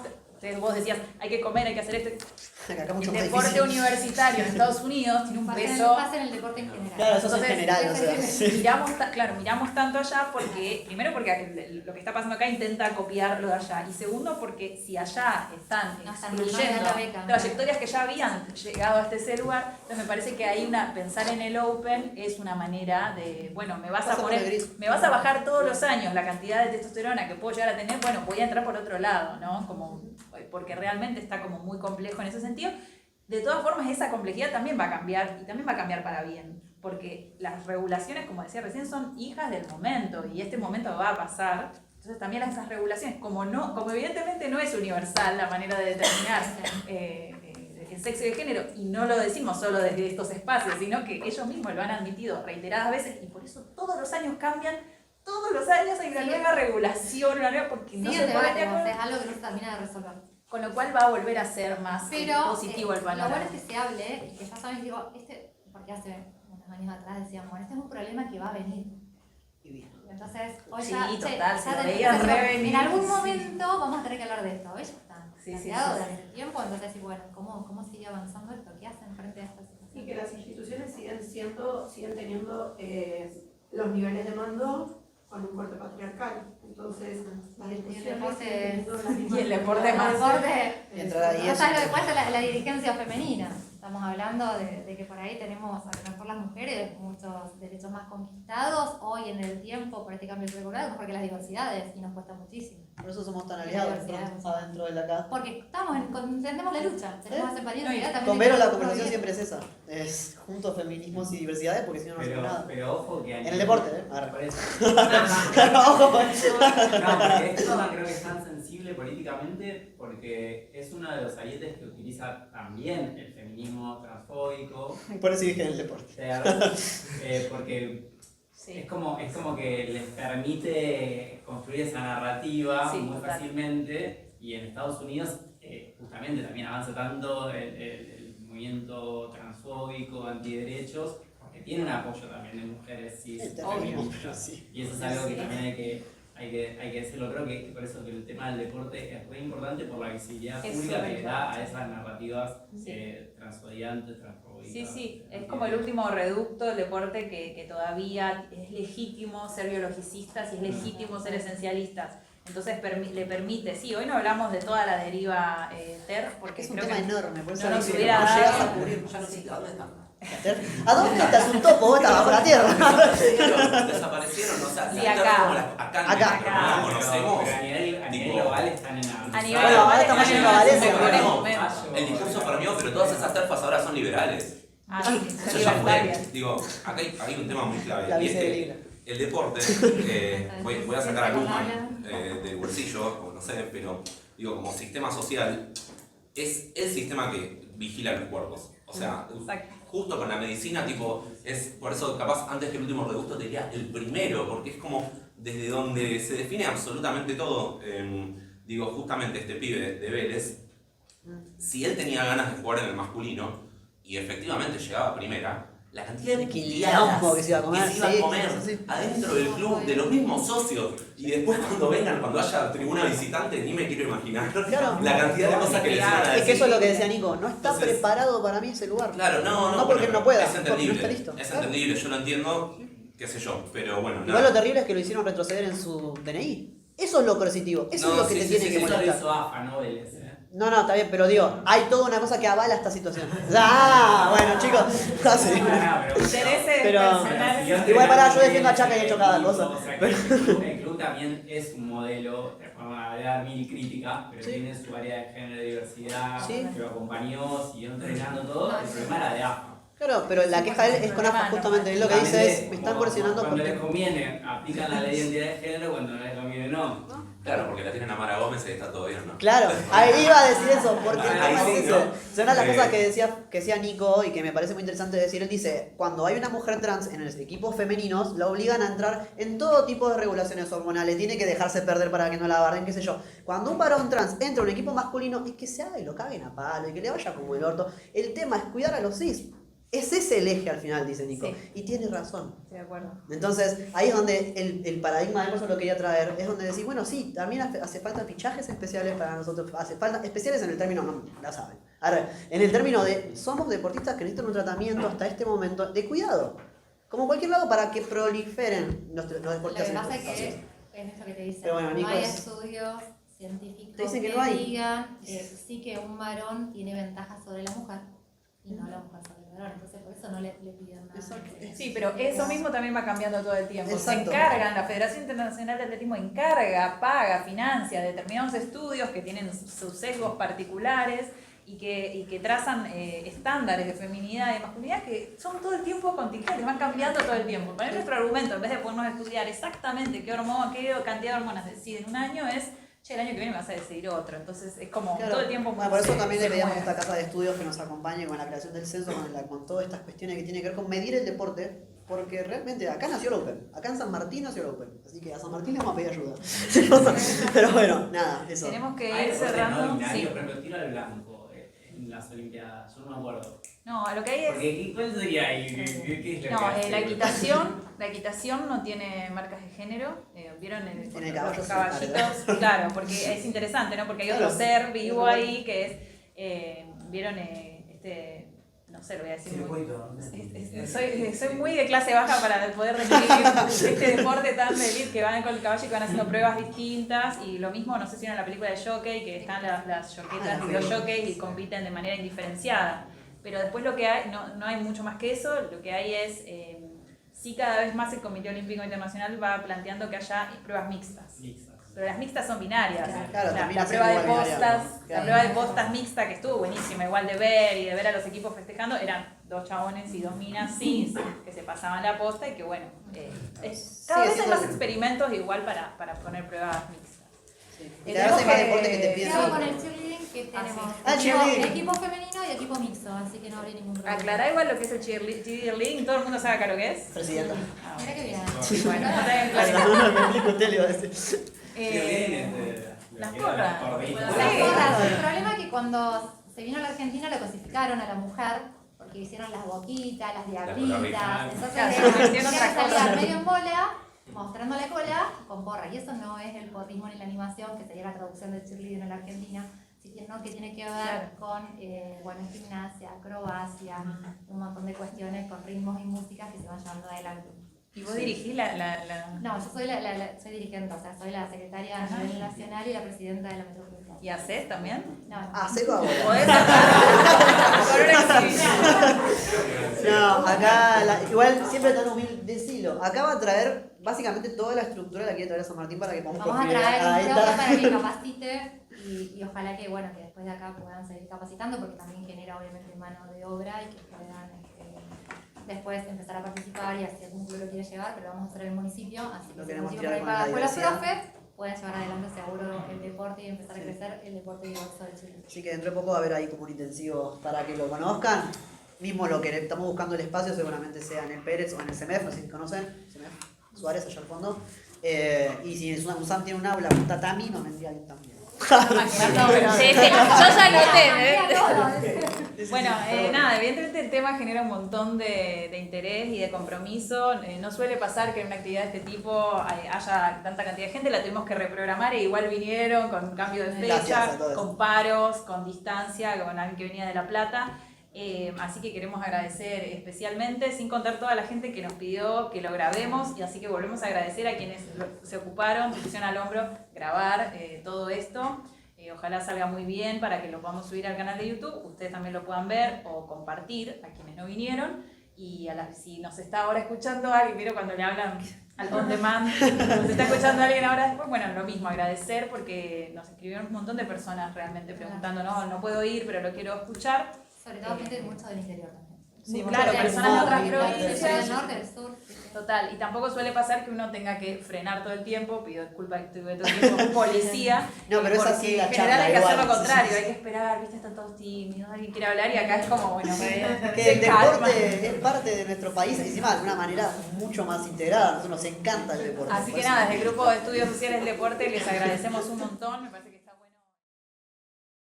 vos decías, hay que comer, hay que hacer esto. Acá mucho El más deporte difícil. universitario en Estados Unidos tiene un peso... Pasa en el deporte en general. Claro, eso es en Entonces, general, o sea. Sí. miramos tanto allá porque, primero porque lo que está pasando acá intenta copiar lo de allá, y segundo porque si allá están excluyendo la beca. trayectorias que ya habían llegado hasta ese lugar, entonces me parece que hay pensar en el Open es una manera de, bueno, me vas a bajar todos los años la cantidad de testosterona que puedo llegar a tener, bueno, voy a entrar por otro lado, ¿no? Porque realmente está como muy complejo en ese sentido. De todas formas, esa complejidad también va a cambiar, y también va a cambiar para bien, porque las regulaciones, como decía recién, son hijas del momento, y este momento va a pasar. Entonces también esas regulaciones, como evidentemente no es universal la manera de determinar el sexo y el género, y no lo decimos solo desde estos espacios, sino que ellos mismos lo han admitido reiteradas veces, y por eso todos los años cambian. Todos los años hay una nueva regulación, porque no se puede de acuerdo. Es algo que no se termina de resolver. Con lo cual va a volver a ser más positivo el panorama. Lo bueno es que se hable y que ya sabes, digo, porque hace unos años atrás decíamos, este es un problema que va a venir. Entonces, hoy Sí, ya, total, se lo tenemos veían que hacerlo. revenir, En algún sí. momento vamos a tener que hablar de esto. Hoy ya está planteado sí. durante tiempo, entonces decir, bueno, ¿cómo sigue avanzando esto? ¿Qué hacen frente a esta situación? Y que las instituciones siguen teniendo los niveles de mando con un corte patriarcal. Entonces, las discusiones siguen teniendo las mismas- Y el deporte más. Y entrar ahí No es- sabes lo que pasa la dirigencia femenina. Estamos hablando de que por ahí tenemos, a lo mejor las mujeres, muchos derechos más conquistados. Hoy en el tiempo, por este cambio curricular, mejor que las diversidades, y nos cuesta muchísimo. Por eso somos tan aliados adentro de la casa. Porque entendemos la lucha, tenemos empatía y unidad también. Con Vero la conversación siempre es esa. Es juntos feminismos y diversidades porque si no no hacemos nada. Pero ojo que... En el deporte, Por eso. Ojo con No, porque este tema creo que es tan sensible políticamente porque es uno de los arietes que utiliza también el feminismo transfóbico. Por eso dije en el deporte. Porque es como que les permite construir esa narrativa muy fácilmente, y en Estados Unidos justamente también avanza tanto el movimiento transfóbico, antiderechos, porque tiene un apoyo también de mujeres cis feministas. Y eso es algo que también hay que decirlo. Creo que por eso que el tema del deporte es muy importante por la visibilidad pública que le da a esas narrativas transodiantes, transfóbicas. Sí, es como el último reducto del deporte que todavía es legítimo ser biologicistas y es legítimo ser esencialistas. Entonces le permite, hoy no hablamos de toda la deriva TER, porque Es un creo tema que enorme, por eso no nos digo, hubiera no llegas dado... a cubrir. Ya no sé dónde están. ¿A dónde estás? Un topo, vos estás bajo la tierra. Desaparecieron, o sea, Sí, las acá. como acá no las conocemos. Pero a nivel global están en A nivel Bueno, global estamos están yendo a Valencia, en mejores pero momentos. El discurso permeó, pero todas esas terfas ahora son liberales. Sí, Eso ya fue. Digo, acá hay un tema muy clave. La Y es vice de que Libra. el deporte, voy a sacar a Luhmann del bolsillo, o no sé, pero digo, como sistema social, es el sistema que vigila los cuerpos. O sea, justo con la medicina, tipo, es por eso capaz antes que el último reducto te diría el primero, porque es como desde donde se define absolutamente todo. Digo, justamente este pibe de Vélez, si él tenía ganas de jugar en el masculino y efectivamente llegaba a primera, la cantidad de quilombo que se iba a comer, sí, adentro del club, de los mismos socios, y después cuando haya tribuna visitante, ni me quiero imaginar la cantidad de cosas que les iban a decir. Es que eso es lo que decía Nico, no está preparado para mí ese lugar. Claro, no porque no pueda, es entendible, porque no está listo. es entendible, yo lo entiendo, qué sé yo, pero bueno, Igual lo terrible es que lo hicieron retroceder en su DNI. Eso es lo coercitivo, eso es lo que te tiene que molestar. Eso lo hizo AFA, no Vélez. No, está bien, pero digo, hay toda una cosa que avala esta situación. Bueno, chicos, casi. Pero igual yo defiendo a Chaca y he hecho cada cosa. El club también es un modelo, va a dar mil críticas, pero tiene su área de género y diversidad, que lo acompañó, siguió entrenando todo, el problema era de AFA. Claro, pero la queja de él es con AFA justamente, él lo que dice es, me están presionando cuando porque... les conviene, aplican la ley de identidad de género, cuando no les conviene, no. Claro, porque la tienen a Mara Gómez y está todo bien, ¿no? Claro, ahí iba a decir eso, porque el tema es ese. ¿no? Son una de las cosas que decía Nico y que me parece muy interesante decir. Él dice, cuando hay una mujer trans en los equipos femeninos, la obligan a entrar en todo tipo de regulaciones hormonales, tiene que dejarse perder para que no la barden, qué sé yo. Cuando un varón trans entra a un equipo masculino, es que se haga y lo caguen a palo y que le vaya como el orto. El tema es cuidar a los cis. Es ese el eje al final, dice Nico. Sí. Y tiene razón. Estoy de acuerdo. Entonces, ahí es donde el paradigma de eso lo quería traer. Es donde decir, bueno, sí, también hace falta fichajes especiales para nosotros. Hace falta, especiales en el término, no, ya saben. Ahora, en el término de, somos deportistas que necesitan un tratamiento hasta este momento de cuidado. Como cualquier lado para que proliferen los deportistas. Lo que pasa es que es esto que te dicen. Pero bueno, Nico, no hay estudios científicos te dicen que que no hay. digan sí que un varón tiene ventajas sobre la mujer y no la mujer sobre el varón. Entonces por eso no le piden nada. Sí, pero eso mismo también va cambiando todo el tiempo. Exacto. Se encargan, la Federación Internacional de Atletismo encarga, paga, financia determinados estudios que tienen sus sesgos particulares y que trazan estándares de feminidad y de masculinidad que son todo el tiempo contingentes, van cambiando todo el tiempo. Para nuestro argumento, en vez de podernos estudiar exactamente qué cantidad de hormonas deciden un año, es el año que viene me vas a decidir otro. Entonces es como todo el tiempo. Bueno, por eso también le pedíamos a esta casa de estudios que nos acompañe con la creación del censo, con todas estas cuestiones que tienen que ver con medir el deporte, porque realmente acá nació el Open, acá en San Martín nació el Open, así que a San Martín le vamos a pedir ayuda. Pero bueno, nada, eso. Tenemos que ir cerrando. Sí. Por ejemplo, tiro al blanco en las Olimpiadas, yo no me acuerdo. No, a lo que hay es... Porque, ¿cuál sería ahí? ¿Qué es lo No, que hace? la equitación no tiene marcas de género. ¿Vieron En el caballo los caballitos? Claro, porque es interesante, ¿no? Porque hay otro ser vivo ahí que es... ¿Vieron no sé, lo voy a decir muy... Soy muy de clase baja para poder describir este deporte tan de elite que van con el caballo y que van haciendo pruebas distintas. Y lo mismo, no sé si vieron la película de Jockey, que están las joquetas y los jockeys y compiten de manera indiferenciada. Pero después lo que hay, no hay mucho más que eso, lo que hay es, sí cada vez más el Comité Olímpico Internacional va planteando que haya pruebas mixtas. Pero las mixtas son binarias. Claro, la prueba de postas, la prueba de postas mixta que estuvo buenísima, igual de ver a los equipos festejando, eran 2 chabones y 2 minas cis que se pasaban la posta y que bueno, cada vez hay más experimentos igual para poner pruebas mixtas. Y la verdad es que hay deporte que te piden. Con el cheerleading que tenemos equipo femenino y equipo mixto, así que no habría ningún problema. Aclará igual lo que es el cheerleading, todo el mundo sabe acá lo que es. Presidenta. Mira que bien. Bueno, no te claro. Usted le iba a decir. Las porras. El problema es que cuando se vino a la Argentina lo cosificaron a la mujer porque hicieron las boquitas, las diablitas. Entonces quieren salir medio en bola, mostrando la cola con porra. Y eso no es el porrismo ni la animación, que sería la traducción del cheerleading en la Argentina, sino que tiene que ver con gimnasia, acrobacia, un montón de cuestiones con ritmos y músicas que se van llevando adelante. ¿Y vos dirigís la...? No, yo soy soy dirigente, o sea, soy la secretaria a nivel nacional y la presidenta de la metropolitana. ¿Y hacés también? No. ¿Hacés o ¿Podés No, acá, igual siempre tan humilde, decilo. Acá va a traer básicamente toda la estructura, la quiere traer a San Martín para que podamos Vamos a traer un profe para que capacite y ojalá que, que después de acá puedan seguir capacitando porque también genera obviamente mano de obra y que puedan después empezar a participar y así algún club lo quiere llevar, pero lo vamos a hacer en el municipio, así que Lo si el queremos municipio tirar con paga la después los diversidad. profes, pueden llevar adelante seguro el deporte y empezar a crecer el deporte diverso de Chile. Así que dentro de poco va a haber ahí como un intensivo para que lo conozcan. Mismo lo que estamos buscando el espacio seguramente sea en el Pérez o en el CEMEF, no sé si conocen, CEMEF, Suárez allá al fondo. Y si USAM tiene un aula, un tatami, nos vendría bien también. Sí, yo ya noté. Bueno, nada, evidentemente el tema genera un montón de interés y de compromiso. No suele pasar que en una actividad de este tipo haya tanta cantidad de gente, la tuvimos que reprogramar e igual vinieron con cambio de fecha, con paros, con distancia, con alguien que venía de La Plata. Así que queremos agradecer especialmente, sin contar toda la gente que nos pidió que lo grabemos, y así que volvemos a agradecer a quienes se ocuparon, se pusieron al hombro grabar todo esto. Ojalá salga muy bien para que lo podamos subir al canal de YouTube, ustedes también lo puedan ver o compartir a quienes no vinieron. Y si nos está ahora escuchando alguien, ¿vieron cuando le hablan al on demand? Nos está escuchando alguien ahora después, bueno, lo mismo, agradecer porque nos escribieron un montón de personas realmente preguntando, no puedo ir, pero lo quiero escuchar. Sobre todo gente mucho del interior también. Sí, claro, personas de otras provincias. Del norte, del sur. Total, y tampoco suele pasar que uno tenga que frenar todo el tiempo, pido disculpas que estuve todo el tiempo policía. No, pero es porque así la en general charla, hay que hacer igual. lo contrario, hay que esperar, viste, están todos tímidos, alguien quiere hablar y acá es como, bueno, Que el deporte es parte de nuestro país, encima de una manera mucho más integrada. A nosotros nos encanta el deporte. Así que nada, desde el grupo de estudios sociales del deporte les agradecemos un montón, me parece que